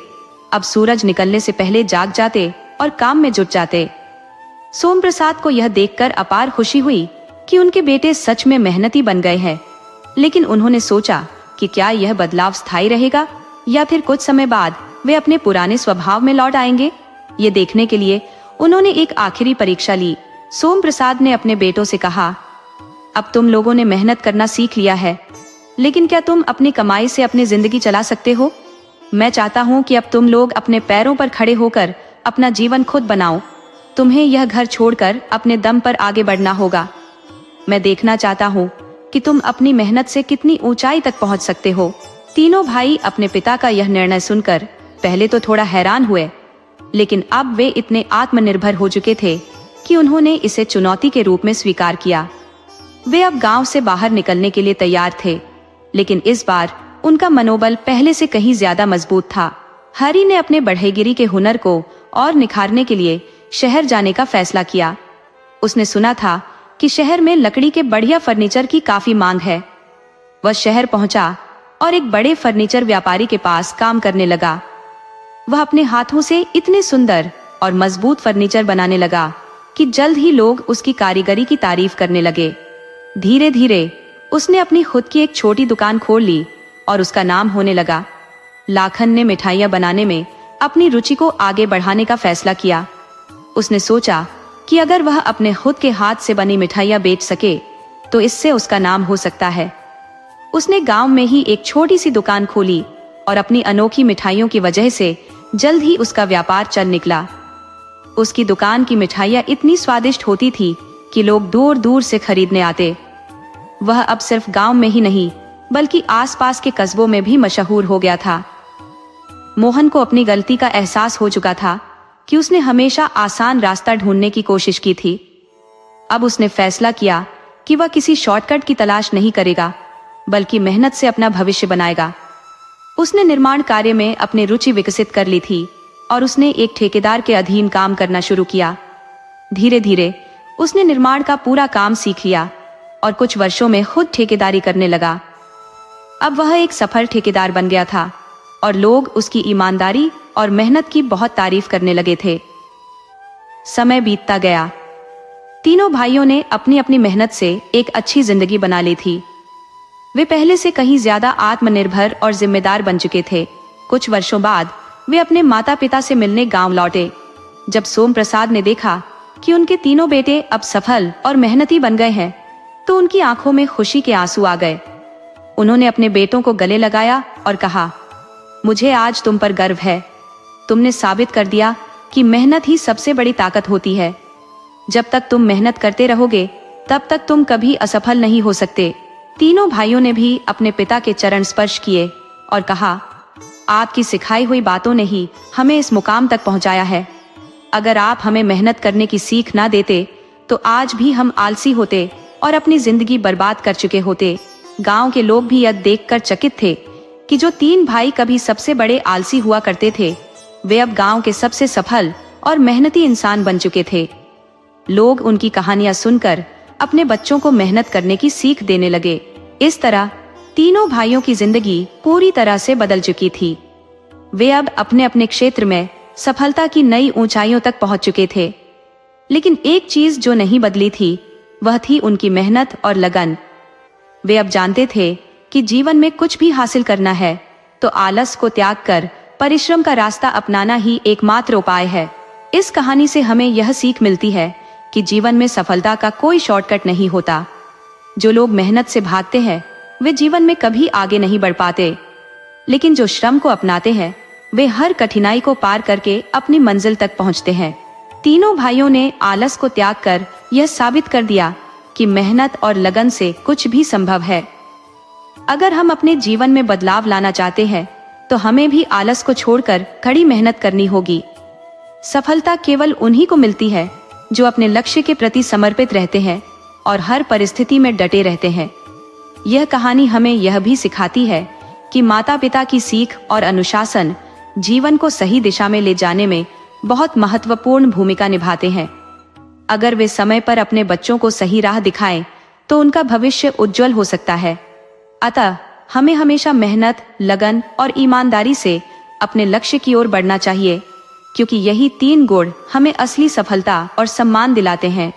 अब सूरज निकलने से पहले जाग जाते और काम में जुट जाते। सोम प्रसाद को यह देखकर अपार खुशी हुई कि उनके बेटे सच में मेहनती बन गए हैं। लेकिन उन्होंने सोचा कि क्या यह बदलाव स्थायी रहेगा या फिर कुछ समय बाद वे अपने पुराने स्वभाव में लौट आएंगे। ये देखने के लिए उन्होंने एक आखिरी परीक्षा ली। सोम प्रसाद ने अपने बेटों से कहा, अब तुम लोगों ने मेहनत करना सीख लिया है, लेकिन क्या तुम अपनी कमाई से अपनी जिंदगी चला सकते हो? मैं चाहता हूँ कि अब तुम लोग अपने पैरों पर खड़े होकर अपना जीवन खुद बनाओ। तुम्हें यह घर छोड़कर अपने दम पर आगे बढ़ना होगा। मैं देखना चाहता हूँ कि तुम अपनी मेहनत से कितनी ऊंचाई तक पहुँच सकते हो। तीनों भाई अपने पिता का यह निर्णय सुनकर पहले तो थोड़ा हैरान हुए, लेकिन अब वे इतने आत्मनिर्भर हो चुके थे कि उन्होंने इसे चुनौती के रूप में स्वीकार किया। वे अब गांव से बाहर निकलने के लिए तैयार थे, लेकिन इस बार उनका मनोबल पहले से कहीं ज्यादा मजबूत था। हरी ने अपने बढ़ईगिरी के हुनर को और निखारने के लिए शहर जाने का फैसला किया। उसने सुना था कि शहर में लकड़ी के बढ़िया फर्नीचर की काफी मांग है। वह शहर पहुंचा और एक बड़े फर्नीचर व्यापारी के पास काम करने लगा। वह अपने हाथों से इतने सुंदर और मजबूत फर्नीचर बनाने लगा कि जल्द ही लोग उसकी कारीगरी की तारीफ करने लगे। धीरे धीरे उसने अपनी खुद की एक छोटी दुकान खोल ली और उसका नाम होने लगा। लाखन ने मिठाइयाँ बनाने में अपनी रुचि को आगे बढ़ाने का फैसला किया। उसने सोचा कि अगर वह अपने खुद के हाथ से बनी मिठाइयाँ बेच सके तो इससे उसका नाम हो सकता है। उसने गांव में ही एक छोटी सी दुकान खोली और अपनी अनोखी मिठाइयों की वजह से जल्द ही उसका व्यापार चल निकला। उसकी दुकान की मिठाइयाँ इतनी स्वादिष्ट होती थी कि लोग दूर दूर से खरीदने आते। वह अब सिर्फ गांव में ही नहीं बल्कि आसपास के कस्बों में भी मशहूर हो गया था। मोहन को अपनी गलती का एहसास हो चुका था कि उसने हमेशा आसान रास्ता ढूंढने की कोशिश की थी। अब उसने फैसला किया कि वह किसी शॉर्टकट की तलाश नहीं करेगा, बल्कि मेहनत से अपना भविष्य बनाएगा। उसने निर्माण कार्य में अपनी रुचि विकसित कर ली थी और उसने एक ठेकेदार के अधीन काम करना शुरू किया। धीरे धीरे उसने निर्माण का पूरा काम सीख लिया और कुछ वर्षों में खुद ठेकेदारी करने लगा। अब वह एक सफल ठेकेदार बन गया था और लोग उसकी ईमानदारी और मेहनत की बहुत तारीफ करने लगे थे। समय बीतता गया। तीनों भाइयों ने अपनी अपनी मेहनत से एक अच्छी जिंदगी बना ली थी। वे पहले से कहीं ज्यादा आत्मनिर्भर और जिम्मेदार बन चुके थे। कुछ वर्षों बाद वे अपने माता पिता से मिलने गांव लौटे। जब सोम प्रसाद ने देखा कि उनके तीनों बेटे अब सफल और मेहनती बन गए हैं, तो उनकी आंखों में खुशी के आंसू आ गए। उन्होंने अपने बेटों को गले लगाया और कहा, मुझे आज तुम पर गर्व है। तुमने साबित कर दिया कि मेहनत ही सबसे बड़ी ताकत होती है। जब तक तुम मेहनत करते रहोगे, तब तक तुम कभी असफल नहीं हो सकते। तीनों भाइयों ने भी अपने पिता के चरण स्पर्श किए और कहा, आपकी सिखाई हुई बातों ने ही हमें इस मुकाम तक पहुंचाया है। अगर आप हमें मेहनत करने की सीख ना देते तो आज भी हम आलसी होते और अपनी जिंदगी बर्बाद कर चुके होते। गांव के लोग भी यह देखकर चकित थे कि जो तीन भाई कभी सबसे बड़े आलसी हुआ करते थे, वे अब गांव के सबसे सफल और मेहनती इंसान बन चुके थे। लोग उनकी कहानियां सुनकर अपने बच्चों को मेहनत करने की सीख देने लगे। इस तरह तीनों भाइयों की जिंदगी पूरी तरह से बदल चुकी थी। वे अब अपने अपने क्षेत्र में सफलता की नई ऊंचाइयों तक पहुंच चुके थे। लेकिन एक चीज जो नहीं बदली थी, वह थी उनकी मेहनत और लगन। वे अब जानते थे कि जीवन में कुछ भी हासिल करना है तो आलस को त्याग कर परिश्रम का रास्ता अपनाना ही एकमात्र उपाय है। इस कहानी से हमें यह सीख मिलती है कि जीवन में सफलता का कोई शॉर्टकट नहीं होता। जो लोग मेहनत से भागते हैं वे जीवन में कभी आगे नहीं बढ़ पाते, लेकिन जो श्रम को अपनाते हैं वे हर कठिनाई को पार करके अपनी मंजिल तक पहुंचते हैं। तीनों भाइयों ने आलस को त्याग कर यह साबित कर दिया कि मेहनत और लगन से कुछ भी संभव है। अगर हम अपने जीवन में बदलाव लाना चाहते हैं तो हमें भी आलस को छोड़कर कड़ी मेहनत करनी होगी। सफलता केवल उन्हीं को मिलती है जो अपने लक्ष्य के प्रति समर्पित रहते हैं और हर परिस्थिति में डटे रहते हैं। यह कहानी हमें यह भी सिखाती है कि माता पिता की सीख और अनुशासन जीवन को सही दिशा में ले जाने में बहुत महत्वपूर्ण भूमिका निभाते हैं। अगर वे समय पर अपने बच्चों को सही राह दिखाएं तो उनका भविष्य उज्जवल हो सकता है। अतः हमें हमेशा मेहनत, लगन और ईमानदारी से अपने लक्ष्य की ओर बढ़ना चाहिए, क्योंकि यही 3 गुण हमें असली सफलता और सम्मान दिलाते हैं।